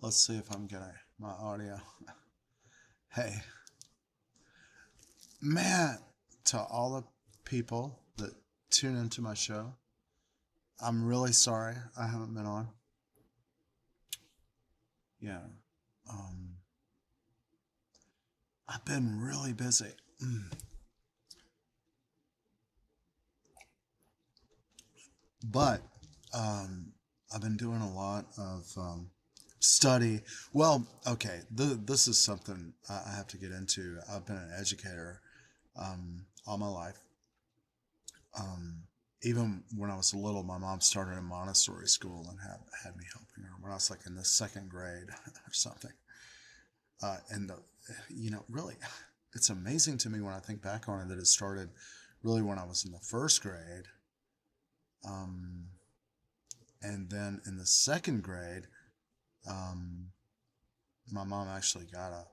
Let's see if I'm getting my audio. Hey, man, to all the people that tune into my show, I'm really sorry I haven't been on. Yeah, um, I've been really busy. But um, I've been doing a lot of study. Well, okay, this is something I have to get into. I've been an educator all my life. Um, Even when I was little, my mom started a Montessori school and had me helping her when I was like in the second grade or something. And really, it's amazing to me when I think back on it that it started really when I was in the first grade, um, and then in the second grade, um, my mom actually got a.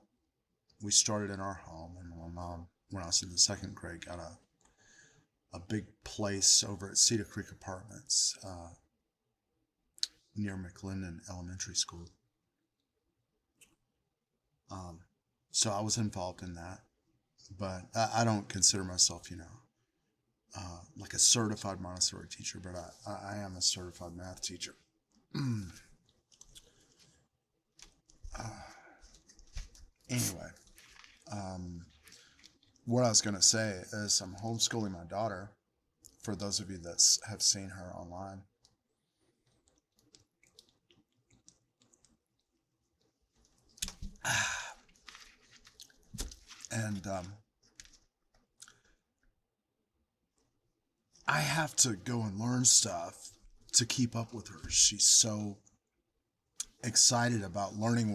We started in our home, and my mom, when I was in the second grade, got a big place over at Cedar Creek Apartments near McLendon Elementary School. Um, so I was involved in that, but I don't consider myself, like a certified Montessori teacher, but I am a certified math teacher. Anyway, um, what I was going to say is I'm homeschooling my daughter. For those of you that have seen her online, and I have to go and learn stuff to keep up with her. She's so excited about learning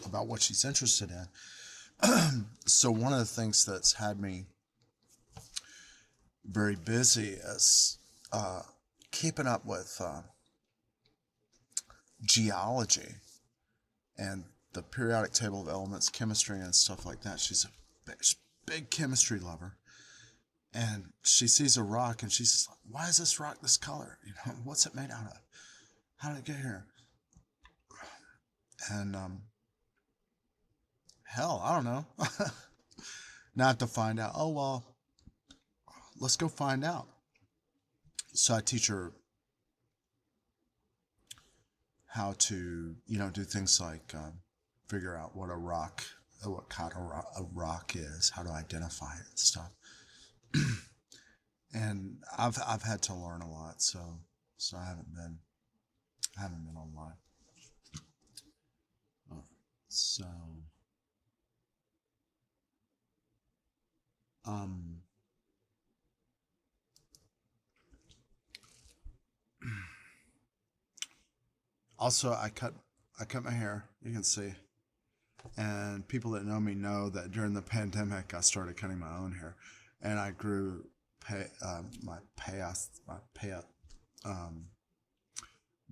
about what she's interested in. So one of the things that's had me very busy is uh, keeping up with geology and the periodic table of elements, chemistry, and stuff like that. She's a big chemistry lover, and she sees a rock and she's like, "Why is this rock this color? What's it made out of? How did it get here?" And hell, I don't know. Not to find out. Oh well, let's go find out. So I teach her how to, do things like figure out what kind of a rock is, how to identify it and stuff. And I've had to learn a lot, so I haven't been online. So um, also I cut my hair. You can see, and people that know me know that during the pandemic I started cutting my own hair, and I grew my pay um,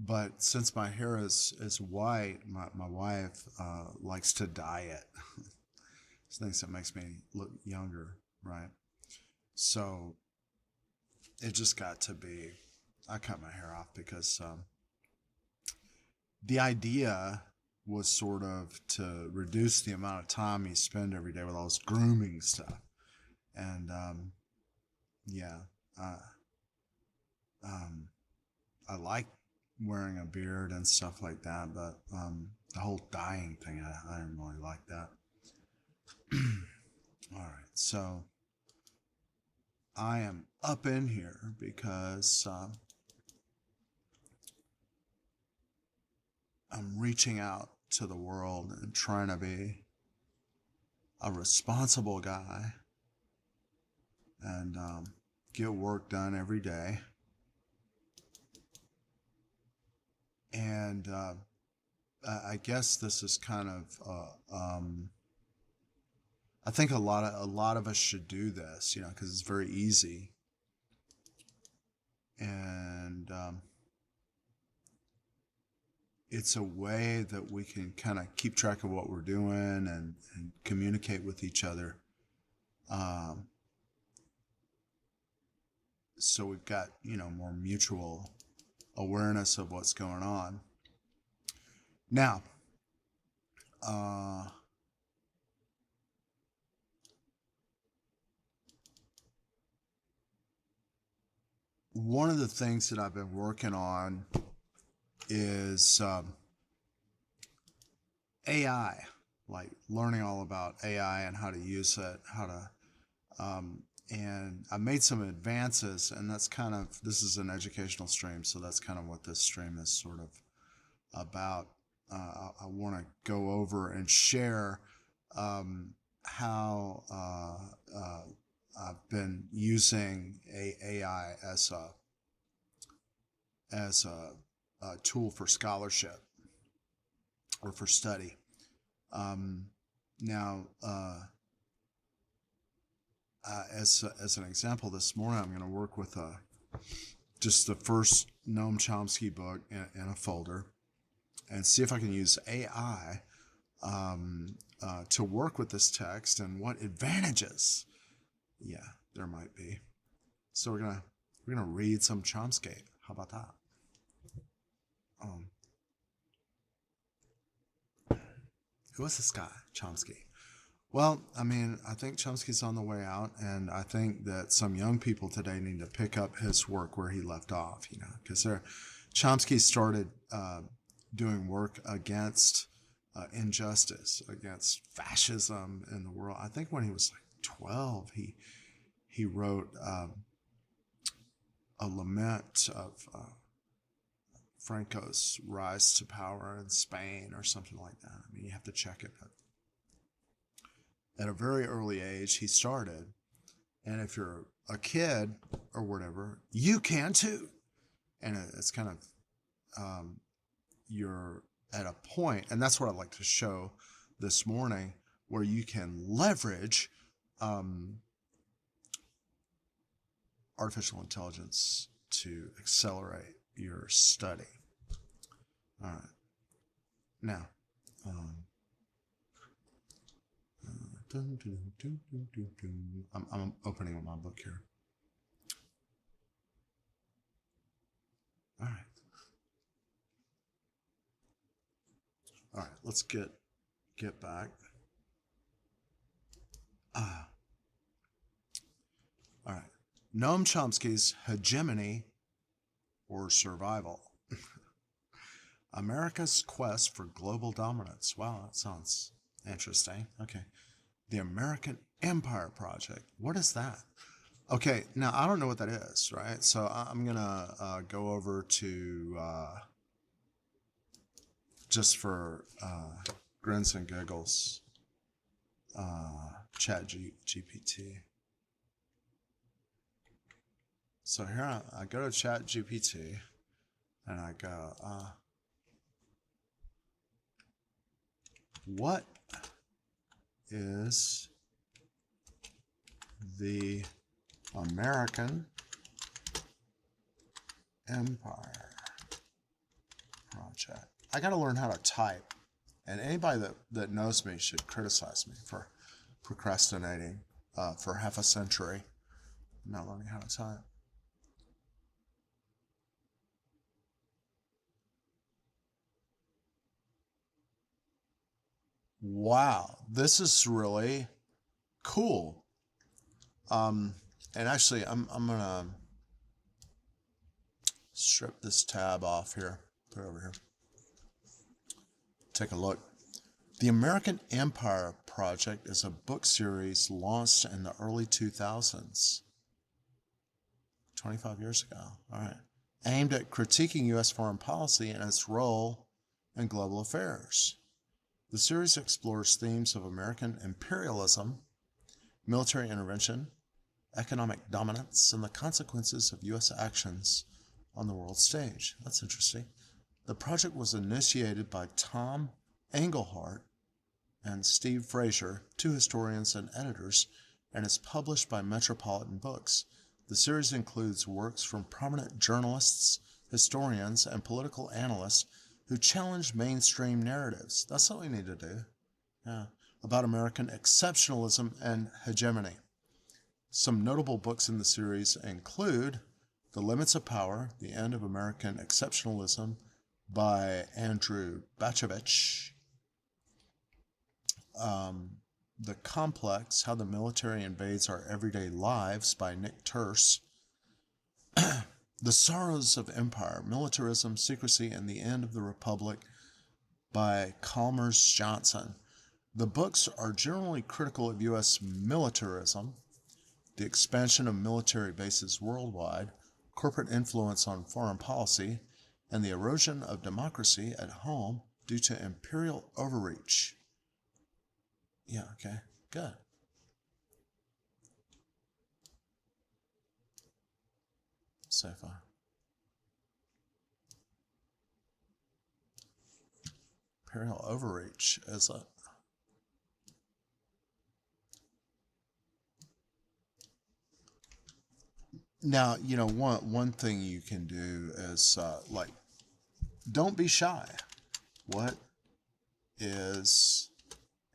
but since my hair is white, my wife likes to dye it. She thinks it makes me look younger, right? So it just got to be. I cut my hair off because the idea was sort of to reduce the amount of time you spend every day with all this grooming stuff. And yeah, uh, um, I like wearing a beard and stuff like that, but the whole dyeing thing, I didn't really like that. All right, so I am up in here because I'm reaching out to the world and trying to be a responsible guy and get work done every day. And I guess this is kind of I think a lot of us should do this, because it's very easy, and it's a way that we can kind of keep track of what we're doing and communicate with each other. Um, so we've got more mutual awareness of what's going on. Now, uh, one of the things that I've been working on is AI, like learning all about AI and how to use it, how to, and I made some advances, and that's kind of, this is an educational stream, so that's kind of what this stream is sort of about. I want to go over and share how I've been using AI as a tool for scholarship or for study. Now, as an example, this morning I'm going to work with just the first Noam Chomsky book in a folder, and see if I can use AI to work with this text and what advantages, yeah, there might be. So we're gonna read some Chomsky. How about that? Who is this guy, Chomsky? Well, I mean, I think Chomsky's on the way out, and I think that some young people today need to pick up his work where he left off, you know, because Chomsky started doing work against injustice, against fascism in the world. I think when he was like 12, he wrote a lament of Franco's rise to power in Spain or something like that. I mean, you have to check it. But at a very early age, he started. And if you're a kid or whatever, you can too. And it's kind of, you're at a point, and that's what I'd like to show this morning, where you can leverage artificial intelligence to accelerate your study. All right. Now, I'm opening my book here. All right. All right, let's get back. All right. Noam Chomsky's Hegemony or Survival. America's Quest for Global Dominance. Wow, that sounds interesting. Okay. The American Empire Project. What is that? Okay, now I don't know what that is, right? So I'm going to go over to, just for grins and giggles, ChatGPT. So here I go to ChatGPT and I go, what is the American Empire Project? I got to learn how to type, and anybody that knows me should criticize me for procrastinating for half a century, not learning how to type. Wow, this is really cool. And actually, I'm gonna strip this tab off here, put it over here. Take a look. The American Empire Project is a book series launched in the early 2000s, 25 years ago. All right, aimed at critiquing U.S. foreign policy and its role in global affairs. The series explores themes of American imperialism, military intervention, economic dominance, and the consequences of U.S. actions on the world stage. That's interesting. The project was initiated by Tom Engelhardt and Steve Fraser, two historians and editors, and is published by Metropolitan Books. The series includes works from prominent journalists, historians, and political analysts who challenge mainstream narratives. That's what we need to do. Yeah. About American exceptionalism and hegemony. Some notable books in the series include The Limits of Power, The End of American Exceptionalism by Andrew Bacevich, The Complex, How the Military Invades Our Everyday Lives by Nick Turse. The Sorrows of Empire, Militarism, Secrecy, and the End of the Republic by Chalmers Johnson. The books are generally critical of U.S. militarism, the expansion of military bases worldwide, corporate influence on foreign policy, and the erosion of democracy at home due to imperial overreach. Yeah, okay, good. So far. Imperial overreach is a now, one thing you can do is like, don't be shy. What is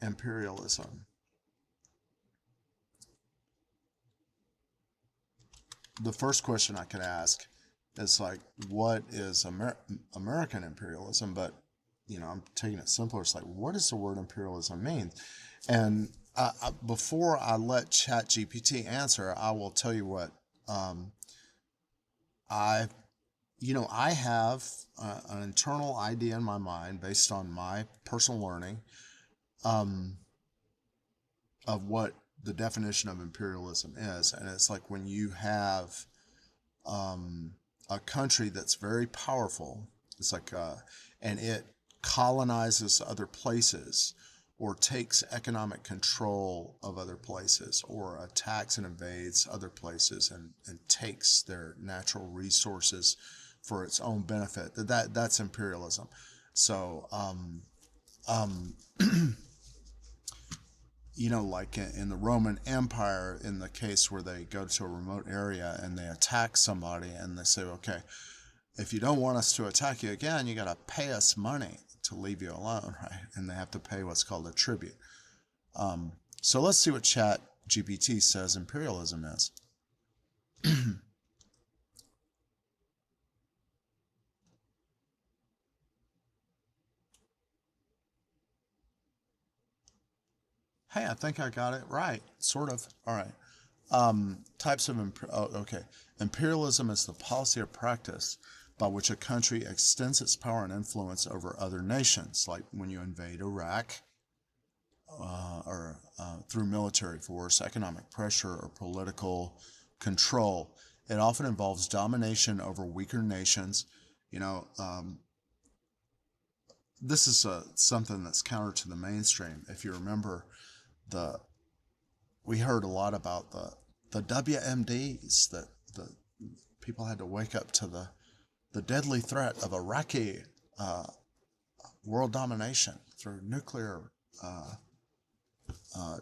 imperialism? The first question I could ask is like, what is American imperialism? But I'm taking it simpler. It's like, what does the word imperialism mean? And before I let ChatGPT answer, I will tell you what I I have an internal idea in my mind based on my personal learning of what the definition of imperialism is. And it's like when you have a country that's very powerful, it's like, and it colonizes other places or takes economic control of other places or attacks and invades other places and takes their natural resources for its own benefit. That's imperialism. So um, like in the Roman Empire, in the case where they go to a remote area and they attack somebody and they say, okay, if you don't want us to attack you again, you got to pay us money to leave you alone, right? And they have to pay what's called a tribute. So let's see what Chat GPT says imperialism is. Hey, I think I got it right, sort of. All right. Types of okay. Imperialism is the policy or practice by which a country extends its power and influence over other nations, like when you invade Iraq, or through military force, economic pressure, or political control. It often involves domination over weaker nations. You know, this is something that's counter to the mainstream. If you remember, the we heard a lot about the WMDs, that the people had to wake up to the deadly threat of Iraqi world domination through nuclear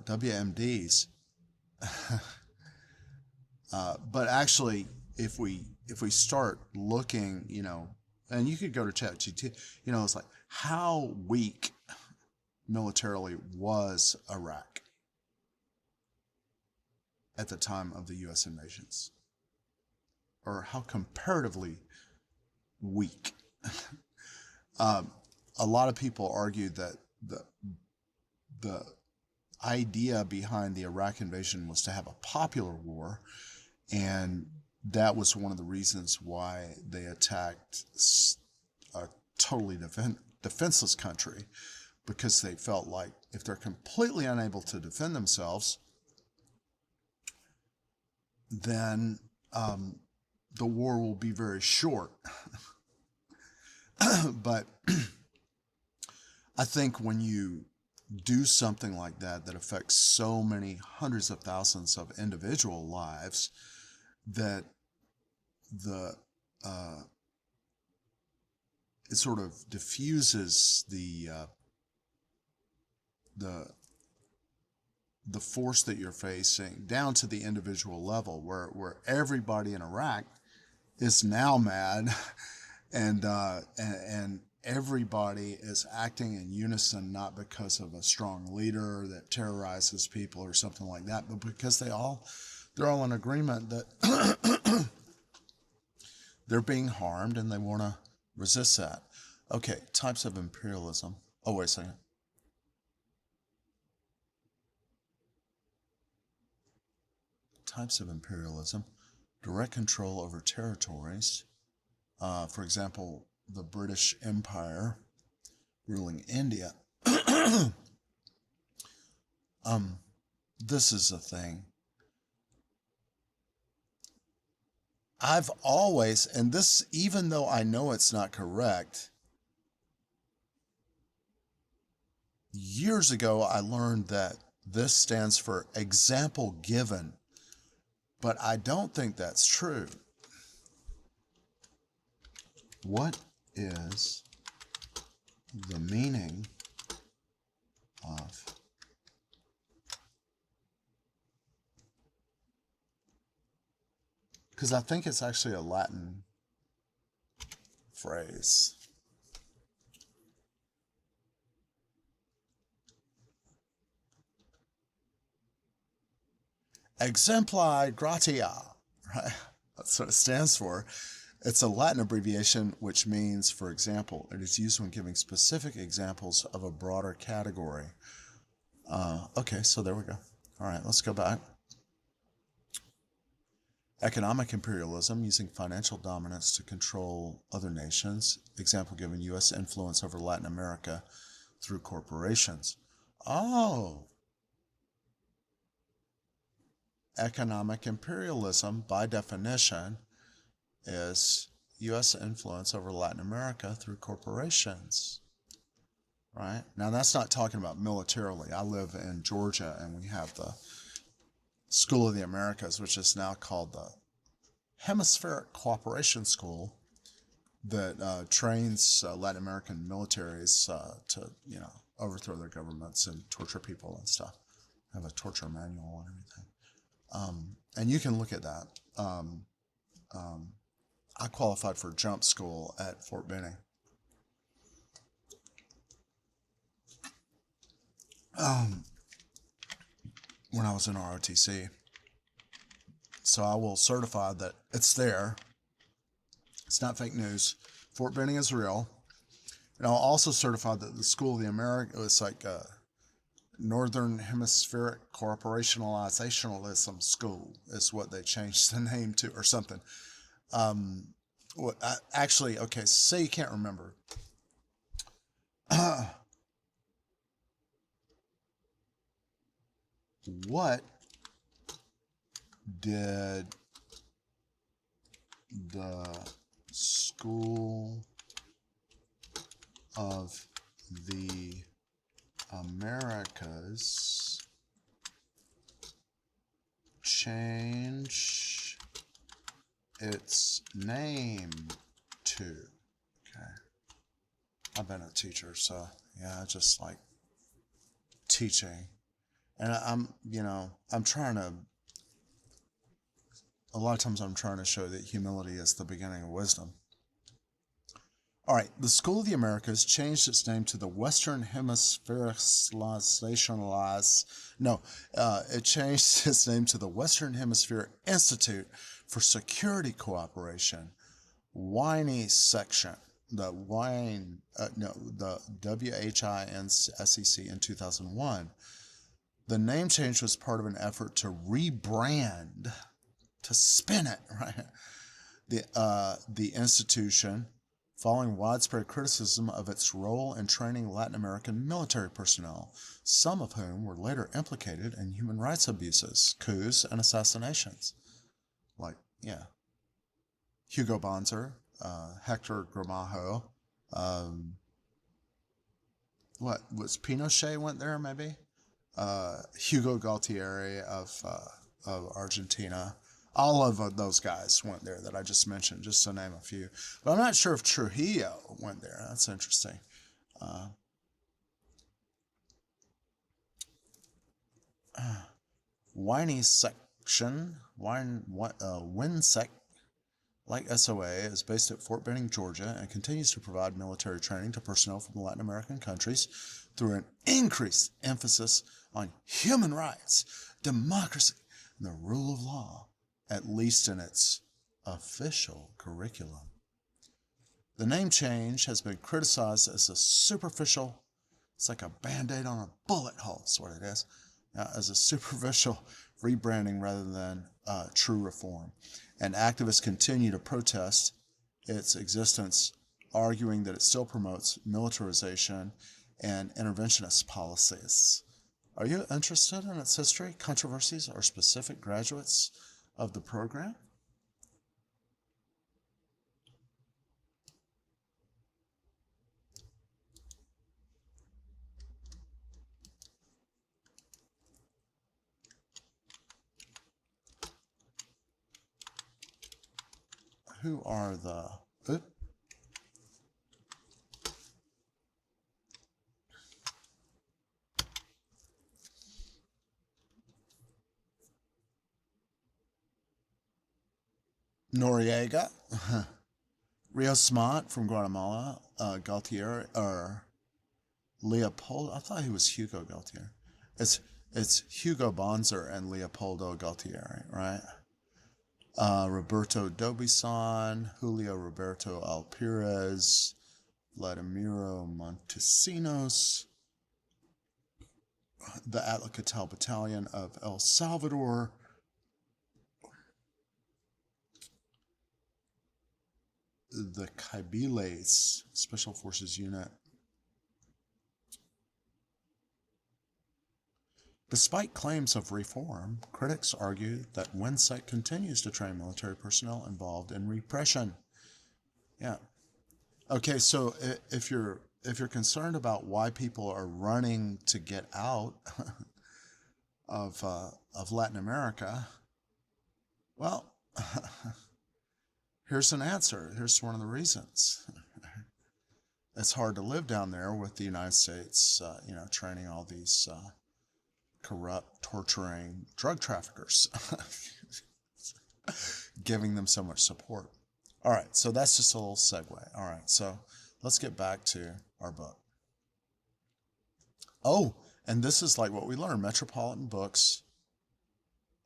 WMDs. But actually, if we start looking, and you could go to ChatGPT, it's like, how weak militarily was Iraq at the time of the U.S. invasions, or how comparatively weak. A lot of people argue that the idea behind the Iraq invasion was to have a popular war, and that was one of the reasons why they attacked a totally defenseless country, because they felt like if they're completely unable to defend themselves, then the war will be very short. But I think when you do something like that affects so many hundreds of thousands of individual lives, that the it sort of diffuses the force that you're facing down to the individual level, where everybody in Iraq is now mad, and everybody is acting in unison, not because of a strong leader that terrorizes people or something like that, but because they're all in agreement that they're being harmed and they want to resist that. Okay, types of imperialism. Oh, wait a second. types of imperialism: direct control over territories. For example, the British Empire ruling India. This is a thing. I've always, and this, even though I know it's not correct, years ago I learned that this stands for example given, but I don't think that's true. What is the meaning of because I think it's actually a Latin phrase. Exempli gratia, right? That's what it stands for. It's a Latin abbreviation which means, for example. It is used when giving specific examples of a broader category. Okay, so there we go. All right, let's go back. Economic imperialism, using financial dominance to control other nations. Example given: U.S. influence over Latin America through corporations. Oh. Economic imperialism, by definition, is U.S. influence over Latin America through corporations. Right? Now, that's not talking about militarily. I live in Georgia, and we have the School of the Americas, which is now called the Hemispheric Cooperation School, that trains Latin American militaries to, overthrow their governments and torture people and stuff. I have a torture manual and everything. And you can look at that. I qualified for jump school at Fort Benning. When I was in ROTC. So I will certify that it's there. It's not fake news. Fort Benning is real. And I'll also certify that the School of the Americas, it's like Northern Hemispheric Corporationalizationalism School is what they changed the name to, or something. Actually, okay, say you can't remember. What did the School of the Americas change its name to? Okay. I've been a teacher, so yeah, I just like teaching. And I'm trying to, a lot of times I'm trying to show that humility is the beginning of wisdom. All right, the School of the Americas changed its name to the Western Hemispheric it changed its name to the Western Hemisphere Institute for Security Cooperation, WHINE section, the WHINSEC in 2001. The name change was part of an effort to rebrand, to spin it, right? The institution, following widespread criticism of its role in training Latin American military personnel, some of whom were later implicated in human rights abuses, coups, and assassinations. Like, yeah. Hugo Banzer, Hector Gramajo, what was Pinochet went there maybe? Hugo Galtieri of Argentina. All of those guys went there that I just mentioned, just to name a few. But I'm not sure if Trujillo went there. That's interesting. WHINE section, WHINSEC, like SOA, is based at Fort Benning, Georgia, and continues to provide military training to personnel from Latin American countries through an increased emphasis on human rights, democracy, and the rule of law, at least in its official curriculum. The name change has been criticized as a superficial, it's like a band-aid on a bullet hole, is what it is, as a superficial rebranding rather than true reform. And activists continue to protest its existence, arguing that it still promotes militarization and interventionist policies. Are you interested in its history, controversies, or specific graduates of the program? Who are the... Oop. Noriega, Rios Montt from Guatemala, Galtieri, or Leopold. I thought he was Hugo Galtieri. It's Hugo Bonzer and Leopoldo Galtieri, right? Roberto Dobison, Julio Roberto Alpirez, Vladimiro Montesinos, the Atlacatel Battalion of El Salvador, the Caibiles Special Forces Unit. Despite claims of reform, critics argue that WINSEC continues to train military personnel involved in repression. Yeah. Okay, so if you're concerned about why people are running to get out of Latin America, well, here's an answer. Here's one of the reasons. It's hard to live down there with the United States, training all these corrupt, torturing drug traffickers, giving them so much support. All right, so that's just a little segue. All right, so let's get back to our book. Oh, and this is like what we learned. Metropolitan Books,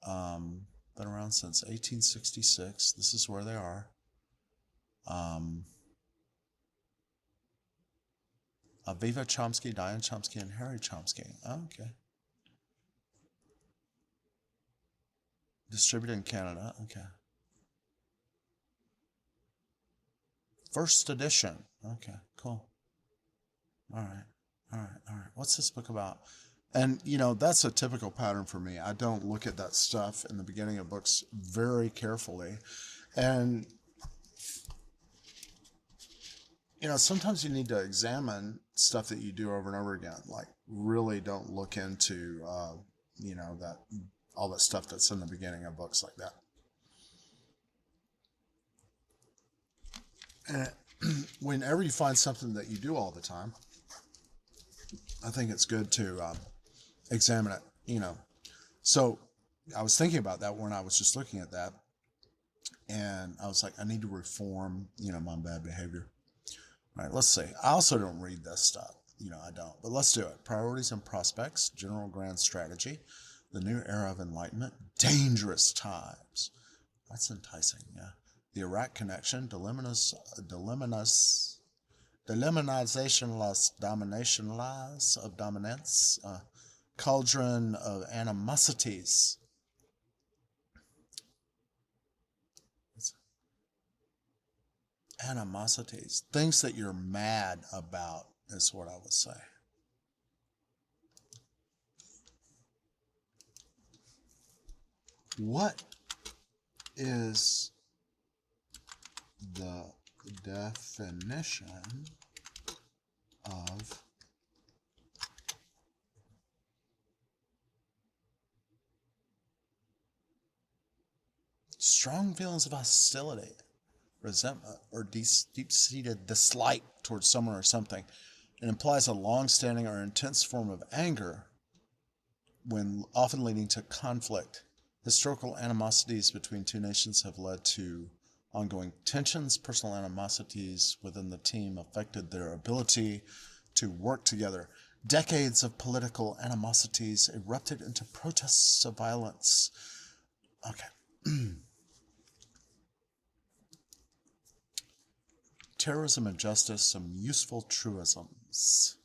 been around since 1866. This is where they are. Aviva Chomsky, Diane Chomsky, and Harry Chomsky. Oh, okay. Distributed in Canada. Okay. First edition. Okay, cool. All right. What's this book about? And, that's a typical pattern for me. I don't look at that stuff in the beginning of books very carefully. And, sometimes you need to examine stuff that you do over and over again. Like, really don't look into, that all that stuff that's in the beginning of books like that. And whenever you find something that you do all the time, I think it's good to examine it, So I was thinking about that when I was just looking at that. And I was like, I need to reform, my bad behavior. All right, let's see. I also don't read this stuff. I don't. But let's do it. Priorities and Prospects, General Grand Strategy, The New Era of Enlightenment, Dangerous Times. That's enticing, yeah. The Iraq Connection, Delimitation Domination Lies of Dominance, Cauldron of Animosities. Animosities. Things that you're mad about is what I would say. What is the definition of strong feelings of hostility, resentment, or deep-seated dislike towards someone or something? It implies a long-standing or intense form of anger, when often leading to conflict. Historical animosities between two nations have led to ongoing tensions. Personal animosities within the team affected their ability to work together. Decades of political animosities erupted into protests of violence. Okay. Terrorism and Justice, some useful truisms.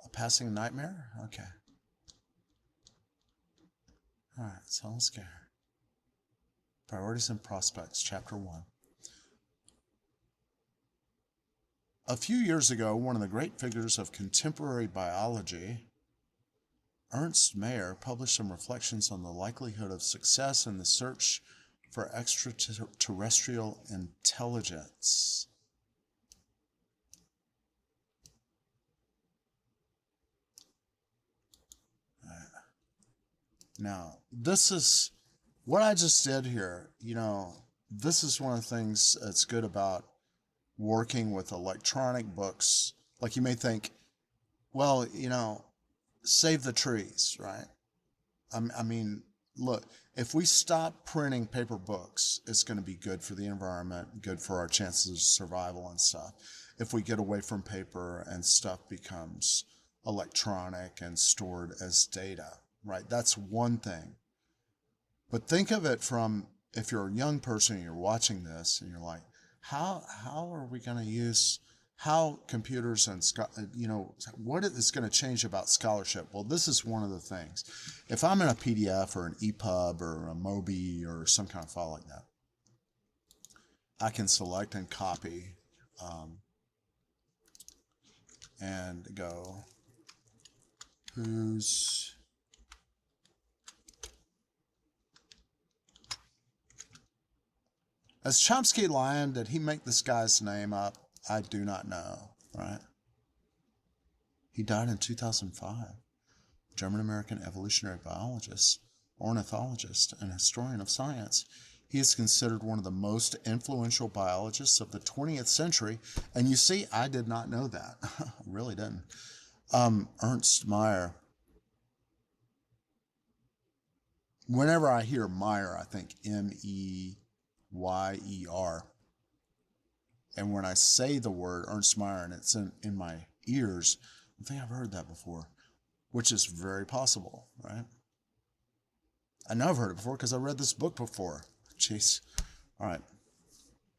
A Passing Nightmare? Okay. All right, so let's go here. Priorities and Prospects, Chapter 1. A few years ago, one of the great figures of contemporary biology, Ernst Mayr, published some reflections on the likelihood of success in the search for extraterrestrial intelligence. Now, this is what I just did here. This is one of the things that's good about working with electronic books. Like, you may think, well, save the trees, right? I mean, look, if we stop printing paper books, it's going to be good for the environment, good for our chances of survival and stuff. If we get away from paper and stuff becomes electronic and stored as data, right? That's one thing. But think of it from, if you're a young person and you're watching this and you're like, how are we going to use how computers and what is going to change about scholarship? Well, this is one of the things. If I'm in a PDF or an EPUB or a MOBI or some kind of file like that, I can select and copy and go, who's as Chomsky Lion, did he make this guy's name up? I do not know, right? He died in 2005. German-American evolutionary biologist, ornithologist, and historian of science. He is considered one of the most influential biologists of the 20th century. And you see, I did not know that. I really didn't. Ernst Mayr. Whenever I hear Meyer, I think M-E-Y-E-R. And when I say the word Ernst Mayr and it's in my ears, I think I've heard that before, which is very possible, right? I know I've heard it before because I read this book before. Jeez. All right.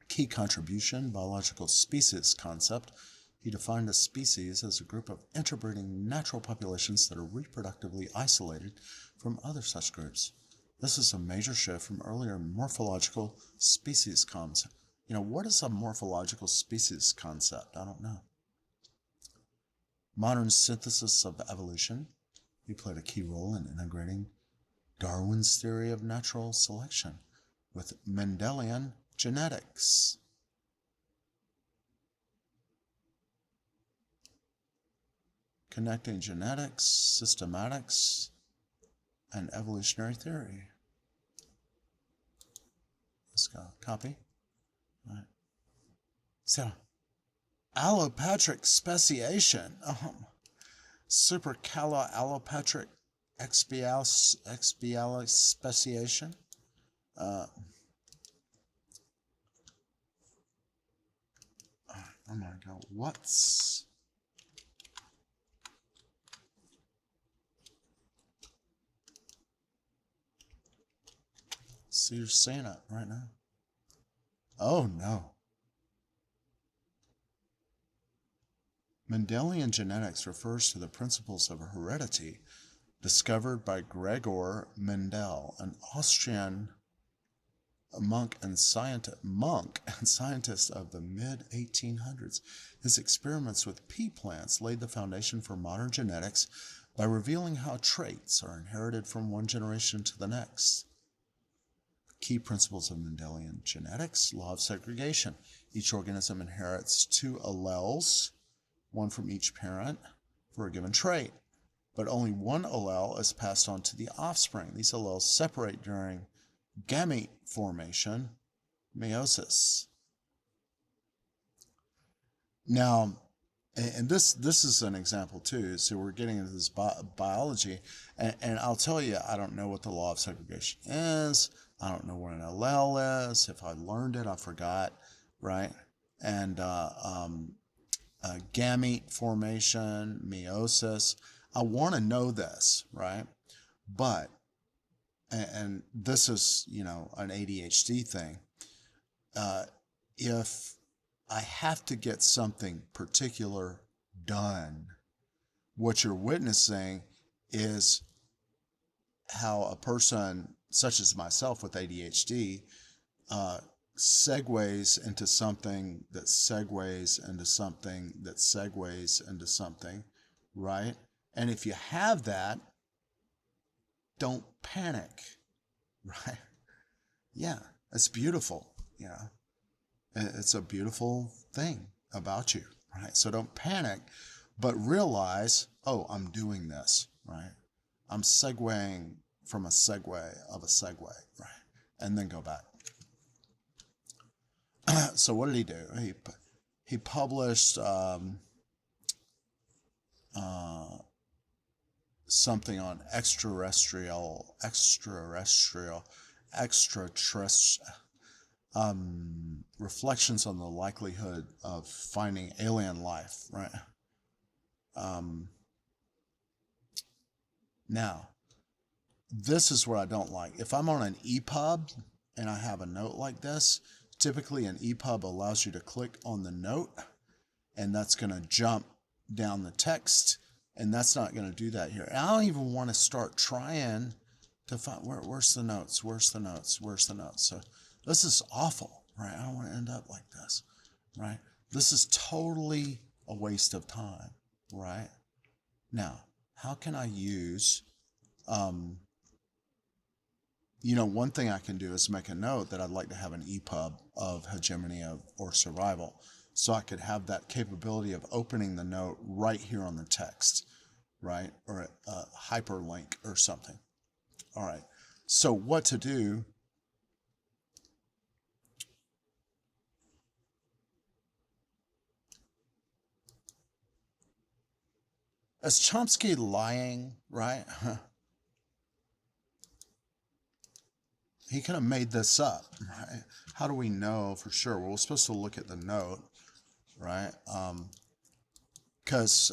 Key contribution, biological species concept. He defined a species as a group of interbreeding natural populations that are reproductively isolated from other such groups. This is a major shift from earlier morphological species concept. What is a morphological species concept? I don't know. Modern synthesis of evolution. He played a key role in integrating Darwin's theory of natural selection with Mendelian genetics. Connecting genetics, systematics, and evolutionary theory. Let's go. Copy. All right. So, allopatric speciation. Supercaloallopatric expialis speciation. Oh my God. What's see, you're saying it right now. Oh no. Mendelian genetics refers to the principles of heredity discovered by Gregor Mendel, an Austrian monk and scientist of the mid-1800s. His experiments with pea plants laid the foundation for modern genetics by revealing how traits are inherited from one generation to the next. Key principles of Mendelian genetics: law of segregation. Each organism inherits 2 alleles, one from each parent, for a given trait, but only one allele is passed on to the offspring. These alleles separate during gamete formation, meiosis. Now, and this is an example too. So we're getting into this biology, and I'll tell you, I don't know what the law of segregation is. I don't know what an allele is. If I learned it, I forgot, right? And gamete formation, meiosis. I want to know this, right? But, and this is, an ADHD thing. If I have to get something particular done, what you're witnessing is how a person such as myself with ADHD uh, segues into something that segues into something that segues into something, right? And if you have that, don't panic, right? Yeah, it's beautiful, you know. It's a beautiful thing about you, right? So don't panic, but realize, oh, I'm doing this, right? I'm segueing from a segue of a segue, right? And then go back. So what did he do? He published uh, something on extraterrestrial reflections on the likelihood of finding alien life, right? Um, Now, this is what I don't like. If I'm on an EPUB and I have a note like this, typically an EPUB allows you to click on the note, and that's going to jump down the text, and that's not going to do that here. And I don't even want to start trying to find where's the notes, where's the notes, where's the notes. So this is awful, right? I don't want to end up like this, right? This is totally a waste of time, right? Now, how can I use, one thing I can do is make a note that I'd like to have an EPUB of hegemony or survival. So I could have that capability of opening the note right here on the text, right? Or a hyperlink or something. All right. So what to do? Is Chomsky lying, right? He could have made this up, right? How do we know for sure? Well, we're supposed to look at the note, right? Because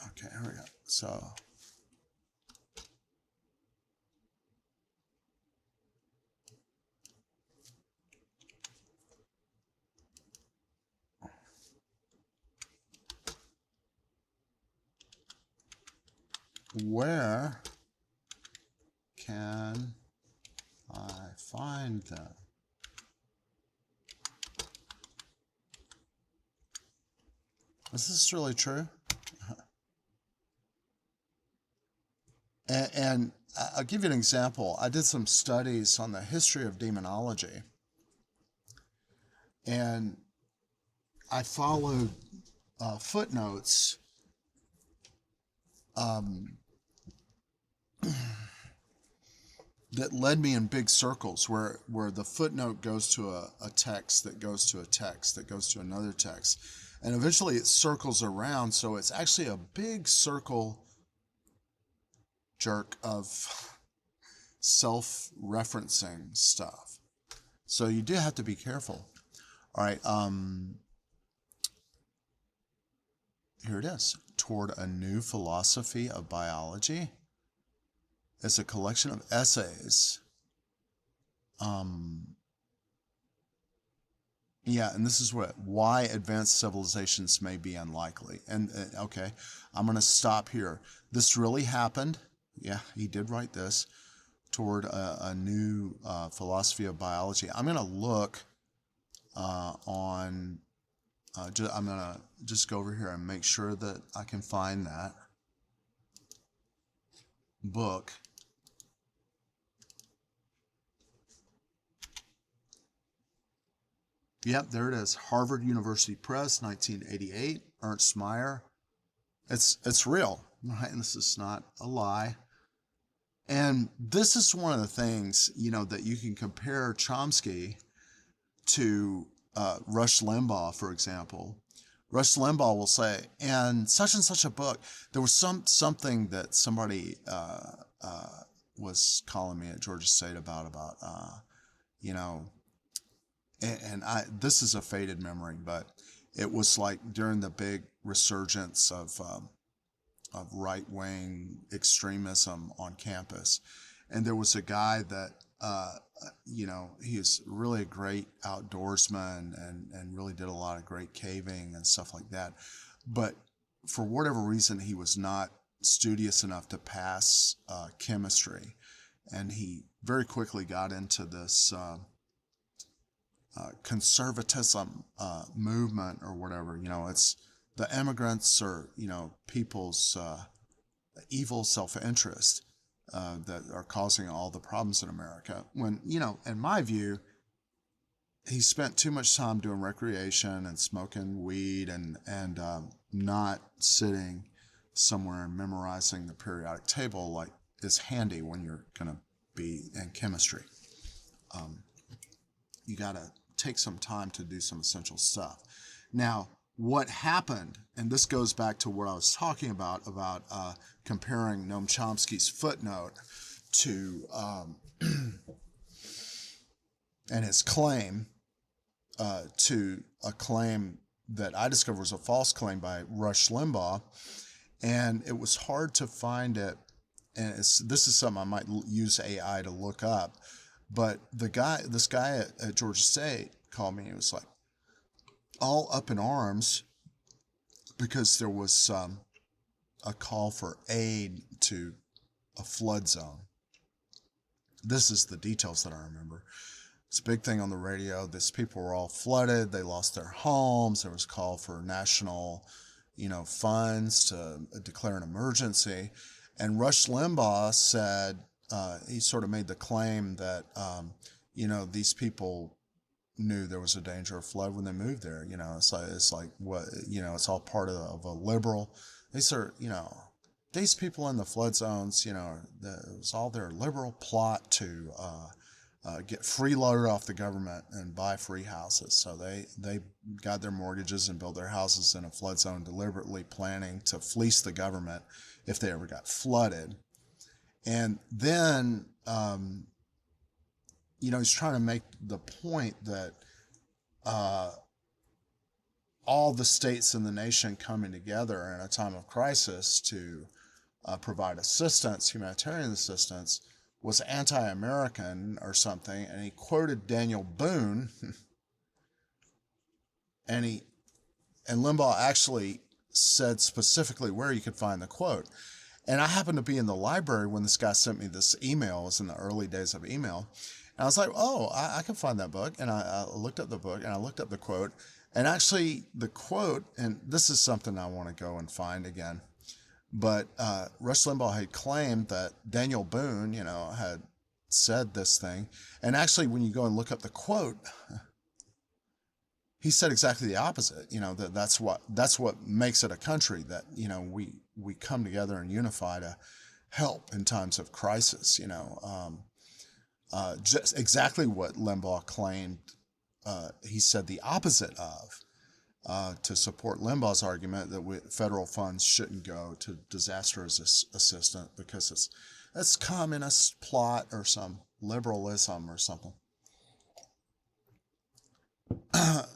okay, here we go. So where can I find them? Is this really true? And I'll give you an example. I did some studies on the history of demonology, and I followed footnotes that led me in big circles where the footnote goes to a text that goes to a text that goes to another text. And eventually it circles around, so it's actually a big circle jerk of self-referencing stuff. So you do have to be careful. All right, here it is. Toward a New Philosophy of Biology. It's a collection of essays. Yeah, and this is why advanced civilizations may be unlikely. And okay, I'm going to stop here. This really happened. Yeah, he did write this. Toward a new philosophy of biology. I'm going to look on. I'm going to just go over here and make sure that I can find that book. Yep, there it is. Harvard University Press, 1988. Ernst Mayr. It's real, right? And this is not a lie. And this is one of the things, that you can compare Chomsky to Rush Limbaugh, for example. Rush Limbaugh will say, and such a book, there was something that somebody was calling me at Georgia State about, and this is a faded memory, but it was like during the big resurgence of right-wing extremism on campus. And there was a guy that He was really a great outdoorsman and really did a lot of great caving and stuff like that. But for whatever reason, he was not studious enough to pass chemistry. And he very quickly got into this conservatism movement or whatever. It's the immigrants or, people's evil self-interest that are causing all the problems in America. When, in my view, he spent too much time doing recreation and smoking weed and not sitting somewhere and memorizing the periodic table like is handy when you're going to be in chemistry. You got to take some time to do some essential stuff. Now, what happened, and this goes back to what I was talking about comparing Noam Chomsky's footnote to and his claim to a claim that I discovered was a false claim by Rush Limbaugh, and it was hard to find it. And this is something I might use AI to look up. But this guy at Georgia State called me. He was like all up in arms because there was a call for aid to a flood zone. This is the details that I remember. It's a big thing on the radio. These people were all flooded. They lost their homes. There was a call for national, funds to declare an emergency. And Rush Limbaugh said, he sort of made the claim that, these people knew there was a danger of flood when they moved there. It's like what, it's all part of a liberal. These are, these people in the flood zones, it was all their liberal plot to get freeloaded off the government and buy free houses. So they got their mortgages and built their houses in a flood zone, deliberately planning to fleece the government if they ever got flooded. And then, he's trying to make the point that all the states in the nation coming together in a time of crisis to provide assistance, humanitarian assistance, was anti-American or something. And he quoted Daniel Boone, and Limbaugh actually said specifically where you could find the quote. And I happened to be in the library when this guy sent me this email. It was in the early days of email. And I was like, oh, I can find that book. And I looked up the book and I looked up the quote. And actually the quote, and this is something I want to go and find again, but Rush Limbaugh had claimed that Daniel Boone, had said this thing. And actually, when you go and look up the quote, he said exactly the opposite. That's what makes it a country, that, we come together and unify to help in times of crisis. Just exactly what Limbaugh claimed. He said the opposite of. To support Limbaugh's argument that federal funds shouldn't go to disaster assistance because it's communist plot or some liberalism or something.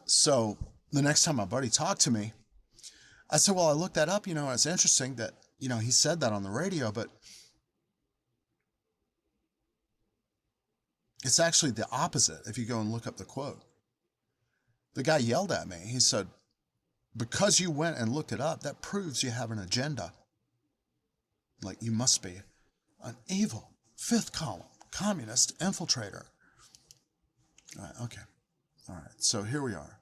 So the next time my buddy talked to me, I said, well, I looked that up, it's interesting that, he said that on the radio, but it's actually the opposite if you go and look up the quote. The guy yelled at me. He said, because you went and looked it up, that proves you have an agenda. Like, you must be an evil, fifth column, communist infiltrator. All right, okay. All right, so here we are.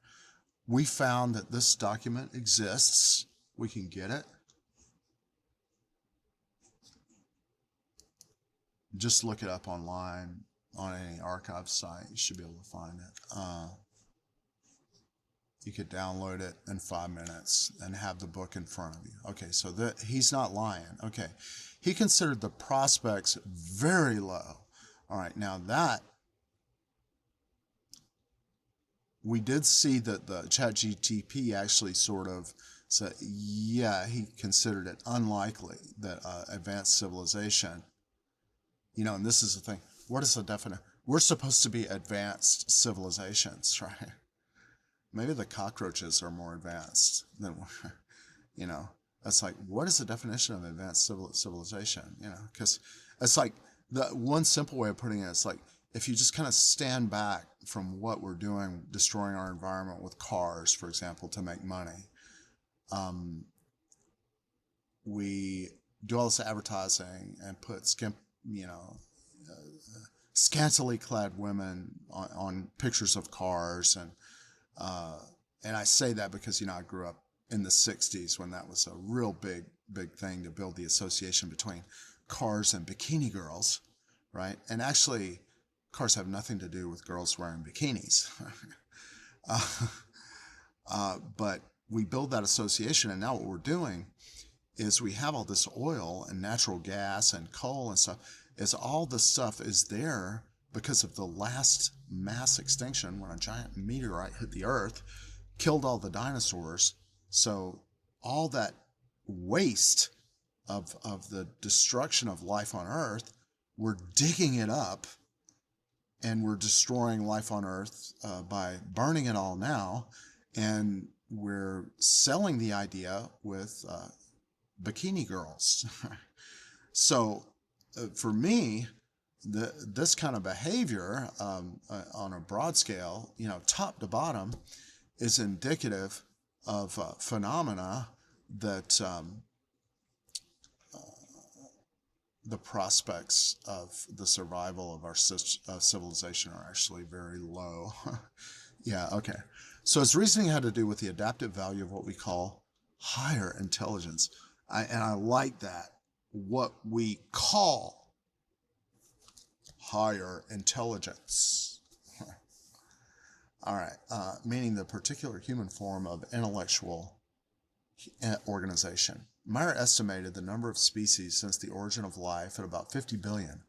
We found that this document exists. We can get it. Just look it up online on any archive site. You should be able to find it. You could download it in 5 minutes and have the book in front of you. Okay, so he's not lying. Okay, he considered the prospects very low. All right, now that we did see that the ChatGPT actually sort of said, yeah, he considered it unlikely that advanced civilization, and this is the thing. What is the definition? We're supposed to be advanced civilizations, right? Maybe the cockroaches are more advanced than we're, That's like, what is the definition of advanced civilization? Because it's like, the one simple way of putting it is like, if you just kind of stand back from what we're doing, destroying our environment with cars, for example, to make money, um, we do all this advertising and put scantily clad women on pictures of cars, uh, and I say that because I grew up in the '60s when that was a real big thing to build the association between cars and bikini girls, right? And actually, cars have nothing to do with girls wearing bikinis. uh, but we build that association, and now what we're doing is we have all this oil and natural gas and coal and stuff. Is all this stuff is there because of the last mass extinction when a giant meteorite hit the Earth, killed all the dinosaurs. So all that waste of the destruction of life on Earth, we're digging it up and we're destroying life on Earth by burning it all now. And we're selling the idea with bikini girls. So for me, this kind of behavior on a broad scale, top to bottom, is indicative of phenomena that the prospects of the survival of our civilization are actually very low. Yeah, okay. So its reasoning had to do with the adaptive value of what we call higher intelligence. And I like that. What we call higher intelligence. All right, meaning the particular human form of intellectual organization. Meyer estimated the number of species since the origin of life at about 50 billion,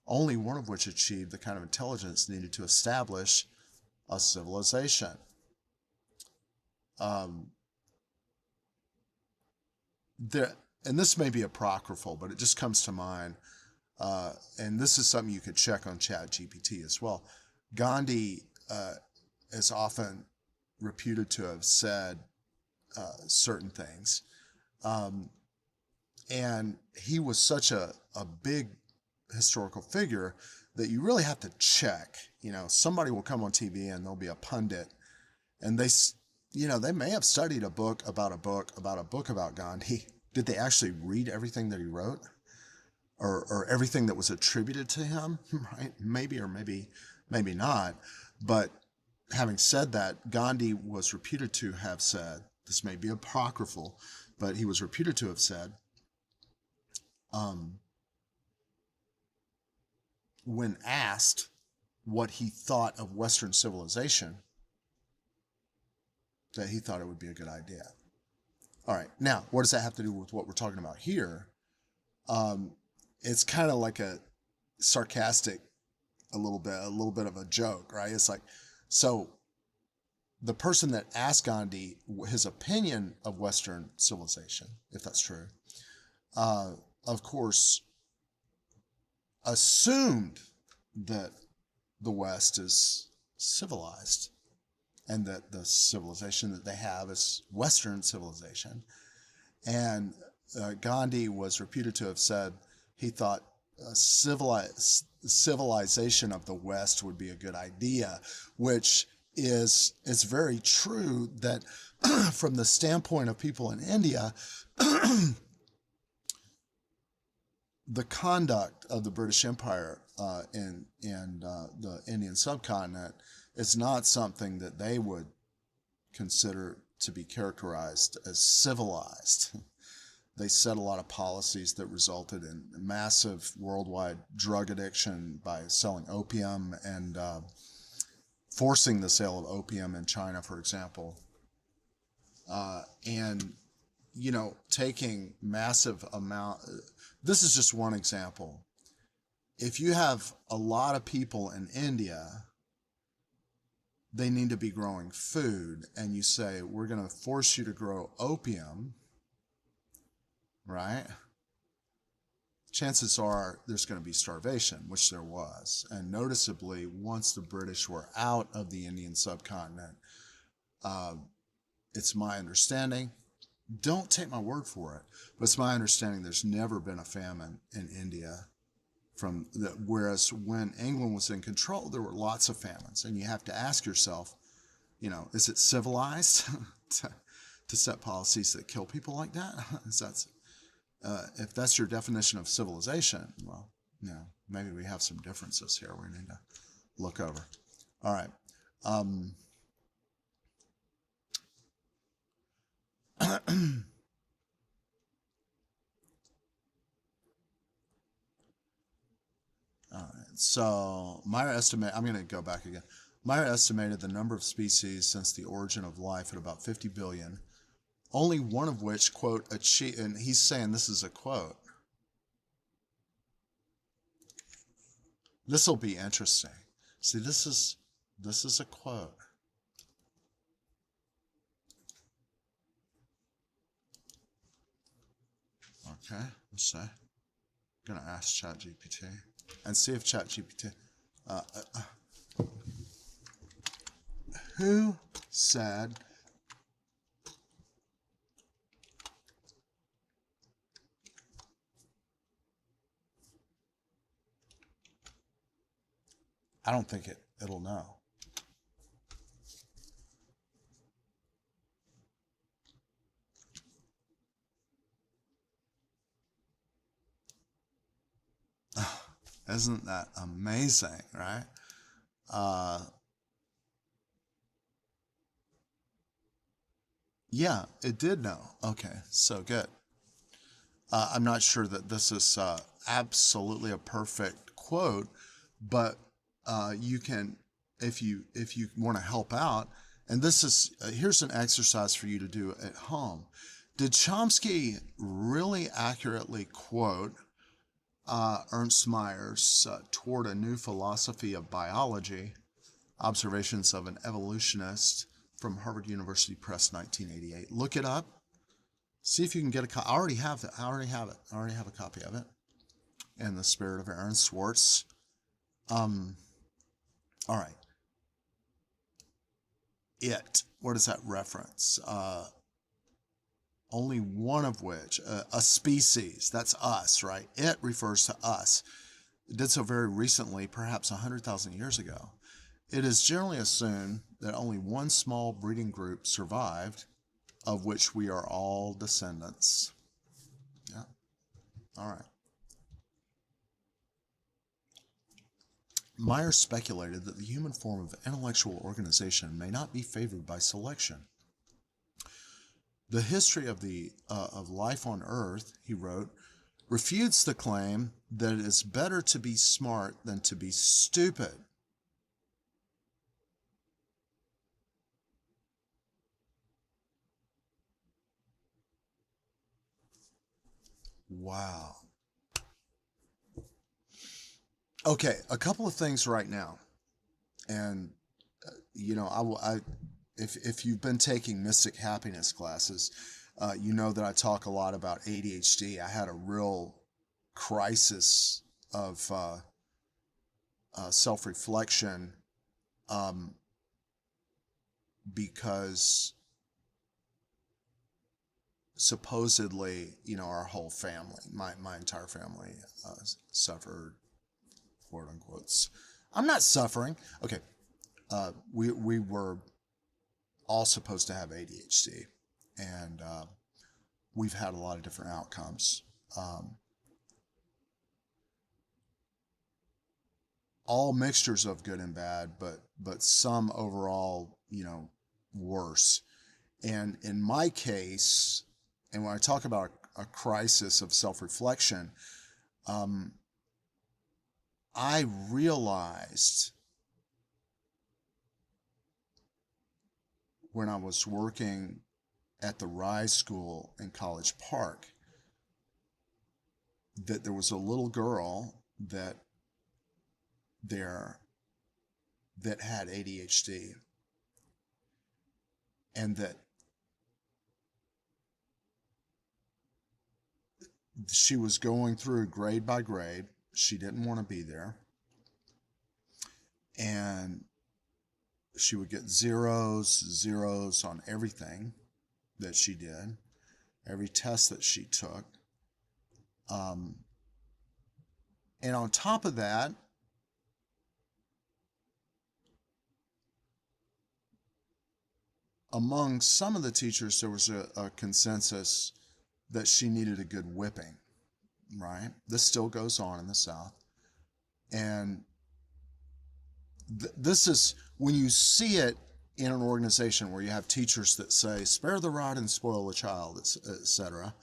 only one of which achieved the kind of intelligence needed to establish a civilization. And this may be apocryphal, but it just comes to mind. And this is something you could check on ChatGPT as well. Gandhi is often reputed to have said certain things. And he was such a big historical figure that you really have to check. Somebody will come on TV and there'll be a pundit, and they may have studied a book about Gandhi. Did they actually read everything that he wrote, or everything that was attributed to him? Right? Maybe or maybe not. But having said that, Gandhi was reputed to have said, this may be apocryphal, but he was reputed to have said, when asked what he thought of Western civilization, that he thought it would be a good idea. All right, now, what does that have to do with what we're talking about here? It's kind of like a sarcastic, a little bit of a joke, right? It's like, so the person that asked Gandhi his opinion of Western civilization, if that's true, of course, assumed that the West is civilized and that the civilization that they have is Western civilization. And Gandhi was reputed to have said he thought civilization of the West would be a good idea, which is very true that from the standpoint of people in India, the conduct of the British Empire in the Indian subcontinent is not something that they would consider to be characterized as civilized. They set a lot of policies that resulted in massive worldwide drug addiction by selling opium and forcing the sale of opium in China, for example. And, taking massive amount. This is just one example. If you have a lot of people in India, they need to be growing food, and you say, we're going to force you to grow opium, right? Chances are there's going to be starvation, which there was. And noticeably, once the British were out of the Indian subcontinent, it's my understanding, don't take my word for it, but it's my understanding there's never been a famine in India whereas when England was in control, there were lots of famines, and you have to ask yourself, is it civilized to set policies that kill people like that? If that's your definition of civilization, well, maybe we have some differences here we need to look over. All right. All right. So I'm going to go back again. Meyer estimated the number of species since the origin of life at about 50 billion, only one of which, quote, achieve, and he's saying this is a quote. This will be interesting. See, this is a quote. Okay, let's see. I'm gonna ask ChatGPT and see if ChatGPT. Who said? I don't think it'll know. Isn't that amazing, right? Yeah, it did know. Okay, so good. I'm not sure that this is absolutely a perfect quote, but you can, if you want to help out, and this is here's an exercise for you to do at home. Did Chomsky really accurately quote Ernst Mayer's Toward a New Philosophy of Biology, Observations of an Evolutionist from Harvard University Press, 1988? Look it up. See if you can get a copy. I already have it. I already have a copy of it. In the spirit of Aaron Swartz. All right. It. What is that reference? Only one of which, a species, that's us, right? It refers to us. It did so very recently, perhaps 100,000 years ago. It is generally assumed that only one small breeding group survived, of which we are all descendants. Yeah. All right. Meyer speculated that the human form of intellectual organization may not be favored by selection. The history of life on Earth, he wrote, refutes the claim that it is better to be smart than to be stupid. Wow. Okay, a couple of things right now, and if you've been taking Mystic Happiness classes, you know that I talk a lot about ADHD. I had a real crisis of self-reflection because supposedly, our whole family, my entire family, suffered, quote unquote. I'm not suffering. Okay, we were all supposed to have ADHD, and we've had a lot of different outcomes. All mixtures of good and bad, but some overall, worse. And in my case, and when I talk about a crisis of self-reflection, I realized when I was working at the Rise School in College Park that there was a little girl that had ADHD, and that she was going through grade by grade. She didn't want to be there, and she would get zeros on everything that she did, every test that she took. And on top of that, among some of the teachers, there was a consensus that she needed a good whipping, right? This still goes on in the South. And this is when you see it in an organization where you have teachers that say, spare the rod and spoil the child, etc.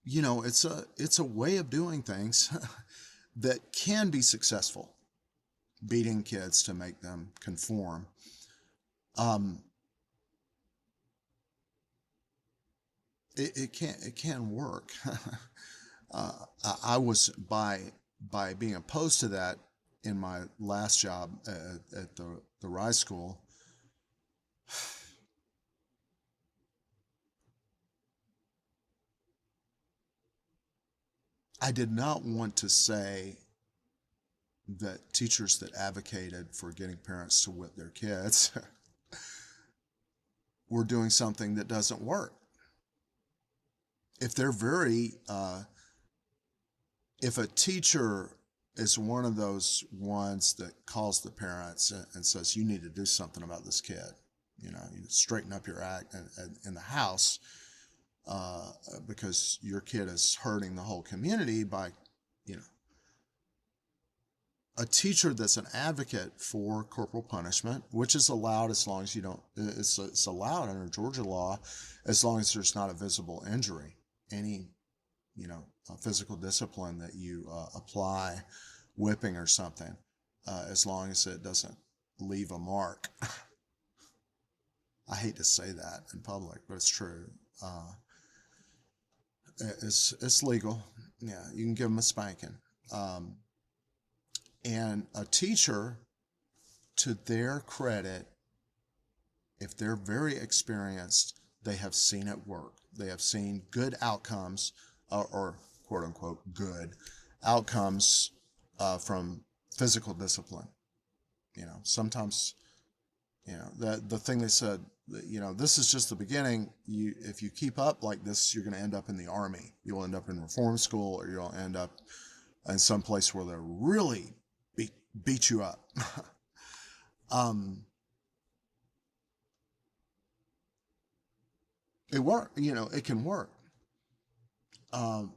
You know, it's a way of doing things that can be successful, beating kids to make them conform. Um, it can work. I was by being opposed to that in my last job at the Rise School. I did not want to say that teachers that advocated for getting parents to whip their kids were doing something that doesn't work. If they're if a teacher is one of those ones that calls the parents and says, you need to do something about this kid, you know, you straighten up your act in the house, because your kid is hurting the whole community by, you know, a teacher that's an advocate for corporal punishment, which is allowed as long as you don't, it's allowed under Georgia law, as long as there's not a visible injury. Any, you know, physical discipline that you apply, whipping or something, as long as it doesn't leave a mark. I hate to say that in public, but it's true. It's legal. Yeah, you can give them a spanking. And a teacher, to their credit, if they're very experienced, they have seen it work. They have seen good outcomes, or quote unquote good outcomes from physical discipline. You know, sometimes, you know, the thing they said, you know, this is just the beginning. If you keep up like this, you're going to end up in the army. You'll end up in reform school, or you'll end up in some place where they'll really beat you up. It work, you know, it can work. Um,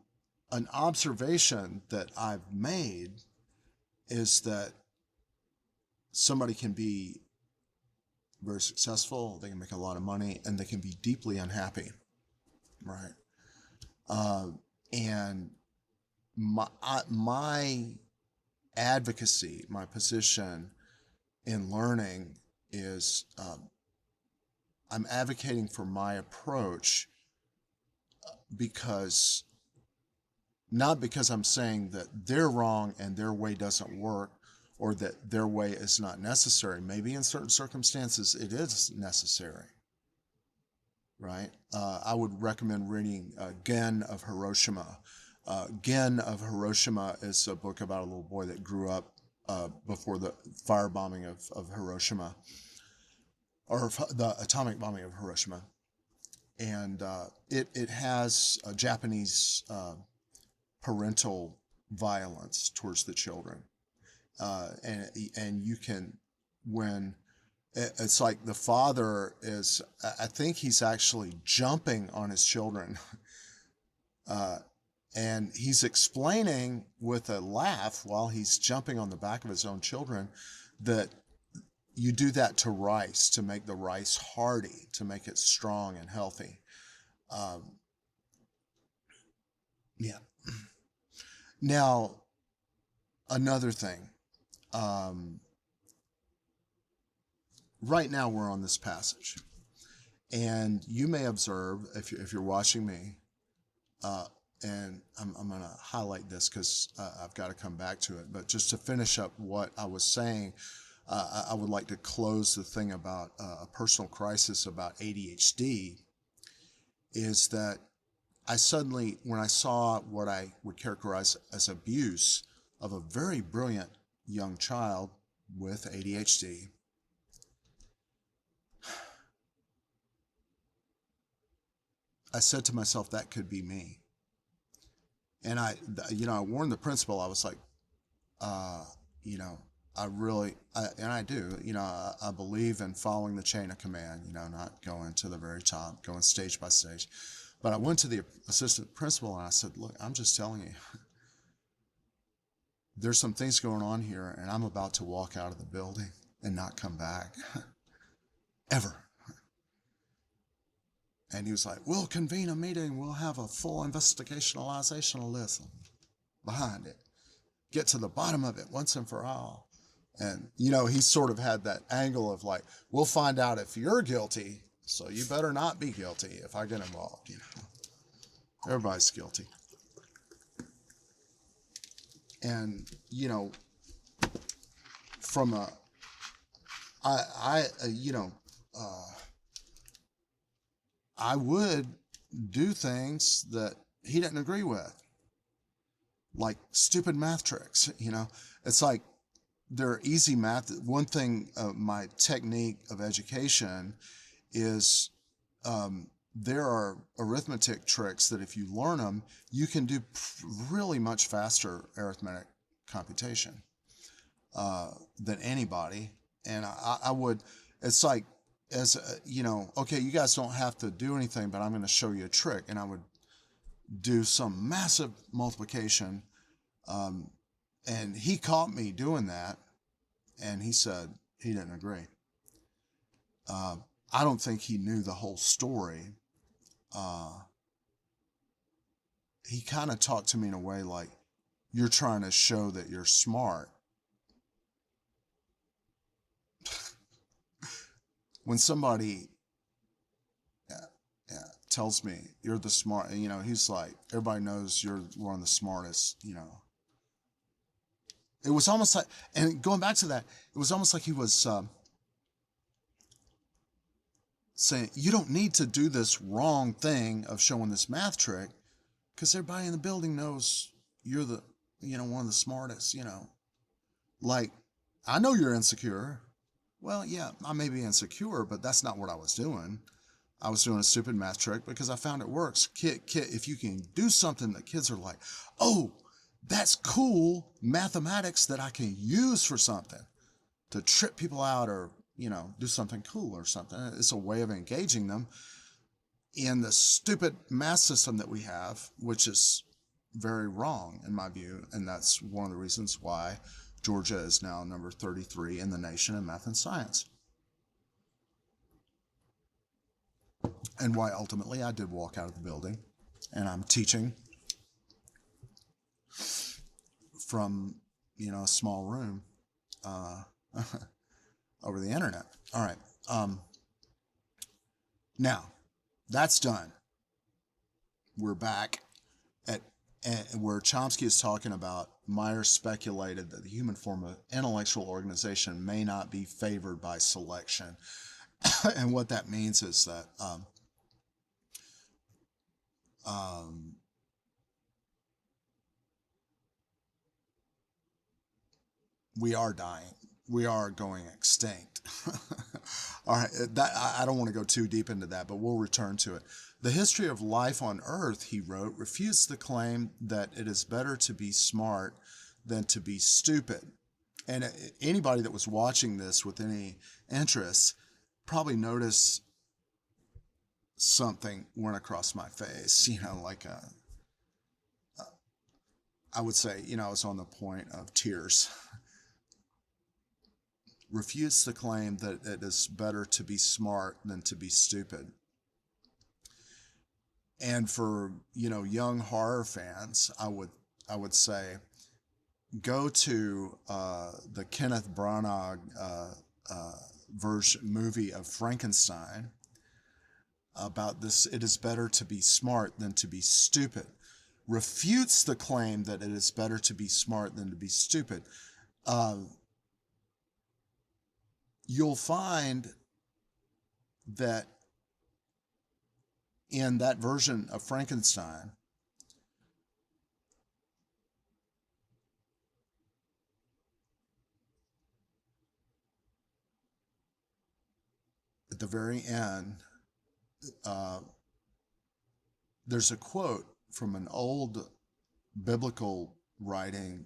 an observation that I've made is that somebody can be very successful, they can make a lot of money, and they can be deeply unhappy, right? Uh, and my advocacy, my position in learning is, I'm advocating for my approach because, not because I'm saying that they're wrong and their way doesn't work, or that their way is not necessary. Maybe in certain circumstances it is necessary, right? I would recommend reading Gen of Hiroshima. Gen of Hiroshima is a book about a little boy that grew up before the firebombing of Hiroshima, or the atomic bombing of Hiroshima. And it has a Japanese parental violence towards the children. And you can, when it's like the father is, I think he's actually jumping on his children. And he's explaining with a laugh while he's jumping on the back of his own children that you do that to rice, to make the rice hardy, to make it strong and healthy. Yeah. Now, another thing. Right now we're on this passage, and you may observe, if you're watching me, and I'm going to highlight this because I've got to come back to it, but just to finish up what I was saying, I would like to close the thing about a personal crisis about ADHD, is that I suddenly, when I saw what I would characterize as abuse of a very brilliant young child with ADHD, I said to myself, that could be me. And I warned the principal. I was like, uh, you know, and I do, I believe in following the chain of command, not going to the very top, going stage by stage. But I went to the assistant principal and I said, look, I'm just telling you, there's some things going on here, and I'm about to walk out of the building and not come back ever. And he was like, we'll convene a meeting. We'll have a full investigationalizational list behind it. Get to the bottom of it once and for all. And, he sort of had that angle of like, we'll find out if you're guilty, so you better not be guilty if I get involved. Everybody's guilty. And, from I would do things that he didn't agree with, like stupid math tricks. It's like they're easy math. One thing, my technique of education is there are arithmetic tricks that if you learn them, you can do really much faster arithmetic computation than anybody. And I would, it's like, okay, you guys don't have to do anything, but I'm going to show you a trick. And I would do some massive multiplication. And he caught me doing that. And he said he didn't agree. I don't think he knew the whole story. He kind of talked to me in a way like, you're trying to show that you're smart. When somebody tells me you're the smart, he's like, everybody knows you're one of the smartest, It was almost like, and going back to that, it was almost like he was saying, you don't need to do this wrong thing of showing this math trick because everybody in the building knows you're the, one of the smartest, Like, I know you're insecure. Well, yeah, I may be insecure, but that's not what I was doing. I was doing a stupid math trick because I found it works. Kid, if you can do something that kids are like, oh, that's cool mathematics that I can use for something to trip people out or, do something cool or something. It's a way of engaging them in the stupid math system that we have, which is very wrong in my view. And that's one of the reasons why Georgia is now number 33 in the nation in math and science. And why ultimately I did walk out of the building and I'm teaching from, a small room over the internet. All right. Now, that's done. We're back at where Chomsky is talking about Myers speculated that the human form of intellectual organization may not be favored by selection. And what that means is that we are dying. We are going extinct. All right, I don't want to go too deep into that, but we'll return to it. The history of life on Earth, he wrote, refutes the claim that it is better to be smart than to be stupid. And anybody that was watching this with any interest probably noticed something went across my face, like I would say, I was on the point of tears. Refutes the claim that it is better to be smart than to be stupid. And for, young horror fans, I would say, go to the Kenneth Branagh movie of Frankenstein about this. It is better to be smart than to be stupid. Refutes the claim that it is better to be smart than to be stupid. You'll find that in that version of Frankenstein, at the very end, there's a quote from an old biblical writing,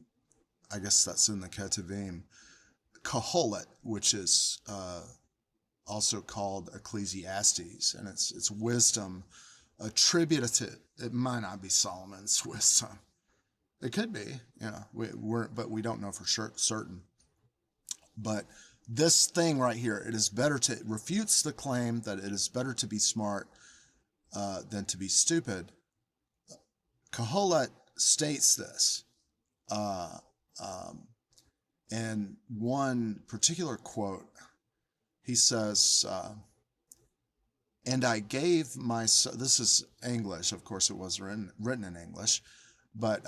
I guess that's in the Ketuvim, Kohelet, which is also called Ecclesiastes, and it's wisdom attributed to. It might not be Solomon's wisdom. It could be, but we don't know for sure, certain. But this thing right here, it refutes the claim that it is better to be smart than to be stupid. Kohelet states this. In one particular quote, he says, and I gave myself, this is English, of course it was written in English, but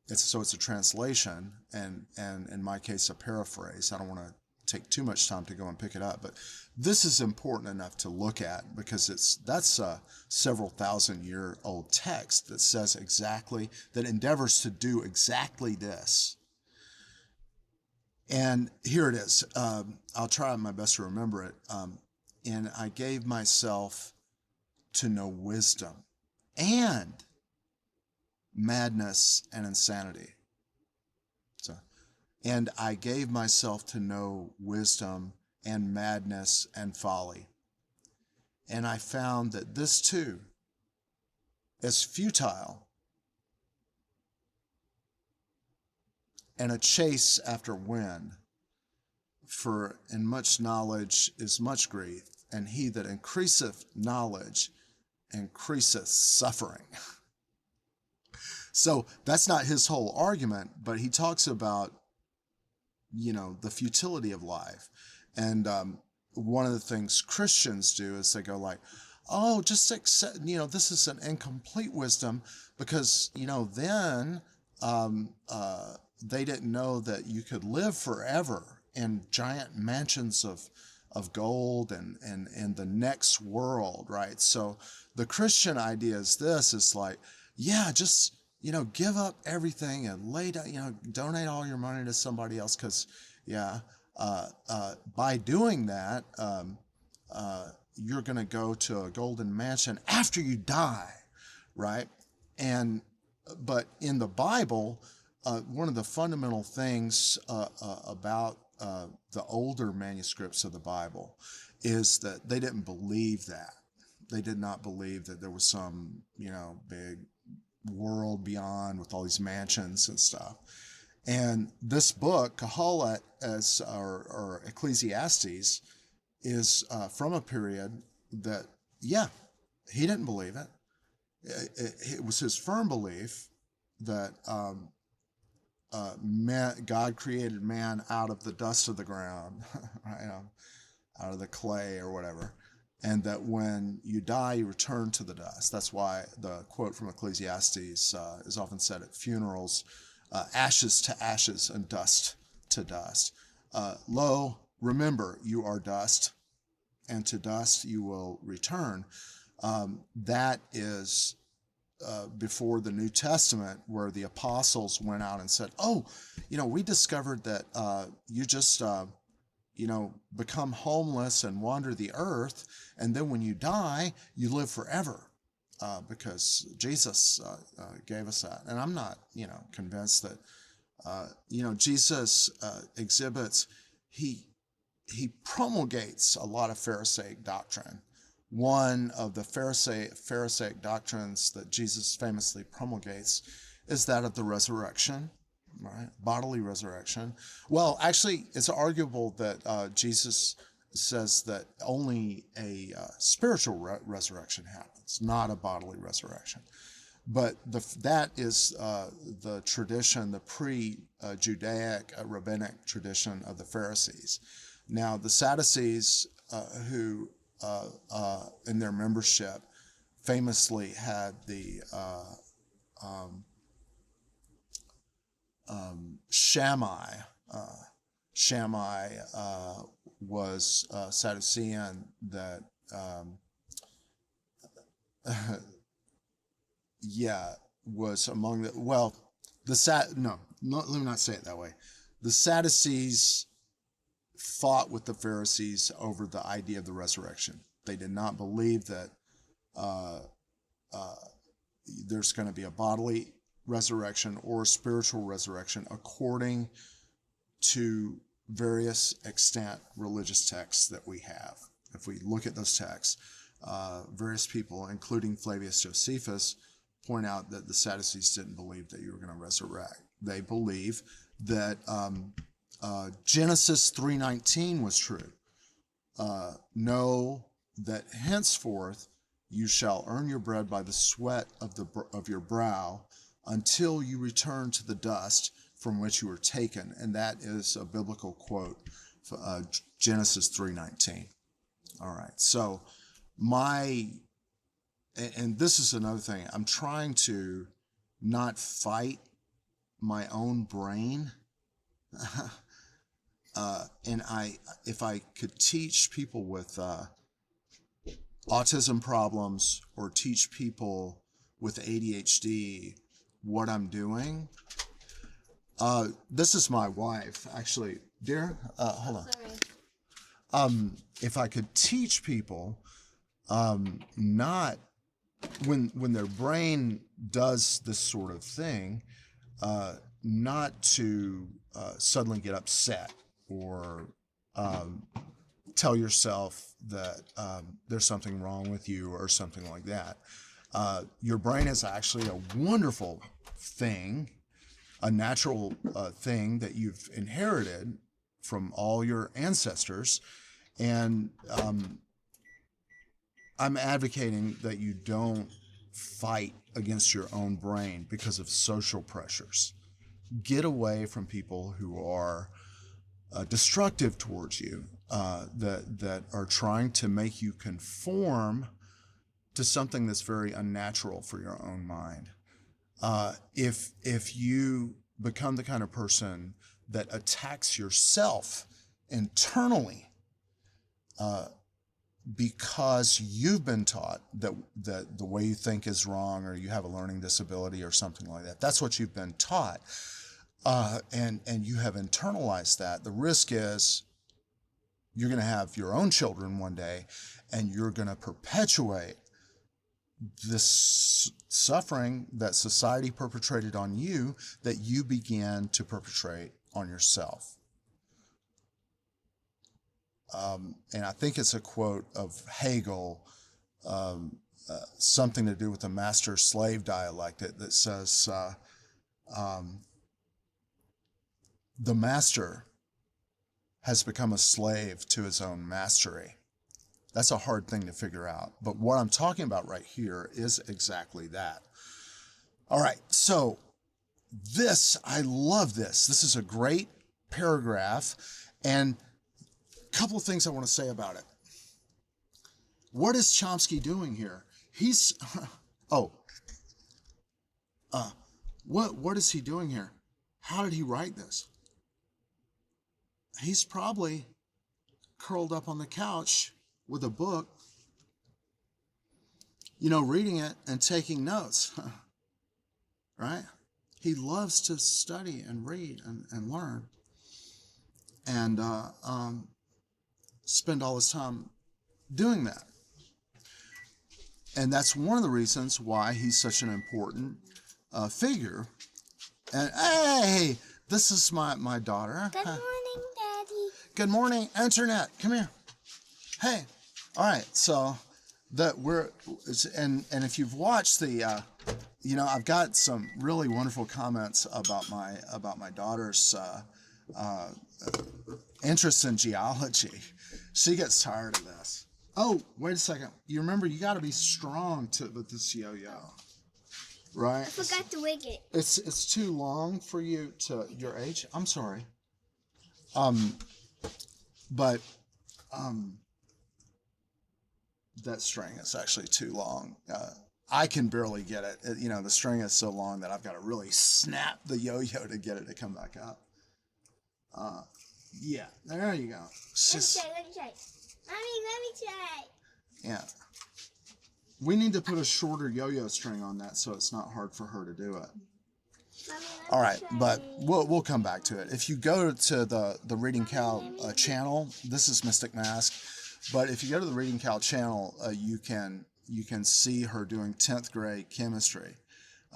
it's a translation, and in my case a paraphrase. I don't want to take too much time to go and pick it up, but this is important enough to look at because that's a several thousand-year-old text that says that endeavors to do exactly this. And here it is. I'll try my best to remember it. And I gave myself to know wisdom and madness and insanity. And I gave myself to know wisdom and madness and folly. And I found that this too is futile and a chase after wind. For in much knowledge is much grief, and he that increaseth knowledge increaseth suffering. So that's not his whole argument, but he talks about, the futility of life. And one of the things Christians do is they go like, oh, just accept, this is an incomplete wisdom because, then they didn't know that you could live forever in giant mansions of gold and the next world, right? So the Christian idea is this, is like, yeah, just, give up everything and lay down, donate all your money to somebody else. Cause by doing that, you're going to go to a golden mansion after you die. Right. But in the Bible, one of the fundamental things about the older manuscripts of the Bible is that they didn't believe that. They did not believe that there was some, big world beyond with all these mansions and stuff. And this book, Kohelet, or Ecclesiastes, is from a period that, he didn't believe it. It was his firm belief that God created man out of the dust of the ground, out of the clay or whatever, and that when you die, you return to the dust. That's why the quote from Ecclesiastes is often said at funerals, ashes to ashes and dust to dust. Lo, remember, you are dust, and to dust you will return. That is before the New Testament, where the apostles went out and said, oh, we discovered that you just, become homeless and wander the earth, and then when you die, you live forever, because Jesus gave us that. And I'm not, convinced that, Jesus exhibits, he promulgates a lot of Pharisaic doctrine. One of the Pharisaic doctrines that Jesus famously promulgates is that of the resurrection, right? Bodily resurrection. Well, actually, it's arguable that Jesus says that only a spiritual resurrection happens, not a bodily resurrection. But that is the tradition, the pre-Judaic rabbinic tradition of the Pharisees. Now, the Sadducees, who in their membership famously had the Shammai. Shammai was Sadducean that, was among the, let me not say it that way. The Sadducees fought with the Pharisees over the idea of the resurrection. They did not believe that there's going to be a bodily resurrection or spiritual resurrection according to various extant religious texts that we have. If we look at those texts, various people, including Flavius Josephus, point out that the Sadducees didn't believe that you were going to resurrect. They believe that Genesis 3:19 was true. Know that henceforth you shall earn your bread by the sweat of your brow until you return to the dust from which you were taken. And that is a biblical quote, Genesis 3:19. All right, so and this is another thing, I'm trying to not fight my own brain. And if I could teach people with autism problems or teach people with ADHD what I'm doing. This is my wife, actually. Dear, hold on. Sorry. If I could teach people not when their brain does this sort of thing, not to suddenly get upset or tell yourself that there's something wrong with you or something like that. Your brain is actually a wonderful thing, a natural thing that you've inherited from all your ancestors. And I'm advocating that you don't fight against your own brain because of social pressures. Get away from people who are destructive towards you, that are trying to make you conform to something that's very unnatural for your own mind. If you become the kind of person that attacks yourself internally, because you've been taught that the way you think is wrong, or you have a learning disability or something like that. That's what you've been taught, and you have internalized that. The risk is you're going to have your own children one day, and you're going to perpetuate this suffering that society perpetrated on you, that you began to perpetrate on yourself. And I think it's a quote of Hegel, something to do with the master-slave dialect, that says, the master has become a slave to his own mastery. That's a hard thing to figure out. But what I'm talking about right here is exactly that. All right, so I love this. This is a great paragraph, and a couple of things I want to say about it. What is Chomsky doing here? What is he doing here? How did he write this? He's probably curled up on the couch with a book, reading it and taking notes, right? He loves to study and read and learn, and spend all his time doing that. And that's one of the reasons why he's such an important figure. And hey, this is my daughter. Good morning, Daddy. Good morning, Internet. Come here. Hey. All right. So and if you've watched the, I've got some really wonderful comments about my daughter's interest in geology. She gets tired of this. Oh, wait a second. You remember, you got to be strong with this yo-yo, right? I forgot to wig it. It's too long for you to your age. I'm sorry. But that string is actually too long. I can barely get it. The string is so long that I've got to really snap the yo-yo to get it to come back up. Yeah, there you go. Let me try. Mommy, let me try. Yeah. We need to put a shorter yo-yo string on that so it's not hard for her to do it. Mommy, All right, but we'll come back to it. If you go to the Reading Cow channel, this is Mystic Mask, but if you go to the Reading Cow channel, you can see her doing 10th grade chemistry.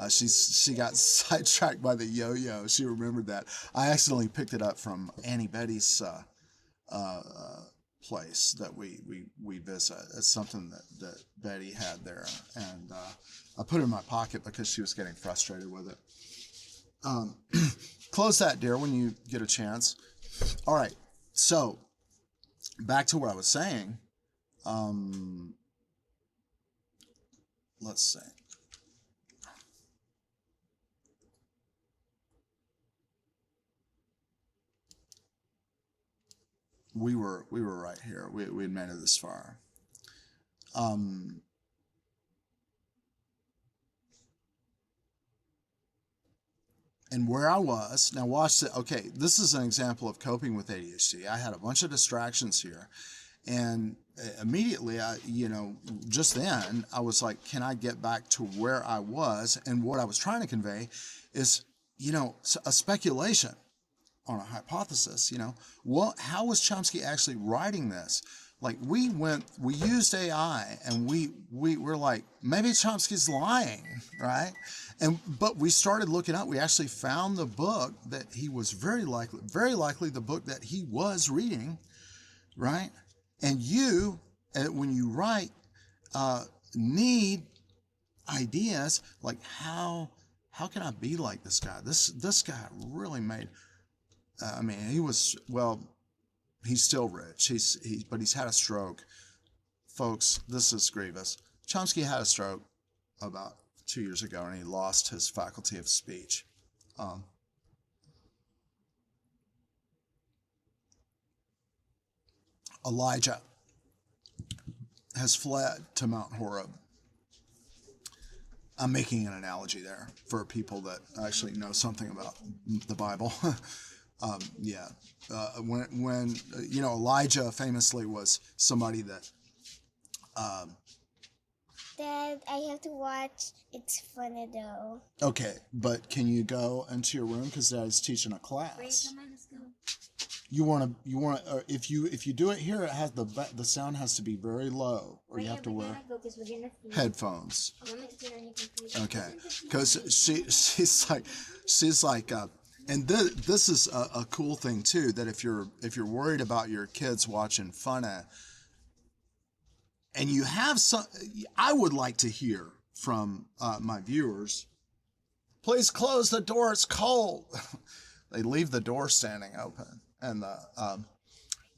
She got sidetracked by the yo-yo. She remembered that. I accidentally picked it up from Annie Betty's place that we visit. It's something that Betty had there, and I put it in my pocket because she was getting frustrated with it. Close that, dear, when you get a chance. All right, so back to what I was saying. Let's see. We were right here. We had made it this far. And where I was, now watch it. Okay, this is an example of coping with ADHD. I had a bunch of distractions here, and immediately, just then, I was like, can I get back to where I was? And what I was trying to convey is, a speculation on a hypothesis. How was Chomsky actually writing this? Like we used AI, and we were like, maybe Chomsky's lying, right? But we started looking up. We actually found the book that he was very likely the book that he was reading, right? And you, when you write, need ideas like how can I be like this guy? This guy really made. He's still rich. But he's had a stroke. Folks, this is grievous. Chomsky had a stroke about 2 years ago, and he lost his faculty of speech. Elijah has fled to Mount Horeb. I'm making an analogy there for people that actually know something about the Bible. When Elijah famously was somebody that. Dad, I have to watch. It's funny though. Okay, but can you go into your room because Dad's teaching a class? Wait, come on, let's go. You want to if you do it here, it has the sound has to be very low, or you have to wear headphones. Okay, because she's like. And this is a cool thing too, that if you're worried about your kids watching funny, and you have some, I would like to hear from my viewers. Please close the door. It's cold. They leave the door standing open, and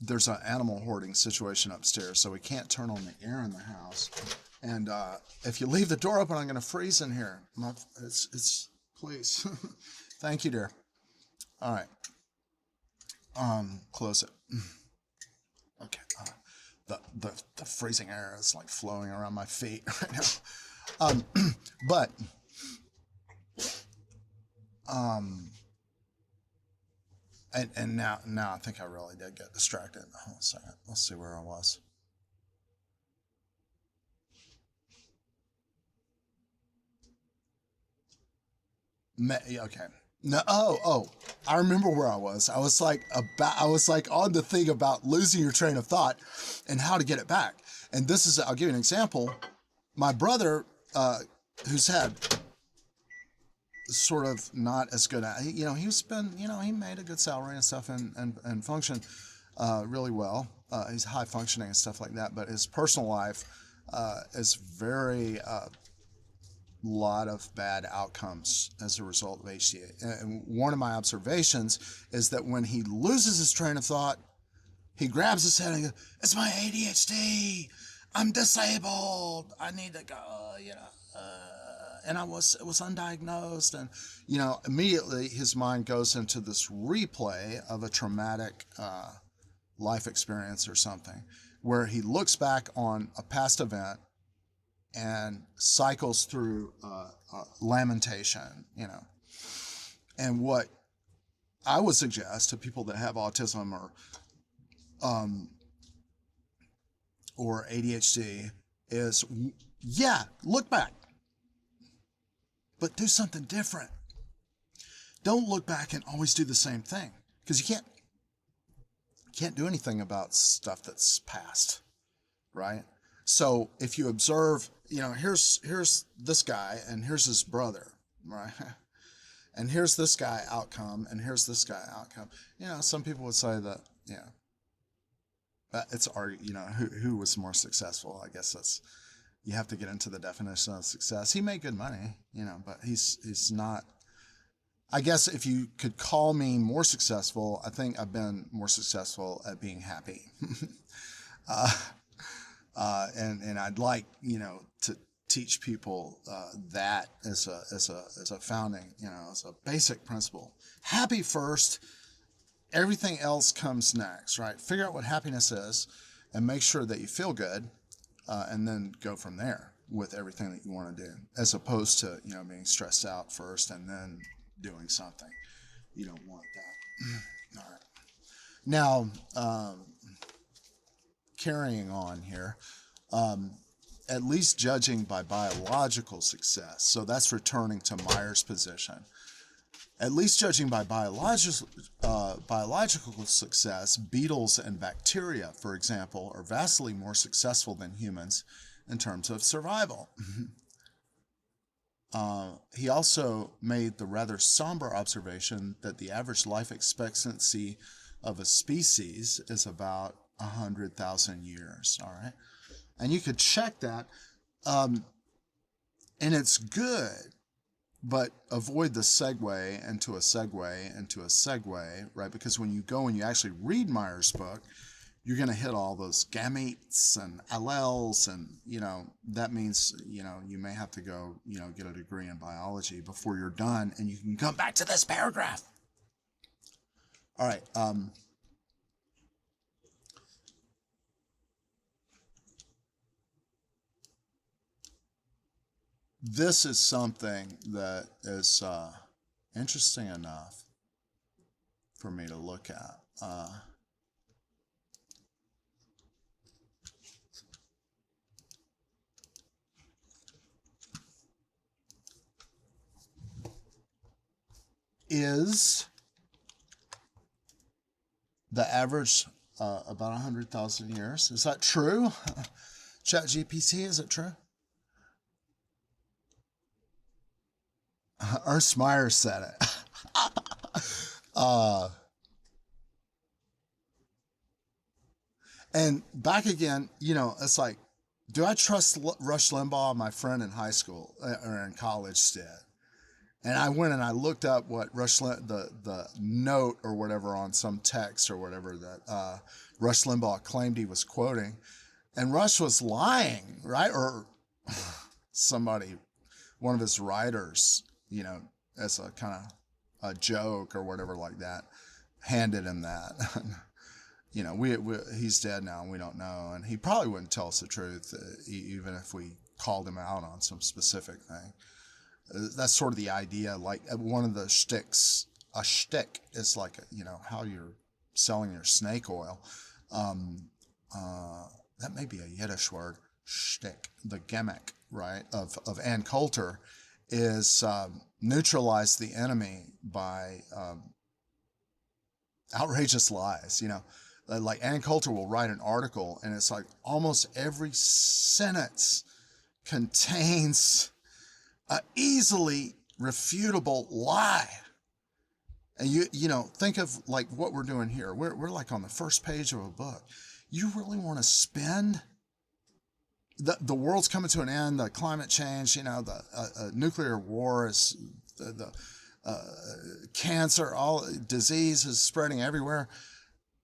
there's an animal hoarding situation upstairs, so we can't turn on the air in the house. And if you leave the door open, I'm going to freeze in here. It's please. Thank you, dear. All right. Close it. Okay. The freezing air is like flowing around my feet right now. But and now I think I really did get distracted. Hold on a second. Let's see where I was. Okay. No, I remember where I was. I was like on the thing about losing your train of thought and how to get it back. And I'll give you an example. My brother, who's had sort of not as good at, he made a good salary and stuff and functioned really well. He's high functioning and stuff like that, but his personal life is very lot of bad outcomes as a result of HDA. And one of my observations is that when he loses his train of thought, he grabs his head and goes, "It's my ADHD. I'm disabled. I need to go." And it was undiagnosed, and immediately his mind goes into this replay of a traumatic life experience or something, where he looks back on a past event and cycles through lamentation, And what I would suggest to people that have autism or ADHD is, look back, but do something different. Don't look back and always do the same thing, because you can't do anything about stuff that's past, right? So if you observe, here's this guy and here's his brother, right? And here's this guy outcome, and here's this guy outcome. Some people would say that, it's who was more successful. I guess you have to get into the definition of success. He made good money, but he's not. I guess if you could call me more successful, I think I've been more successful at being happy. And I'd like, to teach people that as a founding, as a basic principle. Happy first, everything else comes next, right? Figure out what happiness is and make sure that you feel good, and then go from there with everything that you want to do, as opposed to, being stressed out first and then doing something. You don't want that. All right. Now, carrying on here, at least judging by biological success. So that's returning to Meyer's position. At least judging by biological success, beetles and bacteria, for example, are vastly more successful than humans in terms of survival. He also made the rather somber observation that the average life expectancy of a species is about 100,000 years. All right. And you could check that. And it's good, but avoid the segue into a segue into a segue, right? Because when you go and you actually read Meyer's book, you're going to hit all those gametes and alleles, and that means you may have to go get a degree in biology before you're done, and you can come back to this paragraph. All right. This is something that is interesting enough for me to look at. Is the average about 100,000 years? Is that true? ChatGPT, is it true? Ernst Meyer said it. And back again, it's like, do I trust Rush Limbaugh? My friend in high school or in college did. And I went and I looked up what the note or whatever on some text or whatever that Rush Limbaugh claimed he was quoting. And Rush was lying, right? Or somebody, one of his writers, as a kind of a joke or whatever like that, handed him that. He's dead now and we don't know. And he probably wouldn't tell us the truth, even if we called him out on some specific thing. That's sort of the idea. Like one of the shticks, a shtick is like, how you're selling your snake oil. That may be a Yiddish word, shtick, the gimmick, right, of Ann Coulter is neutralize the enemy by outrageous lies. Like Ann Coulter will write an article and it's like almost every sentence contains an easily refutable lie. And you think of like what we're doing here. We're like on the first page of a book. You really want to spend the world's coming to an end, the climate change, the nuclear war is the cancer, all disease is spreading everywhere.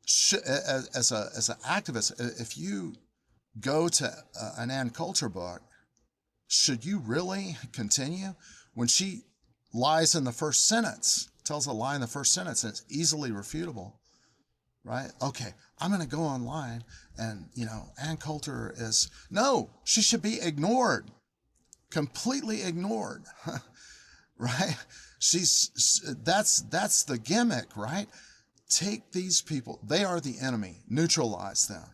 As an activist, if you go to an Ann Coulter book, should you really continue? When she lies in the first sentence, tells a lie in the first sentence, and it's easily refutable, right? Okay, I'm going to go online and, Ann Coulter is, no, she should be ignored, completely ignored, right? That's the gimmick, right? Take these people, they are the enemy, neutralize them,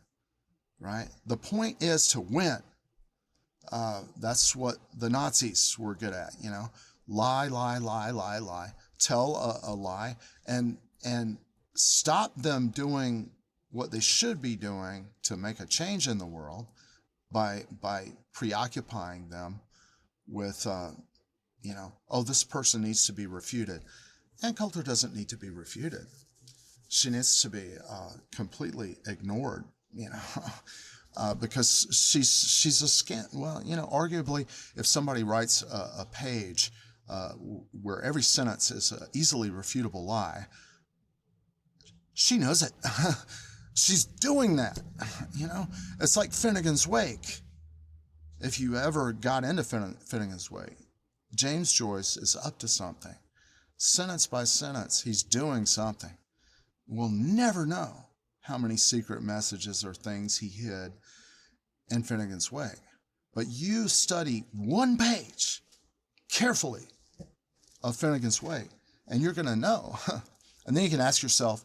right? The point is to win. That's what the Nazis were good at, lie, tell a lie, and stop them doing what they should be doing to make a change in the world by preoccupying them with oh, this person needs to be refuted. Ann Coulter doesn't need to be refuted. She needs to be completely ignored, because she's a scant. Well, arguably, if somebody writes a page where every sentence is an easily refutable lie, she knows it. She's doing that. It's like Finnegan's Wake. If you ever got into Finnegan's Wake, James Joyce is up to something. Sentence by sentence, he's doing something. We'll never know how many secret messages or things he hid in Finnegan's Wake. But you study one page carefully of Finnegan's Wake, and you're going to know. And then you can ask yourself,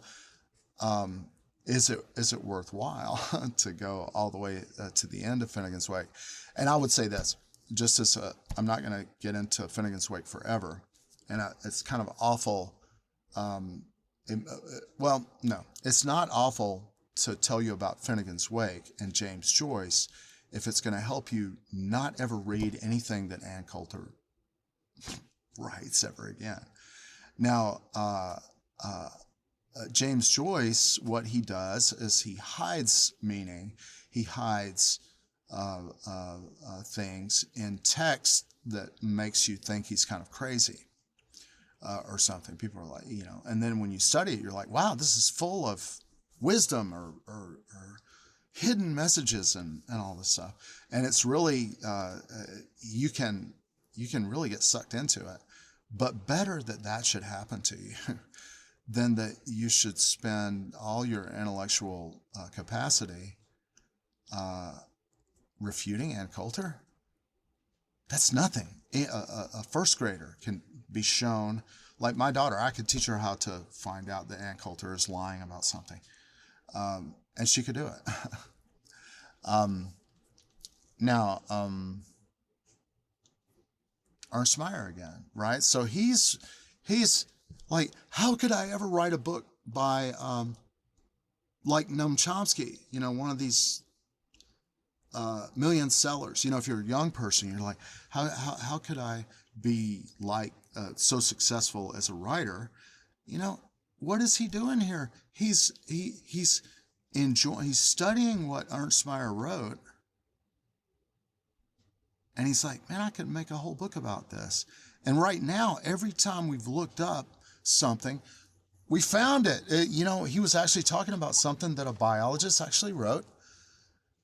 is it worthwhile to go all the way to the end of Finnegan's Wake? And I would say this, just as I'm not going to get into Finnegan's Wake forever, and it's kind of awful. Well, no, it's not awful to tell you about Finnegan's Wake and James Joyce if it's going to help you not ever read anything that Ann Coulter writes ever again. Now, James Joyce, what he does is he hides meaning. He hides things in text that makes you think he's kind of crazy or something. People are like, and then when you study it, you're like, wow, this is full of wisdom or hidden messages and all this stuff. And it's really, you can really get sucked into it. But better that should happen to you than that you should spend all your intellectual capacity refuting Ann Coulter. That's nothing. A first grader can be shown, like my daughter, I could teach her how to find out that Ann Coulter is lying about something. And she could do it. Now, Ernst Mayr again, right? So he's like, how could I ever write a book by like Noam Chomsky, one of these million sellers? If you're a young person, you're like, how could I be like so successful as a writer? What is he doing here? He's studying what Ernst Mayr wrote, and he's like, man, I could make a whole book about this. And right now, every time we've looked up something, we found it. He was actually talking about something that a biologist actually wrote,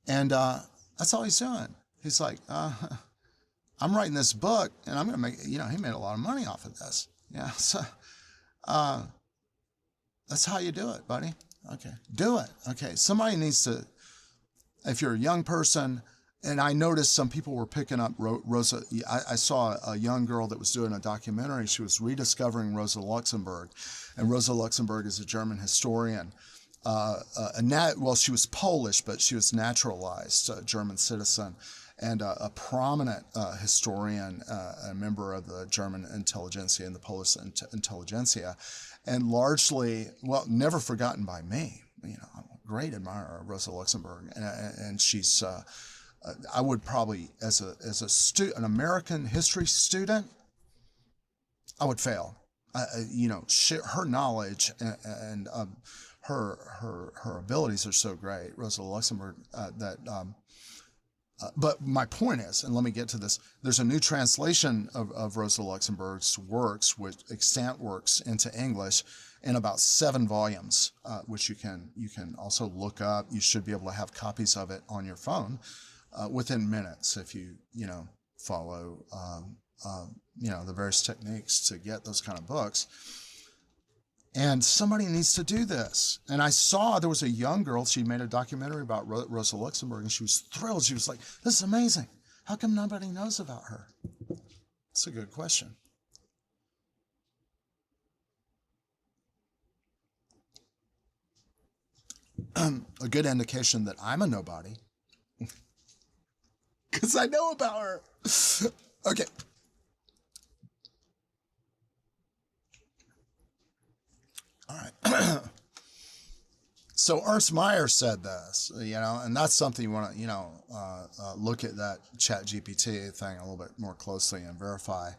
and that's all he's doing. He's like, I'm writing this book, and I'm going to make, he made a lot of money off of this. Yeah, so that's how you do it, buddy. Okay, do it. Okay, somebody needs to, if you're a young person, and I noticed some people were picking up Rosa. I saw a young girl that was doing a documentary. She was rediscovering Rosa Luxemburg. And Rosa Luxemburg is a German historian. She was Polish, but she was naturalized, a German citizen, and a prominent historian, a member of the German intelligentsia and the Polish intelligentsia, and largely, never forgotten by me. I'm a great admirer of Rosa Luxemburg, and she's... I would probably, as an American history student, I would fail. Her knowledge and her abilities are so great, Rosa Luxemburg. But my point is, and let me get to this. There's a new translation of Rosa Luxemburg's works, which extant works, into English, in about 7 volumes, which you can also look up. You should be able to have copies of it on your phone. Within minutes, if you follow the various techniques to get those kind of books. And somebody needs to do this. And I saw there was a young girl, she made a documentary about Rosa Luxemburg, and she was thrilled. She was like, this is amazing. How come nobody knows about her? That's a good question. A good indication that I'm a nobody. Because I know about her. Okay. All right. So Ernst Mayr said this, and that's something you want to, look at that ChatGPT thing a little bit more closely and verify.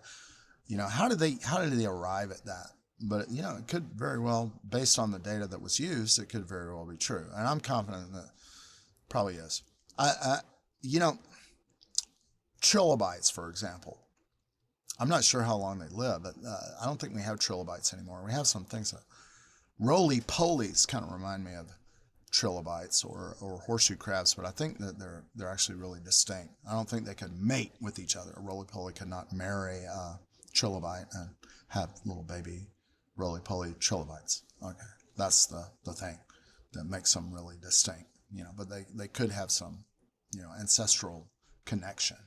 how did they arrive at that? But it could very well, based on the data that was used, it could very well be true, and I'm confident that probably is. You know, trilobites, for example. I'm not sure how long they live, but I don't think we have trilobites anymore. We have some things that roly-polies kind of remind me of trilobites or horseshoe crabs, but I think that they're actually really distinct. I don't think they could mate with each other. A roly-poly could not marry a trilobite and have little baby roly-poly trilobites. Okay, that's the thing that makes them really distinct. But they could have some, ancestral connection.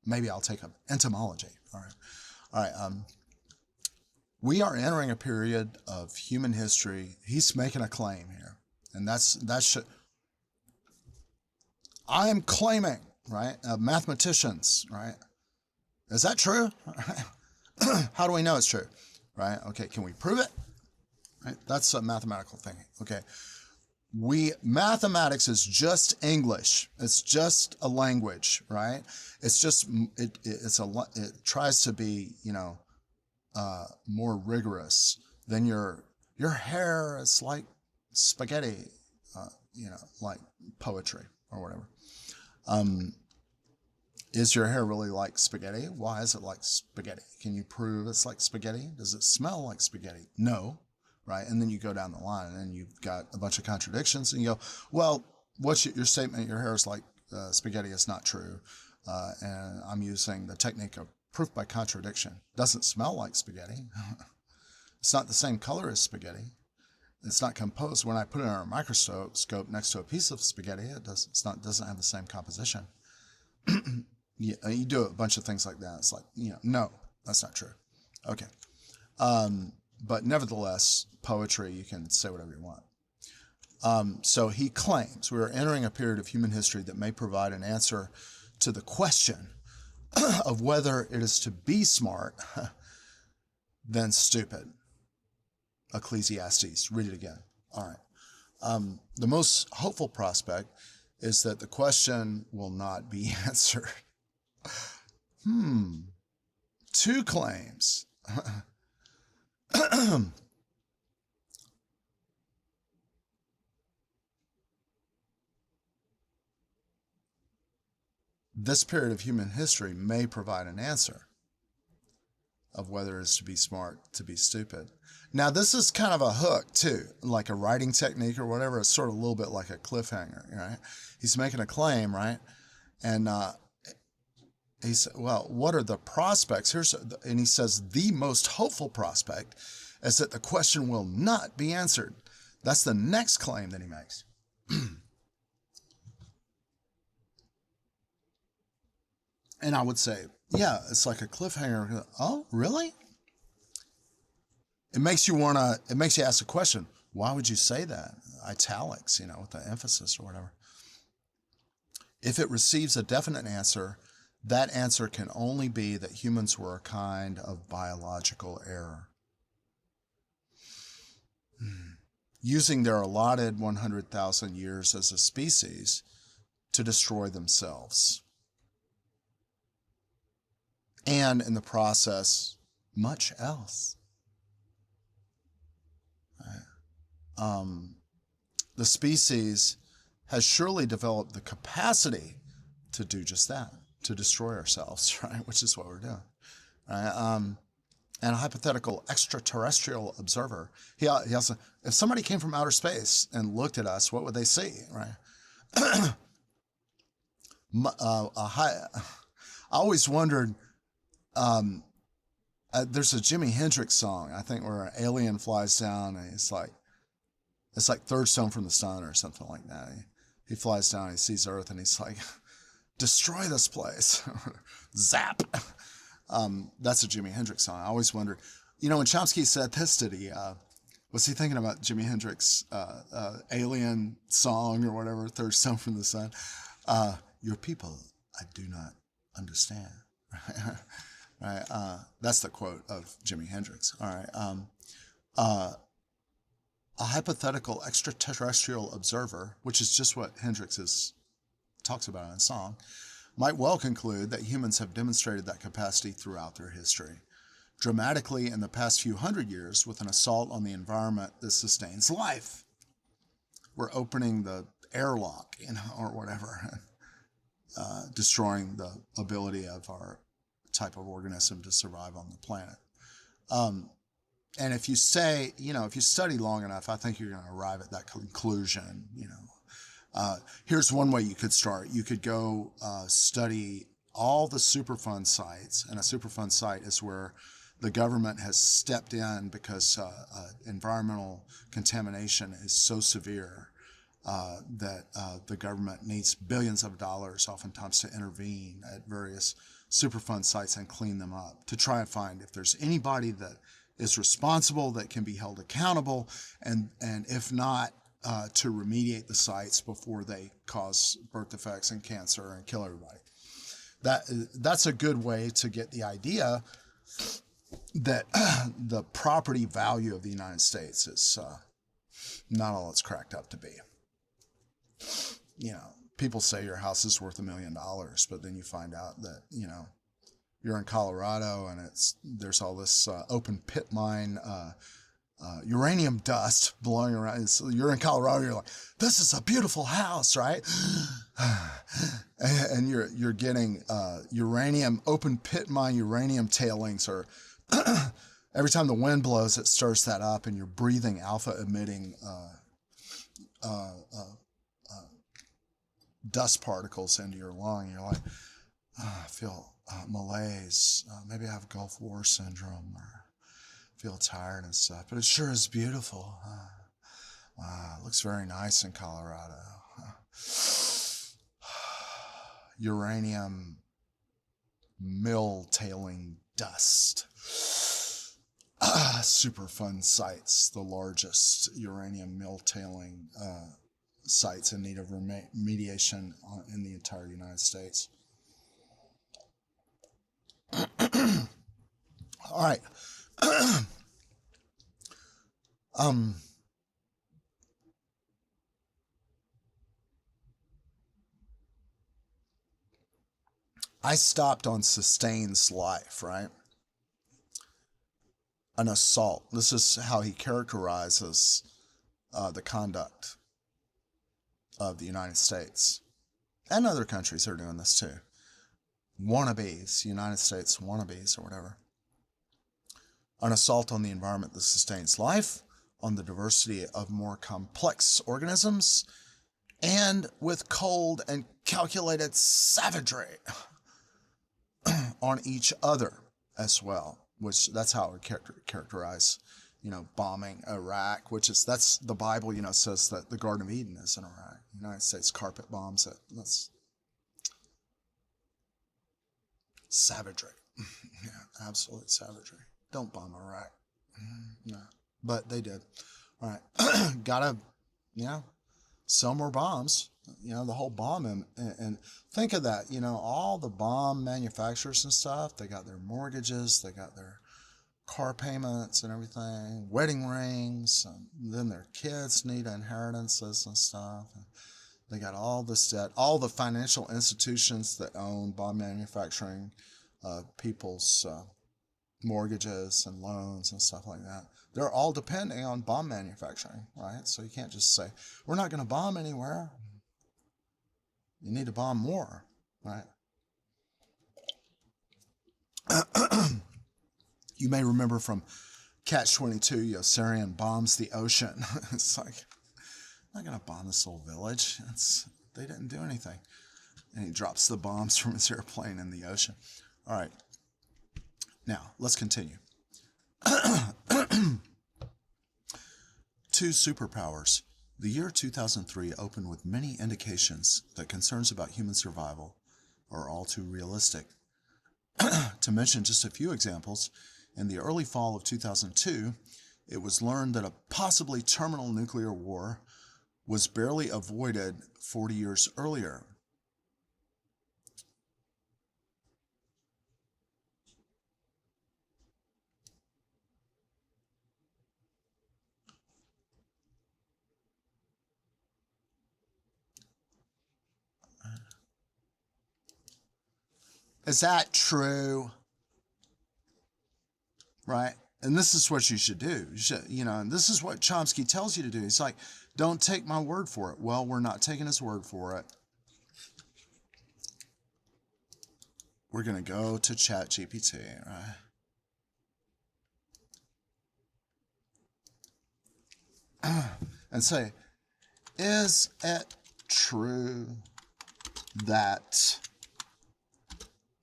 Maybe I'll take up entomology. All right. We are entering a period of human history. He's making a claim here, and I am claiming, right? Mathematicians, right? Is that true? How do we know it's true? Right? Okay. Can we prove it? Right? That's a mathematical thing. Okay. Mathematics is just English. It's just a language, right? It's just it tries to be more rigorous than your hair is like spaghetti, like poetry or whatever. Is your hair really like spaghetti? Why is it like spaghetti? Can you prove it's like spaghetti? Does it smell like spaghetti? No. Right? And then you go down the line and you've got a bunch of contradictions and you go, well, what's your statement? Your hair is like spaghetti is not true. And I'm using the technique of proof by contradiction. Doesn't smell like spaghetti. It's not the same color as spaghetti. It's not composed. When I put it on a microscope next to a piece of spaghetti, doesn't have the same composition. You do a bunch of things like that. It's like, no, that's not true. Okay. But nevertheless, poetry, you can say whatever you want. So he claims we are entering a period of human history that may provide an answer to the question of whether it is to be smart than stupid. Ecclesiastes. Read it again. All right. The most hopeful prospect is that the question will not be answered. Two claims. This period of human history may provide an answer of whether it's to be smart, to be stupid. Now, this is kind of a hook, too, like a writing technique or whatever. It's sort of a little bit like a cliffhanger, right? He's making a claim, right? And he said, well, what are the prospects? And he says the most hopeful prospect is that the question will not be answered. That's the next claim that he makes. And I would say, yeah, it's like a cliffhanger. Oh, really? It makes you ask the question, why would you say that? Italics, with the emphasis or whatever. If it receives a definite answer, that answer can only be that humans were a kind of biological error. Using their allotted 100,000 years as a species to destroy themselves. And in the process, much else. The species has surely developed the capacity to do just that, to destroy ourselves, right? Which is what we're doing. Right? And a hypothetical extraterrestrial observer, he also, if somebody came from outer space and looked at us, what would they see, right? I always wondered, there's a Jimi Hendrix song, I think, where an alien flies down and it's like Third Stone from the Sun or something like that. He flies down, he sees Earth, and he's like, destroy this place. Zap. That's a Jimi Hendrix song. I always wondered, when Chomsky said this, was he thinking about Jimi Hendrix alien song or whatever, Third Stone from the Sun? Your people, I do not understand. Right? That's the quote of Jimi Hendrix. All right. A hypothetical extraterrestrial observer, which is just what Hendrix talks about in his song, might well conclude that humans have demonstrated that capacity throughout their history, dramatically in the past few hundred years with an assault on the environment that sustains life. We're opening the airlock, or whatever, destroying the ability of our type of organism to survive on the planet. And if you say, if you study long enough, I think you're going to arrive at that conclusion. Here's one way you could start. You could go study all the Superfund sites, and a Superfund site is where the government has stepped in because environmental contamination is so severe that the government needs billions of dollars oftentimes to intervene at various Superfund sites and clean them up, to try and find if there's anybody that is responsible that can be held accountable, and if not, to remediate the sites before they cause birth defects and cancer and kill everybody. That's a good way to get the idea that the property value of the United States is not all it's cracked up to be. People say your house is worth $1 million, but then you find out that, you're in Colorado and there's all this open pit mine uranium dust blowing around. So you're in Colorado, you're like, this is a beautiful house, right? and you're getting uranium, open pit mine uranium tailings, or every time the wind blows, it stirs that up, and you're breathing alpha emitting dust particles into your lung. You're like, I feel malaise. Maybe I have Gulf War syndrome, or feel tired and stuff. But it sure is beautiful. Wow, it looks very nice in Colorado. Uranium mill tailing dust. Superfund sites, the largest uranium mill tailing sites in need of remediation in the entire United States. All right. I stopped on sustains life, right? An assault. This is how he characterizes the conduct of the United States. And other countries are doing this too. Wannabes, United States wannabes or whatever. An assault on the environment that sustains life, on the diversity of more complex organisms, and with cold and calculated savagery on each other as well, which that's how I would characterize, bombing Iraq, that's the Bible, says that the Garden of Eden is in Iraq. The United States carpet bombs it. That's savagery. Yeah, absolute savagery. Don't bomb Iraq. No, but they did. All right. Gotta, sell more bombs. The whole bomb. And think of that, all the bomb manufacturers and stuff, they got their mortgages, they got their car payments and everything, wedding rings, and then their kids need inheritances and stuff. And they got all this debt, all the financial institutions that own bomb manufacturing, people's mortgages and loans and stuff like that. They're all depending on bomb manufacturing, right? So you can't just say, we're not going to bomb anywhere. You need to bomb more, right? You may remember from Catch-22, Yossarian bombs the ocean. It's like, I'm not going to bomb this little village. They didn't do anything. And he drops the bombs from his airplane in the ocean. All right. Now, let's continue. Two superpowers. The year 2003 opened with many indications that concerns about human survival are all too realistic. To mention just a few examples, in the early fall of 2002, it was learned that a possibly terminal nuclear war was barely avoided 40 years earlier. Is that true? Right? And this is what you should do. You should, and this is what Chomsky tells you to do. He's like, don't take my word for it. Well, we're not taking his word for it. We're going to go to ChatGPT, right? And say, is it true that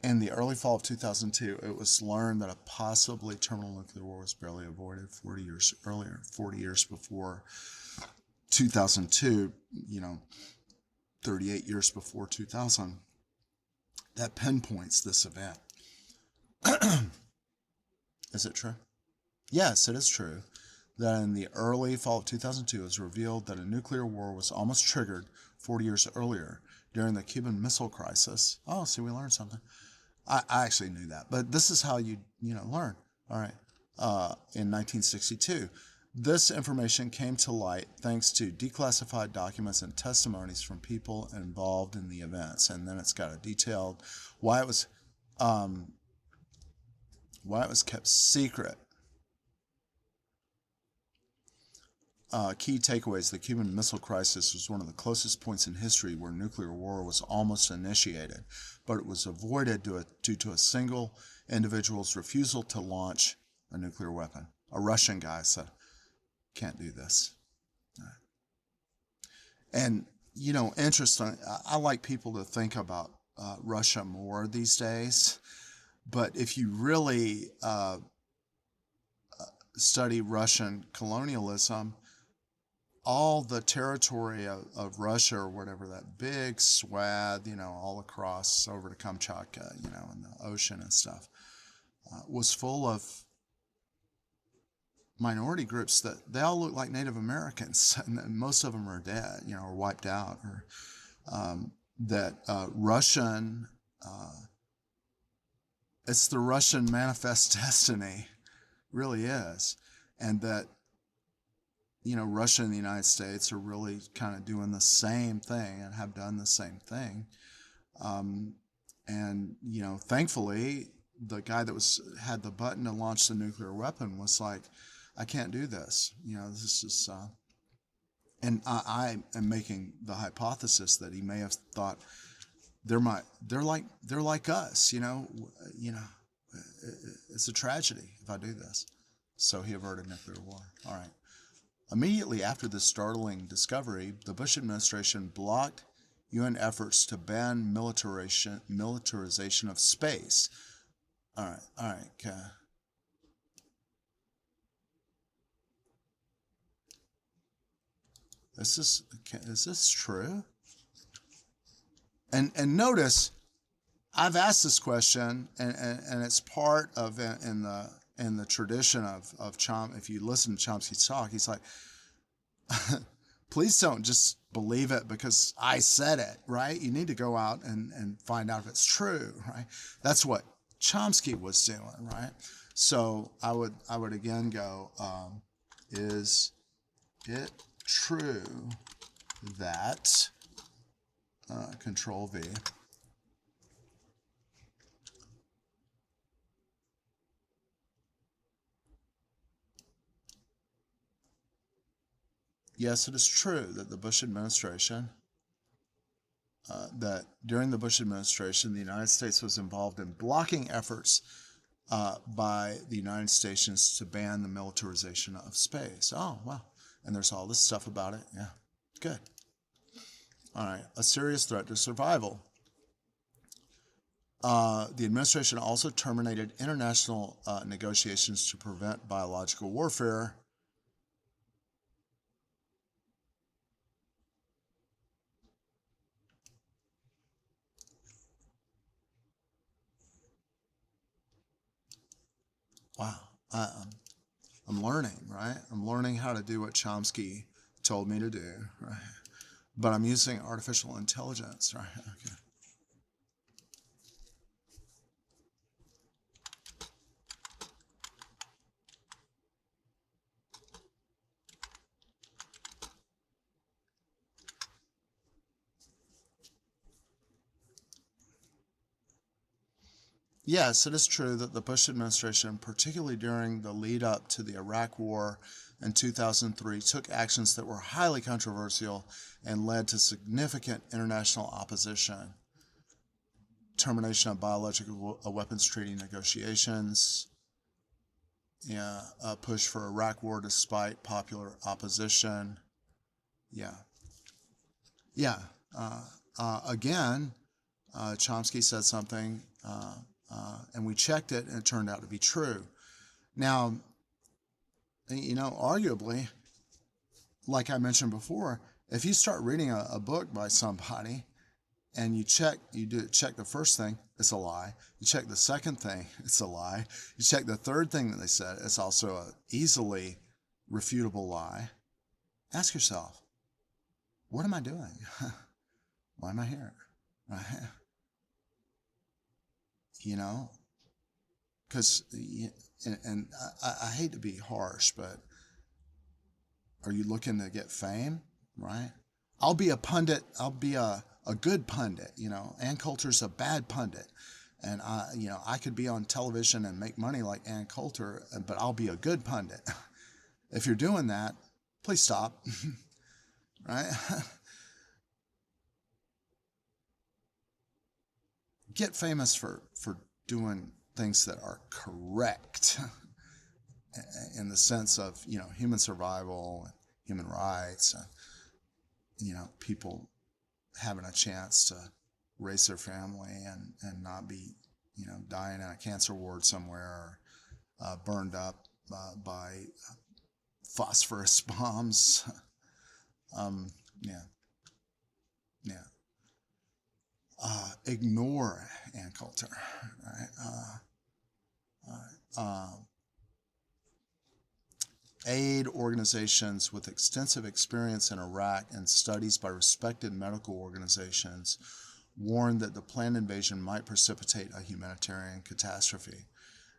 in the early fall of 2002, it was learned that a possibly terminal nuclear war was barely avoided 40 years earlier, 40 years before 2002, 38 years before 2000, that pinpoints this event. Is it true? Yes, it is true that in the early fall of 2002, it was revealed that a nuclear war was almost triggered 40 years earlier during the Cuban Missile Crisis. Oh, see, we learned something. I actually knew that, but this is how you learn. All right. In 1962, this information came to light thanks to declassified documents and testimonies from people involved in the events, and then it's got a detailed why it was kept secret. Key takeaways: the Cuban Missile Crisis was one of the closest points in history where nuclear war was almost initiated, but it was avoided due to a single individual's refusal to launch a nuclear weapon. A Russian guy said, can't do this. And, interesting, I like people to think about Russia more these days, but if you really study Russian colonialism, all the territory of Russia or whatever, that big swath, all across over to Kamchatka, in the ocean and stuff, was full of minority groups that they all look like Native Americans, and most of them are dead, or wiped out, or Russian, it's the Russian manifest destiny, really is, and that Russia and the United States are really kind of doing the same thing and have done the same thing. And thankfully, the guy that had the button to launch the nuclear weapon was like, I can't do this. This is, and I am making the hypothesis that he may have thought they're like us. It's a tragedy if I do this. So he averted nuclear war. All right. Immediately after this startling discovery, the Bush administration blocked UN efforts to ban militarization of space. All right. Is this true? And notice, I've asked this question, and it's part of in the tradition of Chomsky. If you listen to Chomsky's talk, he's like, please don't just believe it because I said it, right? You need to go out and find out if it's true, right? That's what Chomsky was doing, right? So I would again go, is it true that Control V, yes, it is true that the Bush administration, that during the Bush administration, the United States was involved in blocking efforts by the United States to ban the militarization of space. Oh, wow. And there's all this stuff about it. Yeah, good. All right, a serious threat to survival. The administration also terminated international negotiations to prevent biological warfare. Wow, I'm learning, right? I'm learning how to do what Chomsky told me to do, right? But I'm using artificial intelligence, right? Okay. yes, it is true that the Bush administration, particularly during the lead up to the Iraq War in 2003, took actions that were highly controversial and led to significant international opposition. Termination of biological weapons treaty negotiations, yeah, a push for Iraq war despite popular opposition. Yeah, yeah. Again, Chomsky said something, and we checked it, and it turned out to be true. Now, arguably, like I mentioned before, if you start reading a book by somebody and you check the first thing, it's a lie. You check the second thing, it's a lie. You check the third thing that they said, it's also an easily refutable lie. Ask yourself, what am I doing? Why am I here? Right? Because, and I hate to be harsh, but are you looking to get fame? Right? I'll be a pundit. I'll be a good pundit. Ann Coulter's a bad pundit. And I could be on television and make money like Ann Coulter, but I'll be a good pundit. If you're doing that, please stop. Right? Get famous for doing things that are correct in the sense of, human survival and human rights, and, people having a chance to raise their family and not be, dying in a cancer ward somewhere, or burned up by phosphorus bombs. Yeah. Ignore Ann Coulter, right? Aid organizations with extensive experience in Iraq and studies by respected medical organizations warned that the planned invasion might precipitate a humanitarian catastrophe.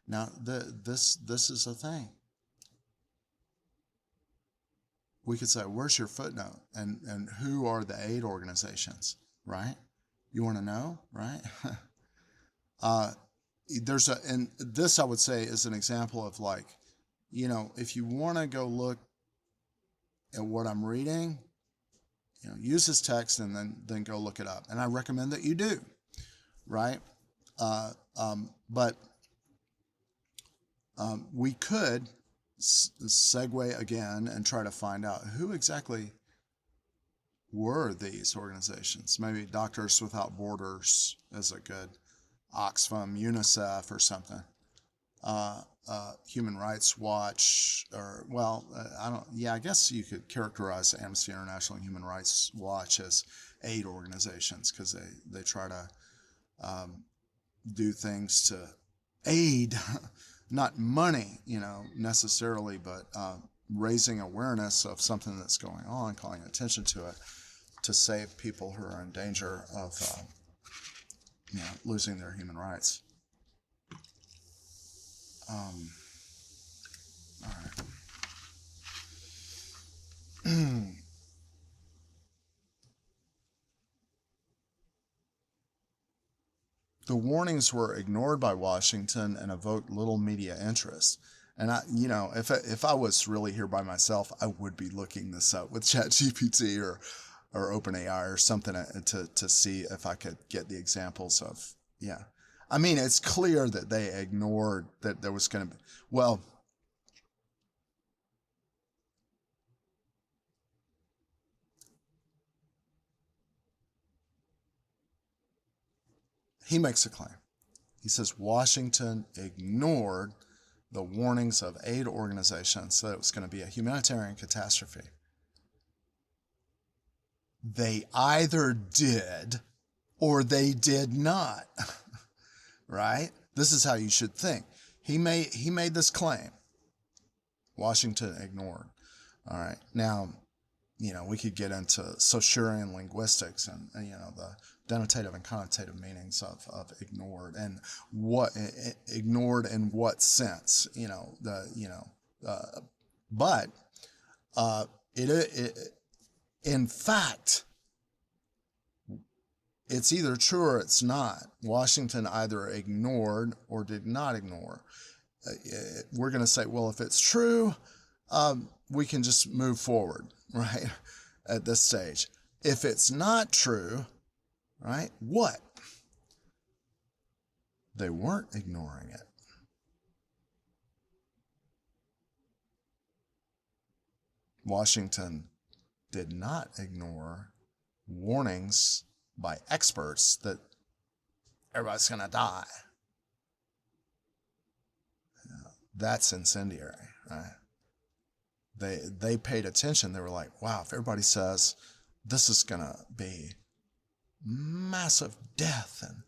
Now, this is a thing. We could say, where's your footnote? And who are the aid organizations, right? You want to know, right? And this I would say is an example of, like, if you want to go look at what I'm reading, use this text and then go look it up. And I recommend that you do, right? But we could segue again and try to find out who exactly were these organizations. Maybe Doctors Without Borders is a good, Oxfam, UNICEF, or something. Human Rights Watch, or, I guess you could characterize Amnesty International and Human Rights Watch as aid organizations, because they try to do things to aid, not money, necessarily, but raising awareness of something that's going on, calling attention to it, to save people who are in danger of losing their human rights. All right. The warnings were ignored by Washington and evoked little media interest. And if I was really here by myself, I would be looking this up with ChatGPT or OpenAI or something to see if I could get the examples of, yeah. I mean, it's clear that they ignored that there was going to be, well, he makes a claim. He says Washington ignored the warnings of aid organizations that it was going to be a humanitarian catastrophe. They either did or they did not. Right? This is how you should think. He made this claim. Washington ignored. All right. Now, we could get into Saussurean linguistics and the denotative and connotative meanings of ignored, and what ignored in what sense, but it in fact, it's either true or it's not. Washington either ignored or did not ignore. We're going to say, well, if it's true, we can just move forward, right, at this stage. If it's not true, right, what? They weren't ignoring it. Washington did not ignore warnings by experts that everybody's going to die. That's incendiary, right? They paid attention. They were like, wow, if everybody says this is going to be massive death, and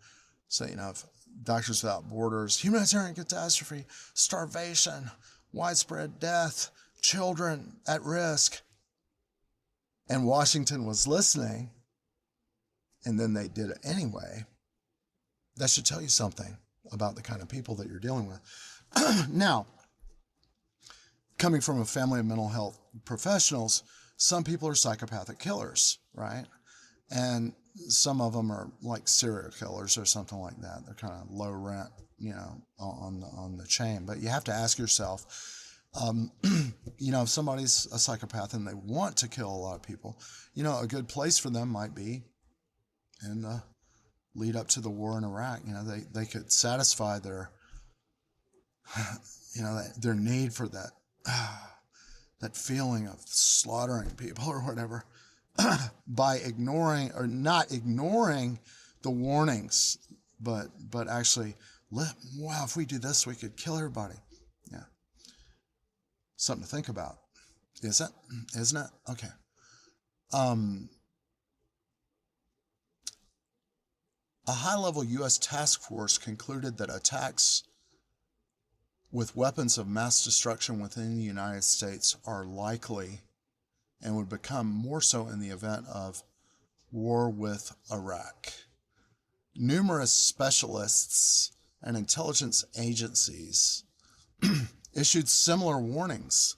so, if Doctors Without Borders, humanitarian catastrophe, starvation, widespread death, children at risk, and Washington was listening, and then they did it anyway, that should tell you something about the kind of people that you're dealing with. Now, coming from a family of mental health professionals, some people are psychopathic killers, right? And some of them are like serial killers or something like that. They're kind of low rent, on the chain. But you have to ask yourself, if somebody's a psychopath and they want to kill a lot of people, a good place for them might be in the lead up to the war in Iraq. They could satisfy their their need for that feeling of slaughtering people or whatever by ignoring or not ignoring the warnings, but actually, wow, if we do this, we could kill everybody. Yeah. Something to think about. Isn't it? Okay. A high-level U.S. task force concluded that attacks with weapons of mass destruction within the United States are likely and would become more so in the event of war with Iraq. Numerous specialists and intelligence agencies issued similar warnings,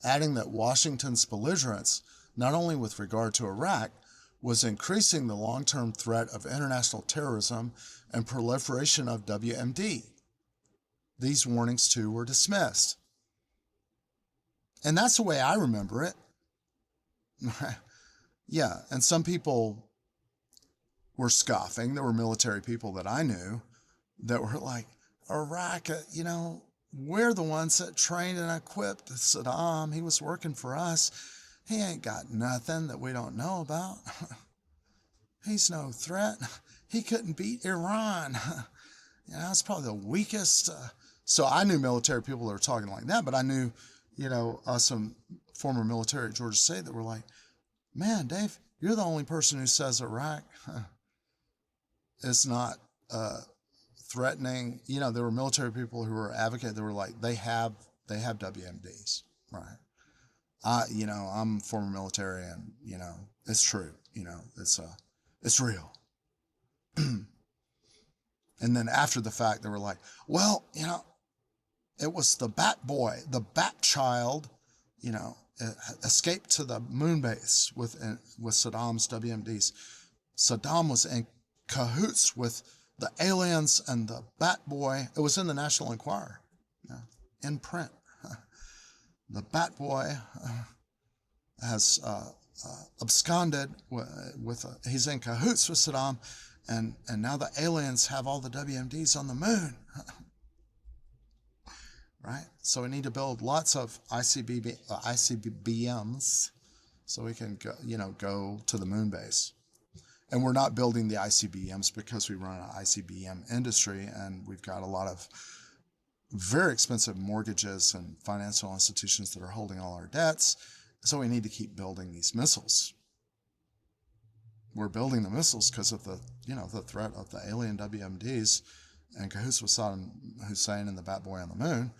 adding that Washington's belligerence, not only with regard to Iraq, was increasing the long-term threat of international terrorism and proliferation of WMD. These warnings, too, were dismissed. And that's the way I remember it. Yeah, and some people were scoffing. There were military people that I knew that were like, Iraq, we're the ones that trained and equipped Saddam. He was working for us. He ain't got nothing that we don't know about. He's no threat. He couldn't beat Iran. That's probably the weakest. So I knew military people that were talking like that, but I knew, some former military at Georgia State that were like, man, Dave, you're the only person who says Iraq is not threatening. There were military people who were advocating. They were like, they have WMDs, right? I'm former military, and it's true. It's real. And then after the fact, they were like, well, it was the Bat Boy, the Bat Child, escaped to the moon base with Saddam's WMDs. Saddam was in cahoots with the aliens and the Bat Boy. It was in the National Enquirer, in print. The Bat Boy has absconded he's in cahoots with Saddam, and now the aliens have all the WMDs on the moon. Right? So we need to build lots of ICBMs so we can go to the moon base. And we're not building the ICBMs because we run an ICBM industry, and we've got a lot of very expensive mortgages and financial institutions that are holding all our debts. So we need to keep building these missiles. We're building the missiles because of the threat of the alien WMDs and cahoots with Saddam Hussein and the Bat Boy on the moon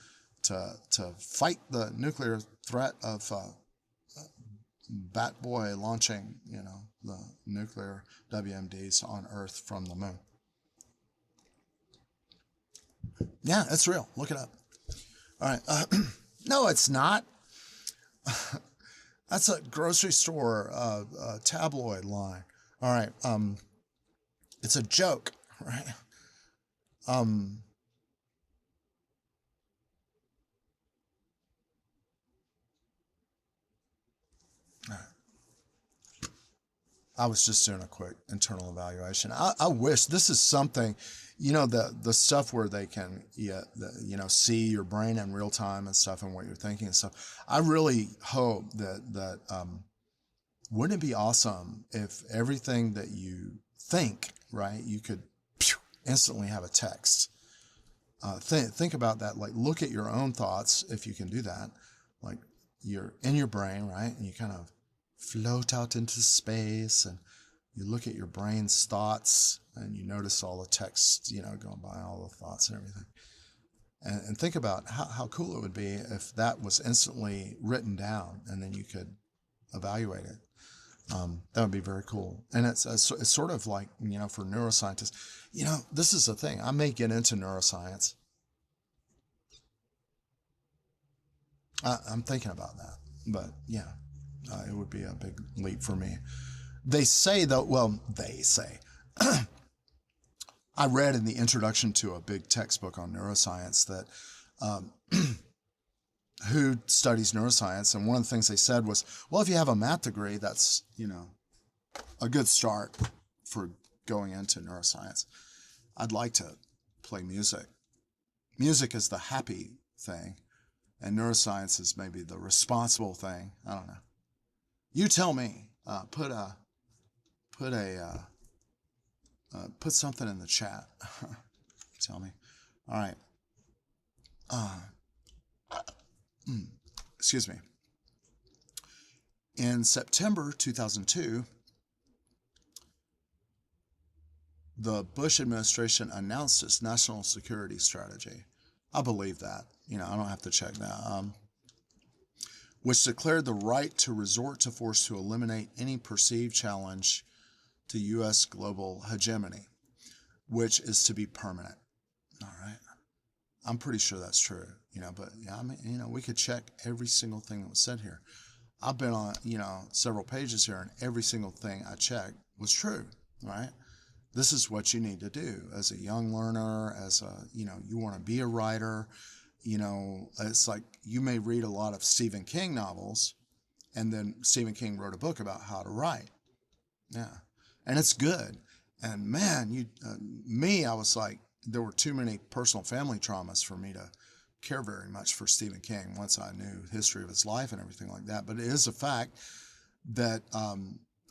to fight the nuclear threat of Bat Boy launching, the nuclear WMDs on Earth from the moon. Yeah, it's real. Look it up. All right. No, it's not. That's a grocery store tabloid line. All right. It's a joke, right? Um, I was just doing a quick internal evaluation. I wish this is something, the stuff where they can, see your brain in real time and stuff and what you're thinking and stuff. I really hope that wouldn't it be awesome if everything that you think, right, you could instantly have a text. Think about that. Like, look at your own thoughts if you can do that. Like, you're in your brain, right, and you kind of float out into space and you look at your brain's thoughts and you notice all the text, going by, all the thoughts and everything. And think about how cool it would be if that was instantly written down and then you could evaluate it. That would be very cool. And it's sort of like, for neuroscientists, this is the thing. I may get into neuroscience. I'm thinking about that, but yeah, it would be a big leap for me. They say though, well, they say, I read in the introduction to a big textbook on neuroscience that, who studies neuroscience, and one of the things they said was, well, if you have a math degree, that's, a good start for going into neuroscience. I'd like to play music. Music is the happy thing, and neuroscience is maybe the responsible thing. I don't know. You tell me. Put something in the chat. Tell me. All right. Excuse me. In September 2002, the Bush administration announced its national security strategy. I believe that. I don't have to check that. Which declared the right to resort to force to eliminate any perceived challenge to U.S. global hegemony, which is to be permanent. All right. I'm pretty sure that's true, but yeah, I mean, we could check every single thing that was said here. I've been on, several pages here, and every single thing I checked was true, right? This is what you need to do as a young learner, as a, you want to be a writer. It's like you may read a lot of Stephen King novels, and then Stephen King wrote a book about how to write. Yeah. And it's good. And man, I was like, there were too many personal family traumas for me to care very much for Stephen King once I knew the history of his life and everything like that. But it is a fact that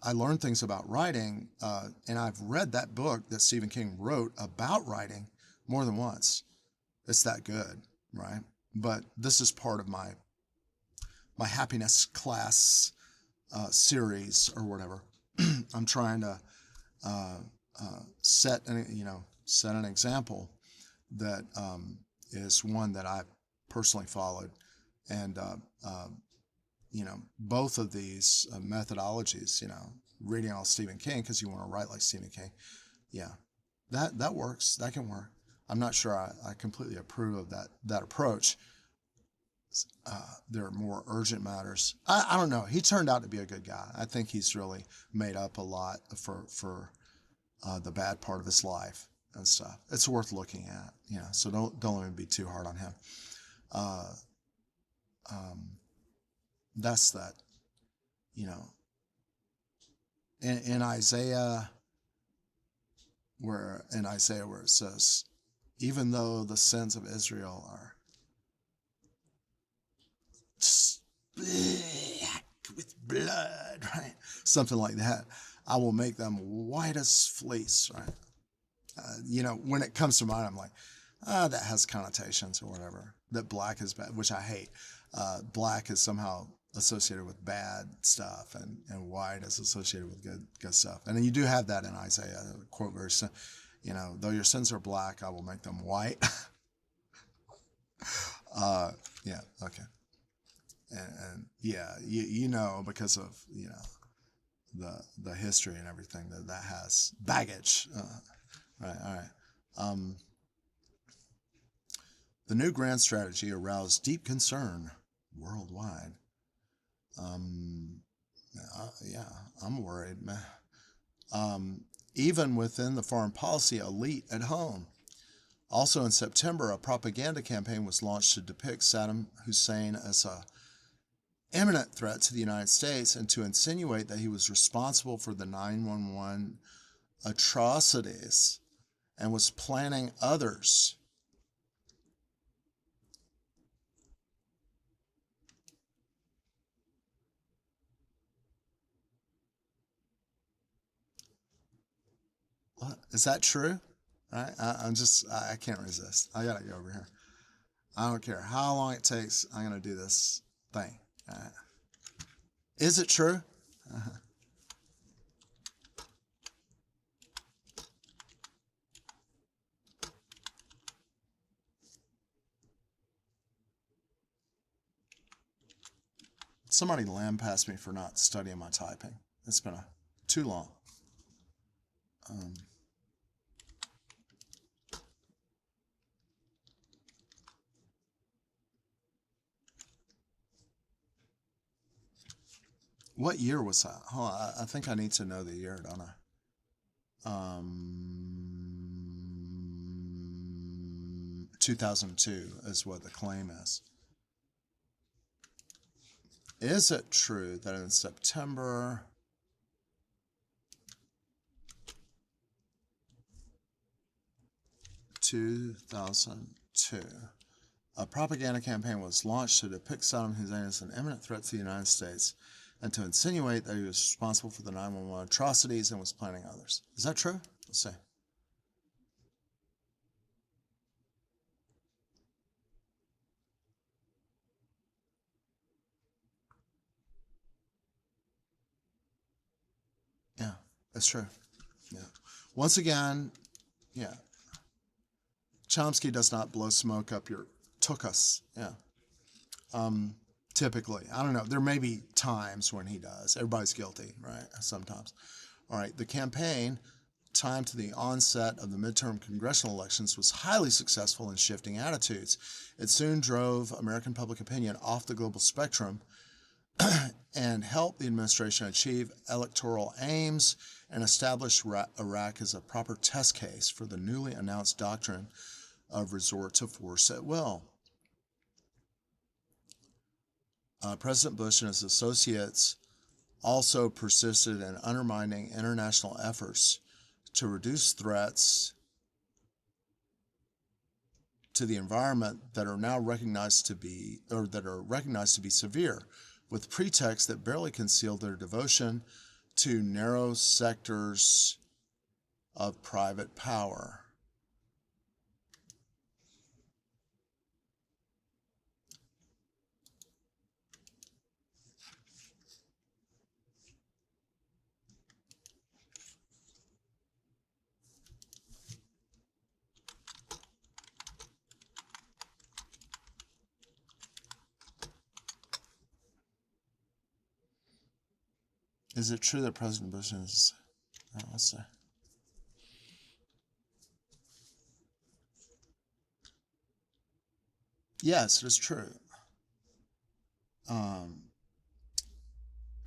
I learned things about writing, and I've read that book that Stephen King wrote about writing more than once. It's that good, right? But this is part of my happiness class series or whatever. I'm trying to set an example that is one that I personally followed, and both of these methodologies, reading all Stephen King because you want to write like Stephen King, yeah, that works. That can work. I'm not sure I completely approve of that approach. There are more urgent matters. I don't know. He turned out to be a good guy. I think he's really made up a lot for the bad part of his life and stuff. It's worth looking at. So don't let me be too hard on him. That's that. In Isaiah where it says, even though the sins of Israel are black with blood, right? Something like that. I will make them white as fleece, right? When it comes to mind, I'm like, that has connotations or whatever. That black is bad, which I hate. Black is somehow associated with bad stuff, and white is associated with good stuff. And then you do have that in Isaiah, quote very, though your sins are black, I will make them white. Yeah, okay. And yeah, because of, the history and everything that has baggage. Right, all right. The new grand strategy aroused deep concern worldwide. Yeah, I'm worried, man. even within the foreign policy elite at home. Also in September, a propaganda campaign was launched to depict Saddam Hussein as a imminent threat to the United States and to insinuate that he was responsible for the 9/11 atrocities and was planning others. What? Is that true? I can't resist. I gotta go over here. I don't care how long it takes. I'm gonna do this thing. All right. Is it true? Somebody lambaste me for not studying my typing. It's been too long. Um, what year was that? Hold on, I think I need to know the year, don't I? 2002 is what the claim is. Is it true that in September 2002, a propaganda campaign was launched to depict Saddam Hussein as an imminent threat to the United States and to insinuate that he was responsible for the 9/11 atrocities and was planning others? Is that true? Let's see. Yeah, that's true. Yeah. Once again, yeah. Chomsky does not blow smoke up your tuchus. Yeah. Typically, I don't know. There may be times when he does. Everybody's guilty, right? Sometimes. All right. The campaign, timed to the onset of the midterm congressional elections, was highly successful in shifting attitudes. It soon drove American public opinion off the global spectrum and helped the administration achieve electoral aims and establish Iraq as a proper test case for the newly announced doctrine of resort to force at will. President Bush and his associates also persisted in undermining international efforts to reduce threats to the environment that are now recognized to be severe, with pretexts that barely conceal their devotion to narrow sectors of private power. Is it true that President Bush is, let's see. Yes, it is true.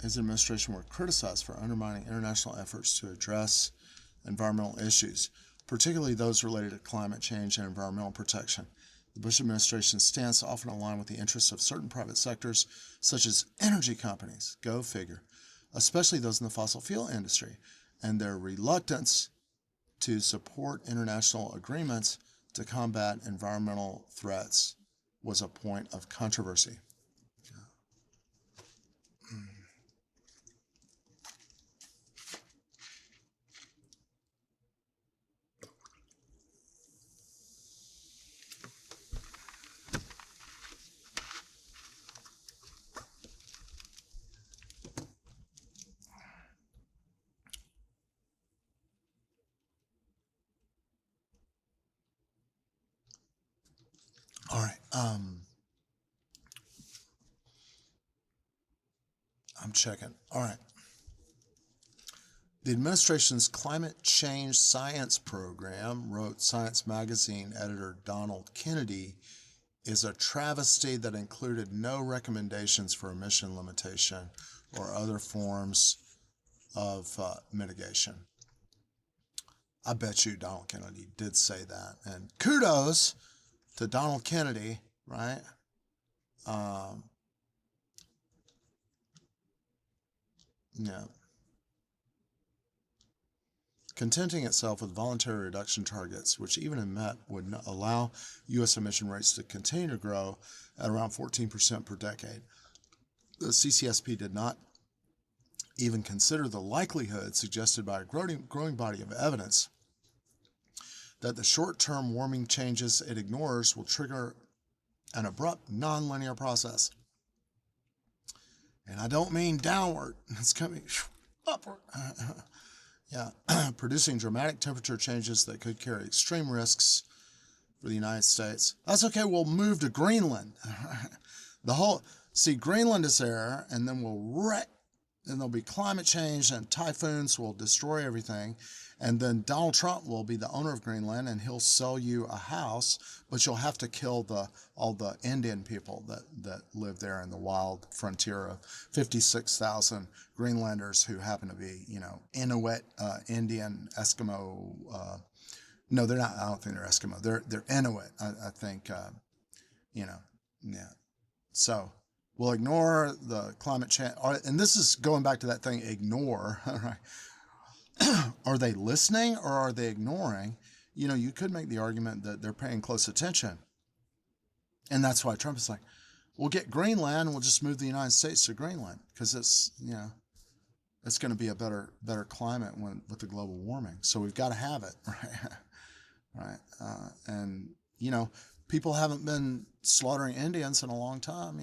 His administration were criticized for undermining international efforts to address environmental issues, particularly those related to climate change and environmental protection. The Bush administration's stance often aligned with the interests of certain private sectors, such as energy companies, go figure, especially those in the fossil fuel industry, and their reluctance to support international agreements to combat environmental threats was a point of controversy. All right. I'm checking. All right. The administration's climate change science program, wrote Science Magazine editor Donald Kennedy, is a travesty that included no recommendations for emission limitation or other forms of mitigation. I bet you Donald Kennedy did say that. And kudos to Donald Kennedy, right? Yeah. Contenting itself with voluntary reduction targets, which even if met would allow U.S. emission rates to continue to grow at around 14% per decade. The CCSP did not even consider the likelihood suggested by a growing body of evidence that the short-term warming changes it ignores will trigger an abrupt, non-linear process. And I don't mean downward. It's coming upward. Yeah, producing dramatic temperature changes that could carry extreme risks for the United States. That's okay. We'll move to Greenland. Greenland is there, and then we'll wreck. And there'll be climate change and typhoons will destroy everything. And then Donald Trump will be the owner of Greenland, and he'll sell you a house, but you'll have to kill all the Indian people that live there in the wild frontier of 56,000 Greenlanders who happen to be, Inuit, Indian, Eskimo. No, they're not. I don't think they're Eskimo. They're Inuit. I think. Yeah. So. We'll ignore the climate change. And this is going back to that thing, ignore. Right? Are they listening or are they ignoring? You could make the argument that they're paying close attention. And that's why Trump is like, we'll get Greenland and we'll just move the United States to Greenland because it's going to be a better climate with the global warming. So we've got to have it. Right? And people haven't been slaughtering Indians in a long time,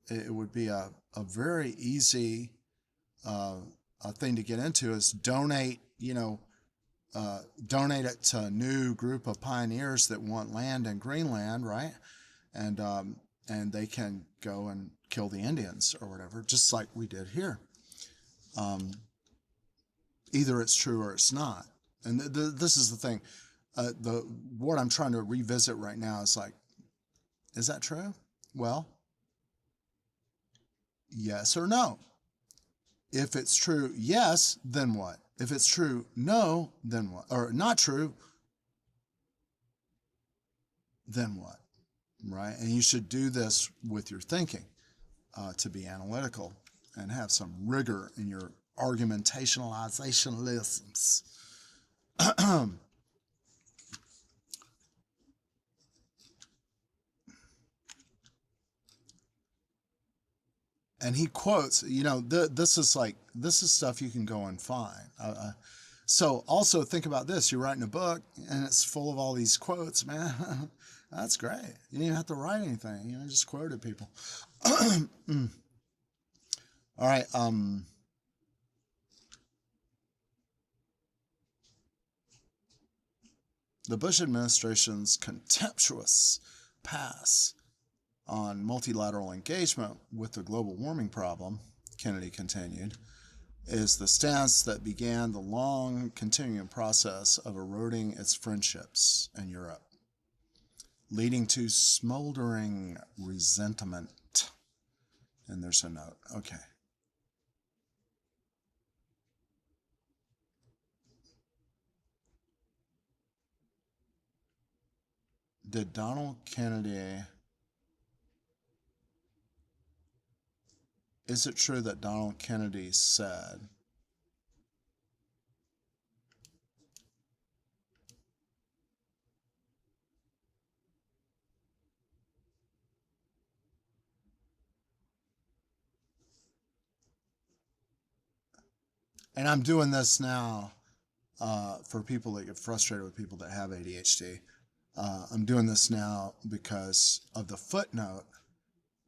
it would be a very easy thing to get into is donate it to a new group of pioneers that want land in Greenland, right? And they can go and kill the Indians or whatever, just like we did here. Either it's true or it's not. And this is the thing. What I'm trying to revisit right now is like, is that true? Well, yes or no. If it's true, yes, then what? If it's true, no, then what? Or not true, then what? Right? And you should do this with your thinking to be analytical and have some rigor in your argumentationalizationalisms. And he quotes, this is stuff you can go and find. So also think about this. You're writing a book and it's full of all these quotes, man. That's great. You didn't even have to write anything. Just quoted people. All right. The Bush administration's contemptuous pass on multilateral engagement with the global warming problem, Kennedy continued, is the stance that began the long continuing process of eroding its friendships in Europe, leading to smoldering resentment. And there's a note. Okay. Did Donald Kennedy... Is it true that Donald Kennedy said and I'm doing this now for people that get frustrated with people that have ADHD. I'm doing this now because of the footnote,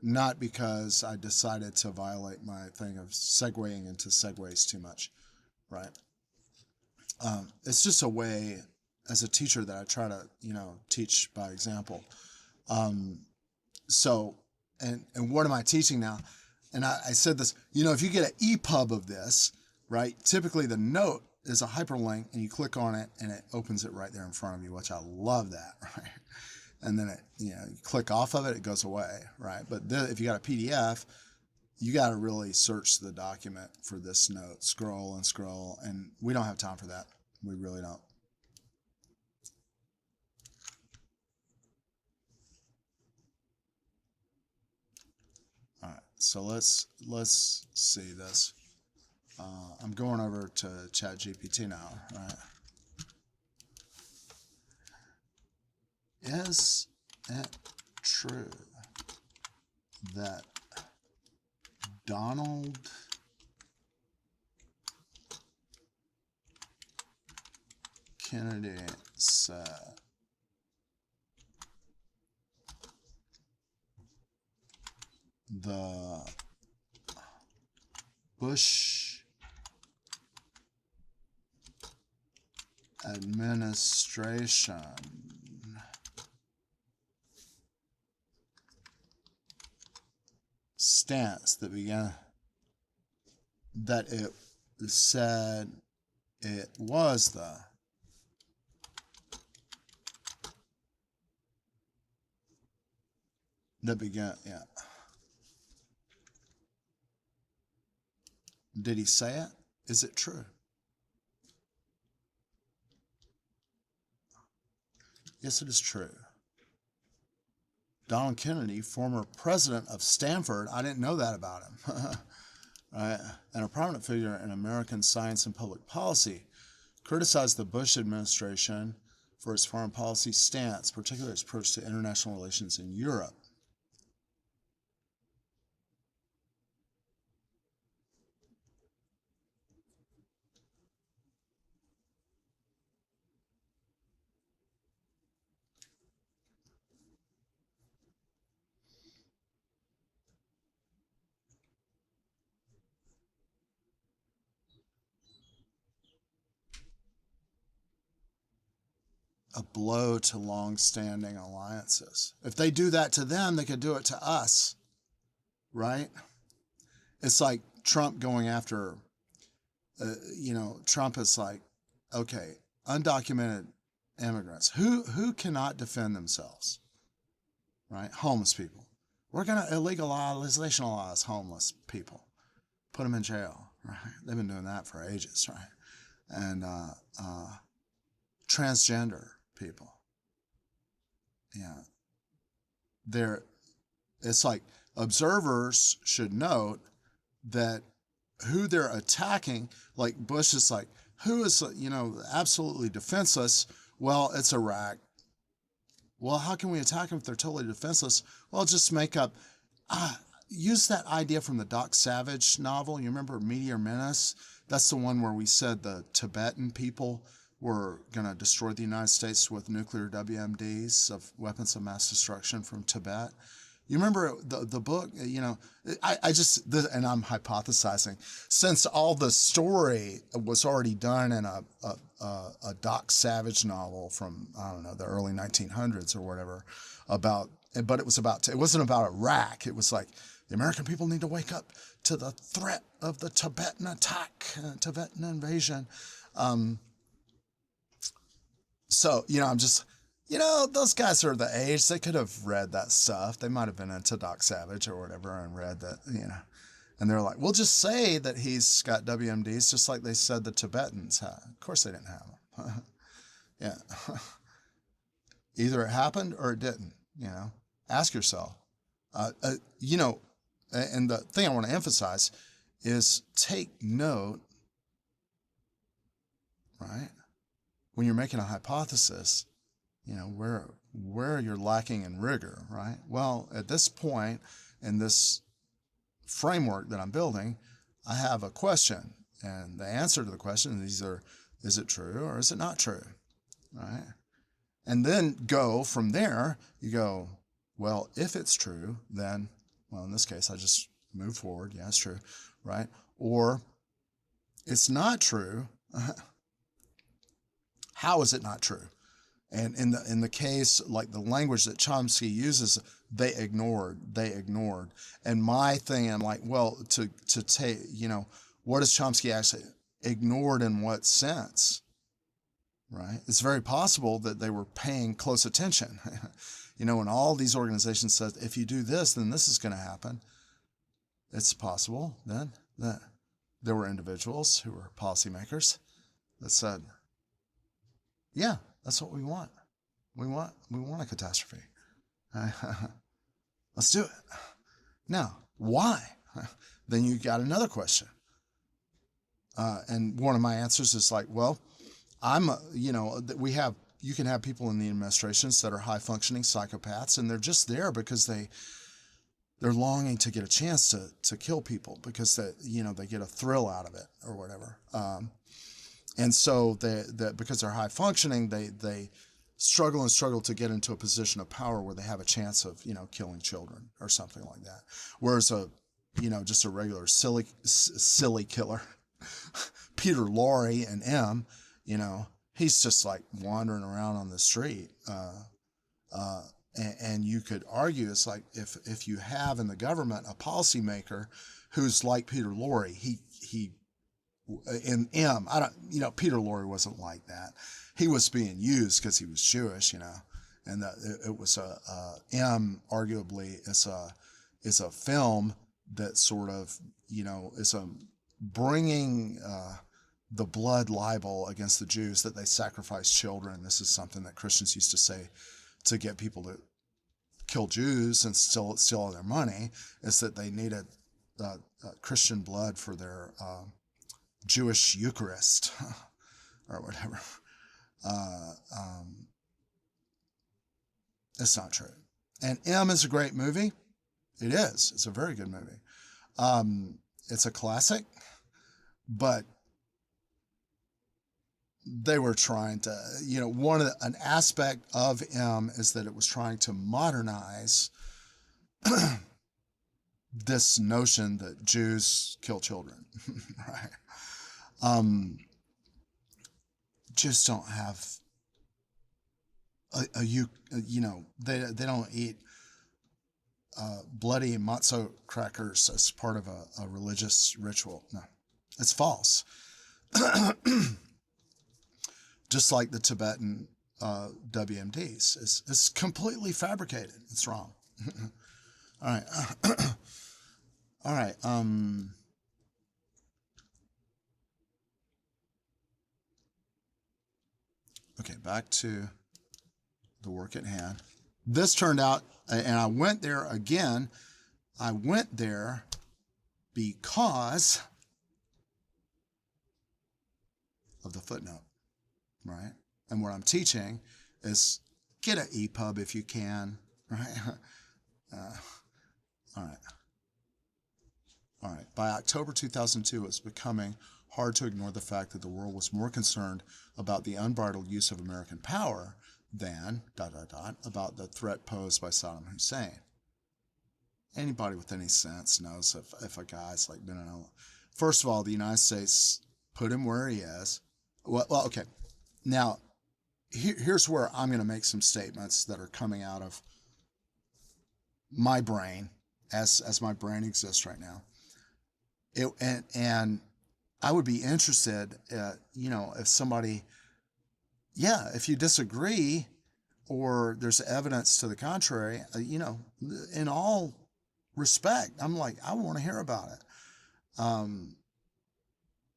not because I decided to violate my thing of segueing into segues too much, right? It's just a way as a teacher that I try to, teach by example. So, and what am I teaching now? And I said this, if you get an EPUB of this, right, typically the note is a hyperlink and you click on it and it opens it right there in front of you, which I love that, right? And then you click off of it, it goes away, right? But if you got a PDF, you got to really search the document for this note, scroll and scroll, and we don't have time for that. We really don't. All right, so let's see this. I'm going over to ChatGPT now, right? Is it true that Donald Kennedy said the Bush administration stance that began that it said it was the that began, yeah. Did he say it? Is it true? Yes, it is true. Donald Kennedy, former president of Stanford, I didn't know that about him, right? And a prominent figure in American science and public policy, criticized the Bush administration for its foreign policy stance, particularly its approach to international relations in Europe. A blow to long-standing alliances. If they do that to them, they could do it to us, right? It's like Trump going after, Trump is like, okay, undocumented immigrants who cannot defend themselves, right? Homeless people. We're going to illegalize homeless people, put them in jail, right? They've been doing that for ages, right? And transgender people. Yeah. It's like observers should note that who they're attacking, like Bush is like, who is, absolutely defenseless? Well, it's Iraq. Well, how can we attack them if they're totally defenseless? Well, just make up, use that idea from the Doc Savage novel. You remember Meteor Menace? That's the one where we said the Tibetan people were going to destroy the United States with nuclear WMDs, of weapons of mass destruction from Tibet. You remember the book, and I'm hypothesizing, since all the story was already done in a Doc Savage novel from, I don't know, the early 1900s or whatever, but it wasn't about Iraq. It was like, the American people need to wake up to the threat of the Tibetan attack, Tibetan invasion. So, I'm just, those guys are the age, they could have read that stuff. They might have been into Doc Savage or whatever and read that, and they're like, we'll just say that he's got WMDs just like they said the Tibetans had. Of course they didn't have them. Yeah. Either it happened or it didn't, Ask yourself. And the thing I want to emphasize is take note, right? When you're making a hypothesis, where you're lacking in rigor, right? Well, at this point in this framework that I'm building, I have a question, and the answer to the question is either, is it true or is it not true, right? And then go from there, you go, well, if it's true, then, well, in this case, I just move forward. Yeah, it's true, right? Or it's not true. How is it not true? And in the case, like the language that Chomsky uses, they ignored. And my thing, I'm like, well, to take, what does Chomsky actually ignored in what sense? Right? It's very possible that they were paying close attention. When all these organizations said, if you do this, then this is going to happen. It's possible then that there were individuals who were policymakers that said, Yeah, that's what we want. We want a catastrophe. Let's do it. Now, why? Then you got another question. And one of my answers is like, well, you can have people in the administrations that are high functioning psychopaths, and they're just there because they're longing to get a chance to kill people because they get a thrill out of it or whatever. And so because they're high functioning, they struggle and struggle to get into a position of power where they have a chance of killing children or something like that. Whereas just a regular silly killer, Peter Lorre and M, he's just like wandering around on the street. And you could argue it's like if you have in the government a policymaker who's like Peter Lorre, he in M, I don't, Peter Lorre wasn't like that. He was being used because he was Jewish, and it was M arguably is a film that sort of, is a bringing the blood libel against the Jews that they sacrifice children. This is something that Christians used to say to get people to kill Jews and steal all their money, is that they needed Christian blood for their Jewish Eucharist or whatever. It's not true. And M is a great movie. It is. It's a very good movie. It's a classic, but they were trying to, an aspect of M is that it was trying to modernize this notion that Jews kill children, right? Jews don't have they don't eat bloody matzo crackers as part of a religious ritual. No, it's false. Just like the Tibetan WMDs. It's completely fabricated. It's wrong. All right. All right. Okay, back to the work at hand. This turned out, and I went there again. I went there because of the footnote. Right? And what I'm teaching is get an EPUB if you can, right? All right. All right. By October 2002, it was becoming hard to ignore the fact that the world was more concerned about the unbridled use of American power than, about the threat posed by Saddam Hussein. Anybody with any sense knows if a guy's like been in a... First of all, the United States put him where he is. Well, okay. Now, here's where I'm going to make some statements that are coming out of my brain as my brain exists right now. And I would be interested, if somebody, if you disagree or there's evidence to the contrary, in all respect, I'm like, I want to hear about it.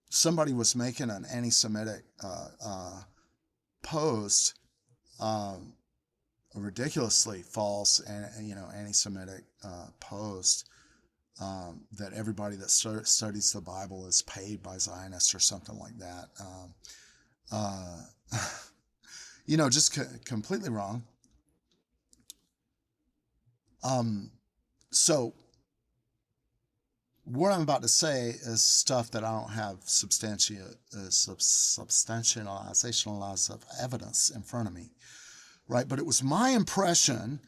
Somebody was making an anti-Semitic post, a ridiculously false and anti-Semitic post, that everybody that studies the Bible is paid by Zionists or something like that. Just completely wrong. So what I'm about to say is stuff that I don't have substantialization of evidence in front of me, right? But it was my impression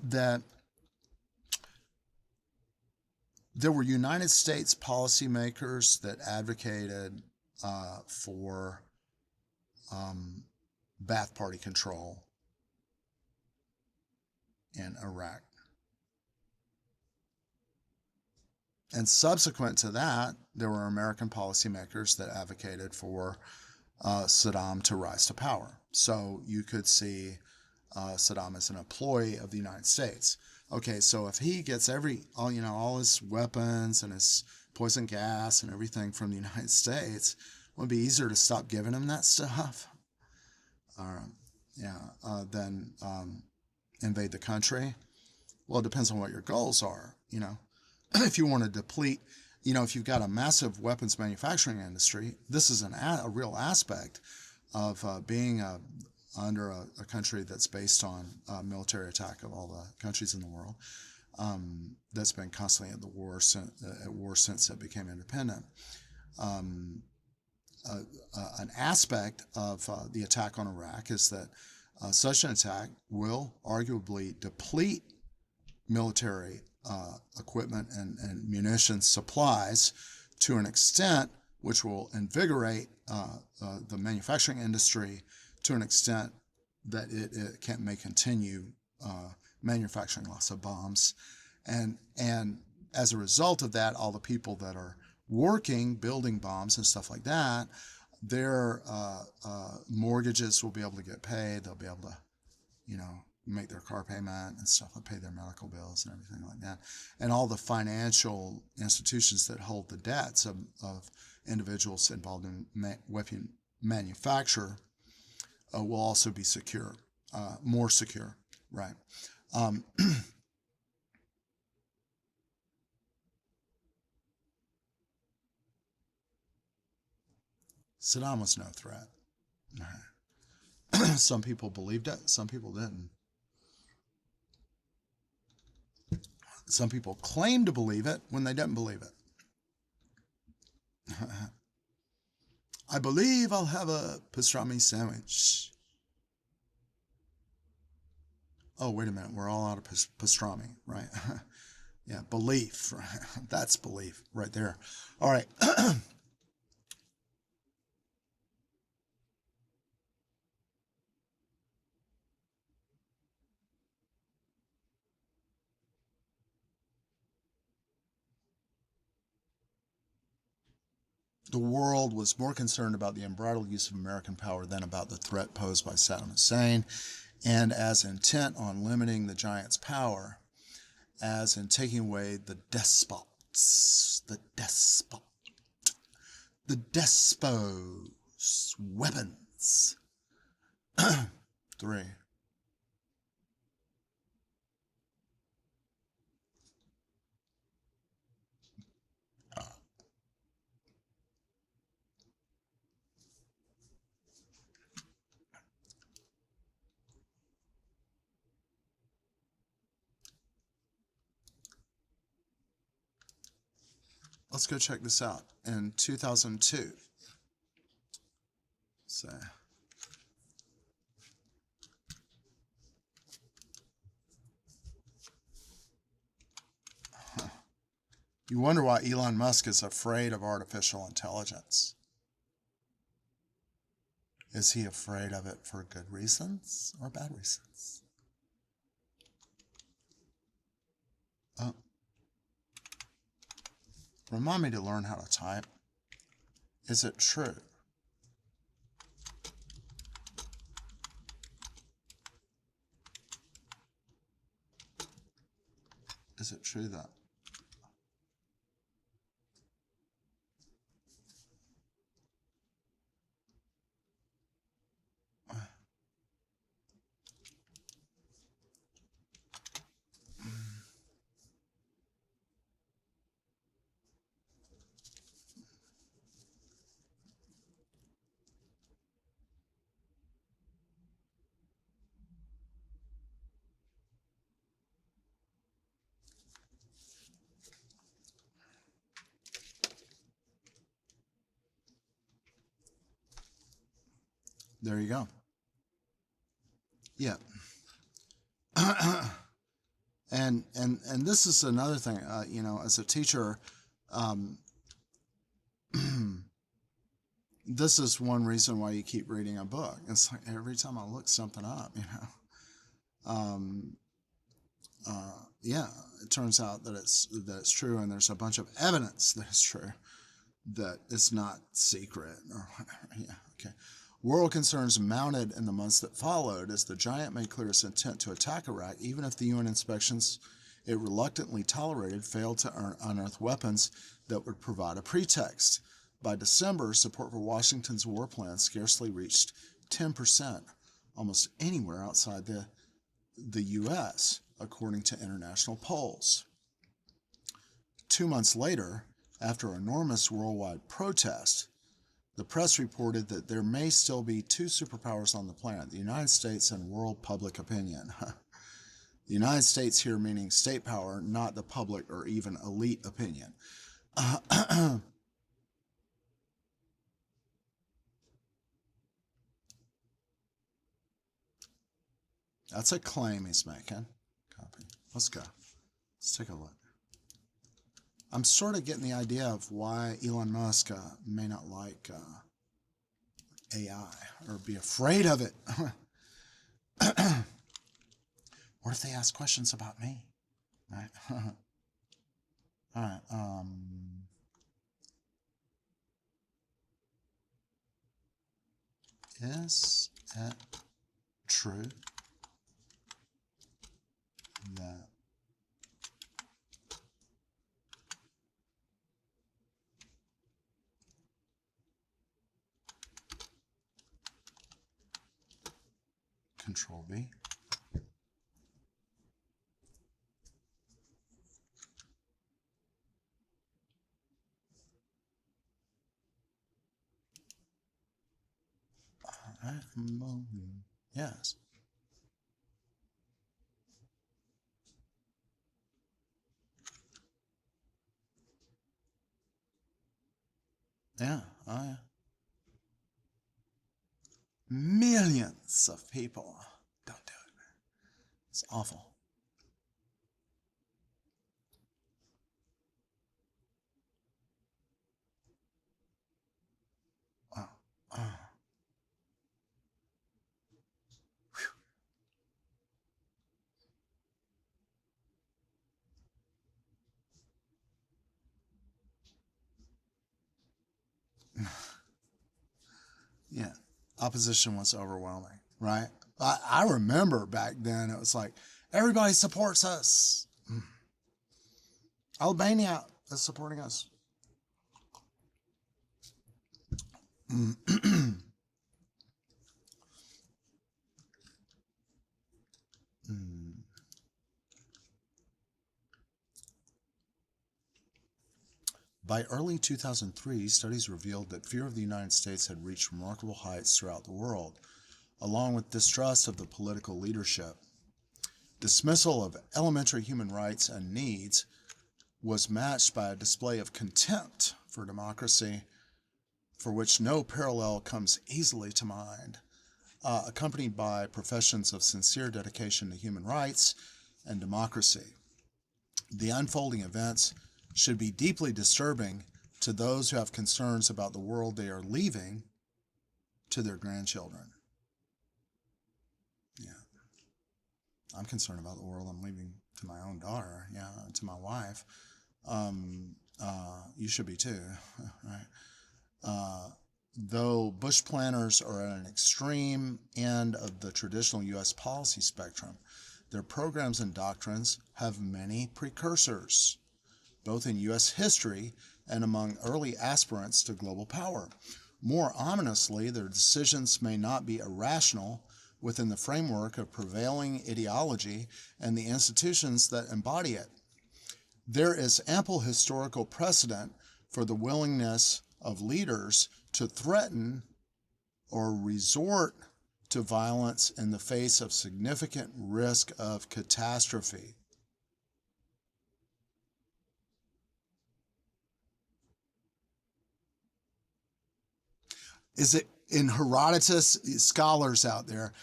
that there were United States policymakers that advocated for Ba'ath Party control in Iraq. And subsequent to that, there were American policymakers that advocated for Saddam to rise to power. So you could see Saddam as an employee of the United States. Okay, so if he gets all his weapons and his poison gas and everything from the United States, it would be easier to stop giving him that stuff. then invade the country. Well, it depends on what your goals are. If you want to deplete, if you've got a massive weapons manufacturing industry, this is a real aspect of being under a country that's based on military attack of all the countries in the world. That's been constantly at war since it became independent. An aspect of the attack on Iraq is that such an attack will arguably deplete military equipment and munitions supplies to an extent which will invigorate the manufacturing industry to an extent that it may continue manufacturing lots of bombs. And as a result of that, all the people that are working, building bombs and stuff like that, their mortgages will be able to get paid. They'll be able to, make their car payment and stuff, and pay their medical bills and everything like that. And all the financial institutions that hold the debts of individuals involved in weapon manufacture will also be secure, more secure, right? Saddam was no threat. Some people believed it, some people didn't. Some people claim to believe it when they didn't believe it. I believe I'll have a pastrami sandwich. Oh, wait a minute. We're all out of pastrami, right? Yeah, belief. That's belief right there. All right. The world was more concerned about the unbridled use of American power than about the threat posed by Saddam Hussein, and as intent on limiting the giant's power as in taking away the despot's weapons. 3. Let's go check this out. In 2002, so you wonder why Elon Musk is afraid of artificial intelligence. Is he afraid of it for good reasons or bad reasons? Remind me to learn how to type. Is it true? Is it true that there you go. Yeah. and this is another thing, as a teacher, this is one reason why you keep reading a book. It's like every time I look something up, yeah, it turns out that it's true, and there's a bunch of evidence that it's true, that it's not secret or whatever. Yeah, okay. World concerns mounted in the months that followed as the giant made clear its intent to attack Iraq, even if the UN inspections it reluctantly tolerated failed to unearth weapons that would provide a pretext. By December, support for Washington's war plan scarcely reached 10%, almost anywhere outside the U.S., according to international polls. 2 months later, after enormous worldwide protest, the press reported that there may still be two superpowers on the planet, the United States and world public opinion. The United States here meaning state power, not the public or even elite opinion. That's a claim he's making. Copy. Let's go. Let's take a look. I'm sort of getting the idea of why Elon Musk may not like AI or be afraid of it. What if they ask questions about me? Right? All right. Is it true that Control V? Yes. Yeah. Oh, yeah. Millions of people. Don't do it, man. It's awful. Wow. Yeah. Opposition was overwhelming, right? I remember back then it was like, everybody supports us. Albania is supporting us. By early 2003, studies revealed that fear of the United States had reached remarkable heights throughout the world, along with distrust of the political leadership. Dismissal of elementary human rights and needs was matched by a display of contempt for democracy, for which no parallel comes easily to mind, accompanied by professions of sincere dedication to human rights and democracy. The unfolding events should be deeply disturbing to those who have concerns about the world they are leaving to their grandchildren. Yeah. I'm concerned about the world I'm leaving to my own daughter, to my wife. You should be too, right? Though Bush planners are at an extreme end of the traditional U.S. policy spectrum, their programs and doctrines have many precursors, both in U.S. history and among early aspirants to global power. More ominously, their decisions may not be irrational within the framework of prevailing ideology and the institutions that embody it. There is ample historical precedent for the willingness of leaders to threaten or resort to violence in the face of significant risk of catastrophe. Is it in Herodotus, scholars out there,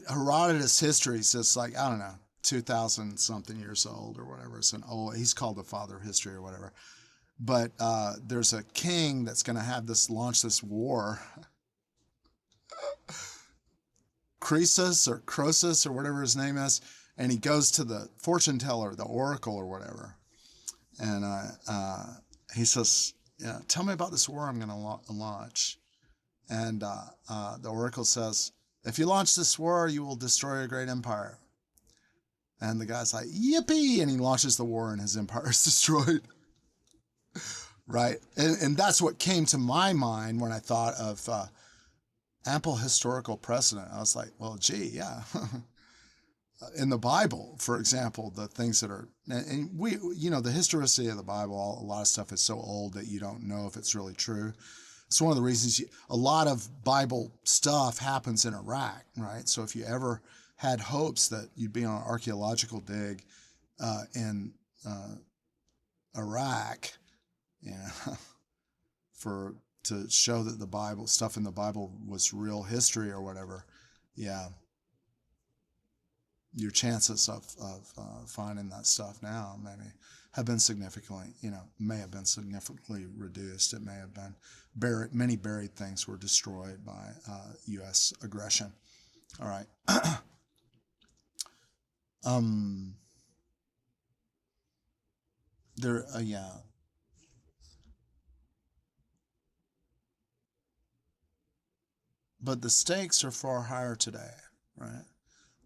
Herodotus history is just like, I don't know, 2,000 something years old or whatever. It's an old, he's called the father of history or whatever. But there's a king that's going to have launch this war. Croesus or whatever his name is. And he goes to the fortune teller, the oracle or whatever. And he says, yeah, tell me about this war I'm going to launch. And the oracle says, if you launch this war, you will destroy a great empire. And the guy's like, yippee! And he launches the war and his empire is destroyed. Right? And that's what came to my mind when I thought of ample historical precedent. I was like, well, gee, yeah. In the Bible, for example, the things that are, and we, the historicity of the Bible, a lot of stuff is so old that you don't know if it's really true. It's one of the reasons a lot of Bible stuff happens in Iraq, right? So if you ever had hopes that you'd be on an archaeological dig in Iraq, to show that the Bible stuff in the Bible was real history or whatever, yeah, your chances of finding that stuff now maybe have been significantly, may have been significantly reduced. It may have been many buried things were destroyed by U.S. aggression. All right. Yeah. But the stakes are far higher today, right?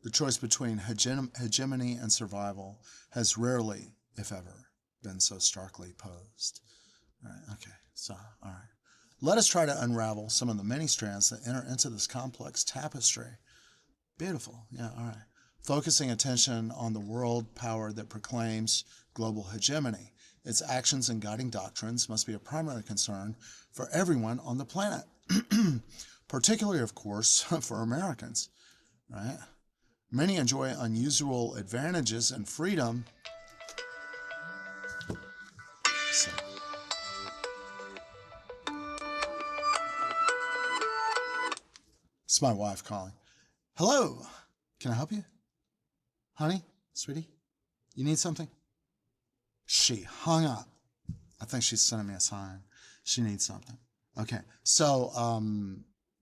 The choice between hegemony and survival has rarely, if ever, been so starkly posed. Right, okay, so, all right. Let us try to unravel some of the many strands that enter into this complex tapestry. Beautiful, yeah, all right. Focusing attention on the world power that proclaims global hegemony. Its actions and guiding doctrines must be a primary concern for everyone on the planet, particularly, of course, for Americans, right? Many enjoy unusual advantages and freedom. So, it's my wife calling. Hello, can I help you? Honey, sweetie, you need something? She hung up. I think she's sending me a sign. She needs something. Okay, so,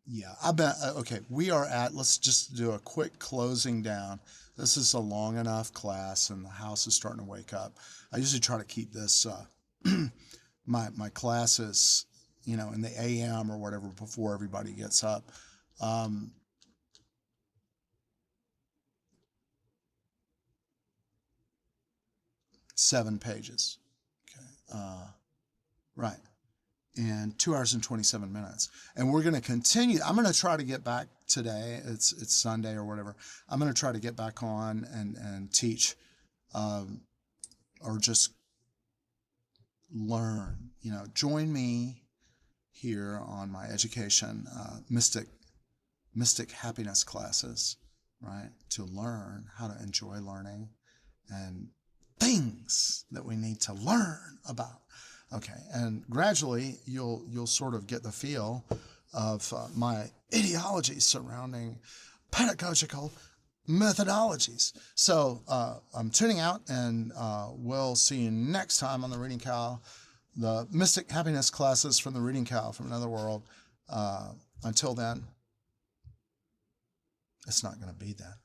yeah, I bet, okay, let's just do a quick closing down. This is a long enough class and the house is starting to wake up. I usually try to keep this, my classes, in the AM or whatever before everybody gets up. 7 pages. Okay. Right. And 2 hours and 27 minutes. And we're going to continue. I'm going to try to get back today. It's Sunday or whatever. I'm going to try to get back on and teach, or just learn. Join me here on my education mystic happiness classes, right? To learn how to enjoy learning and things that we need to learn about. Okay, and gradually you'll sort of get the feel of my ideology surrounding pedagogical methodologies. So I'm tuning out, and we'll see you next time on the Reading Cow, the Mystic Happiness classes from the Reading Cow from another world. Until then, it's not going to be that.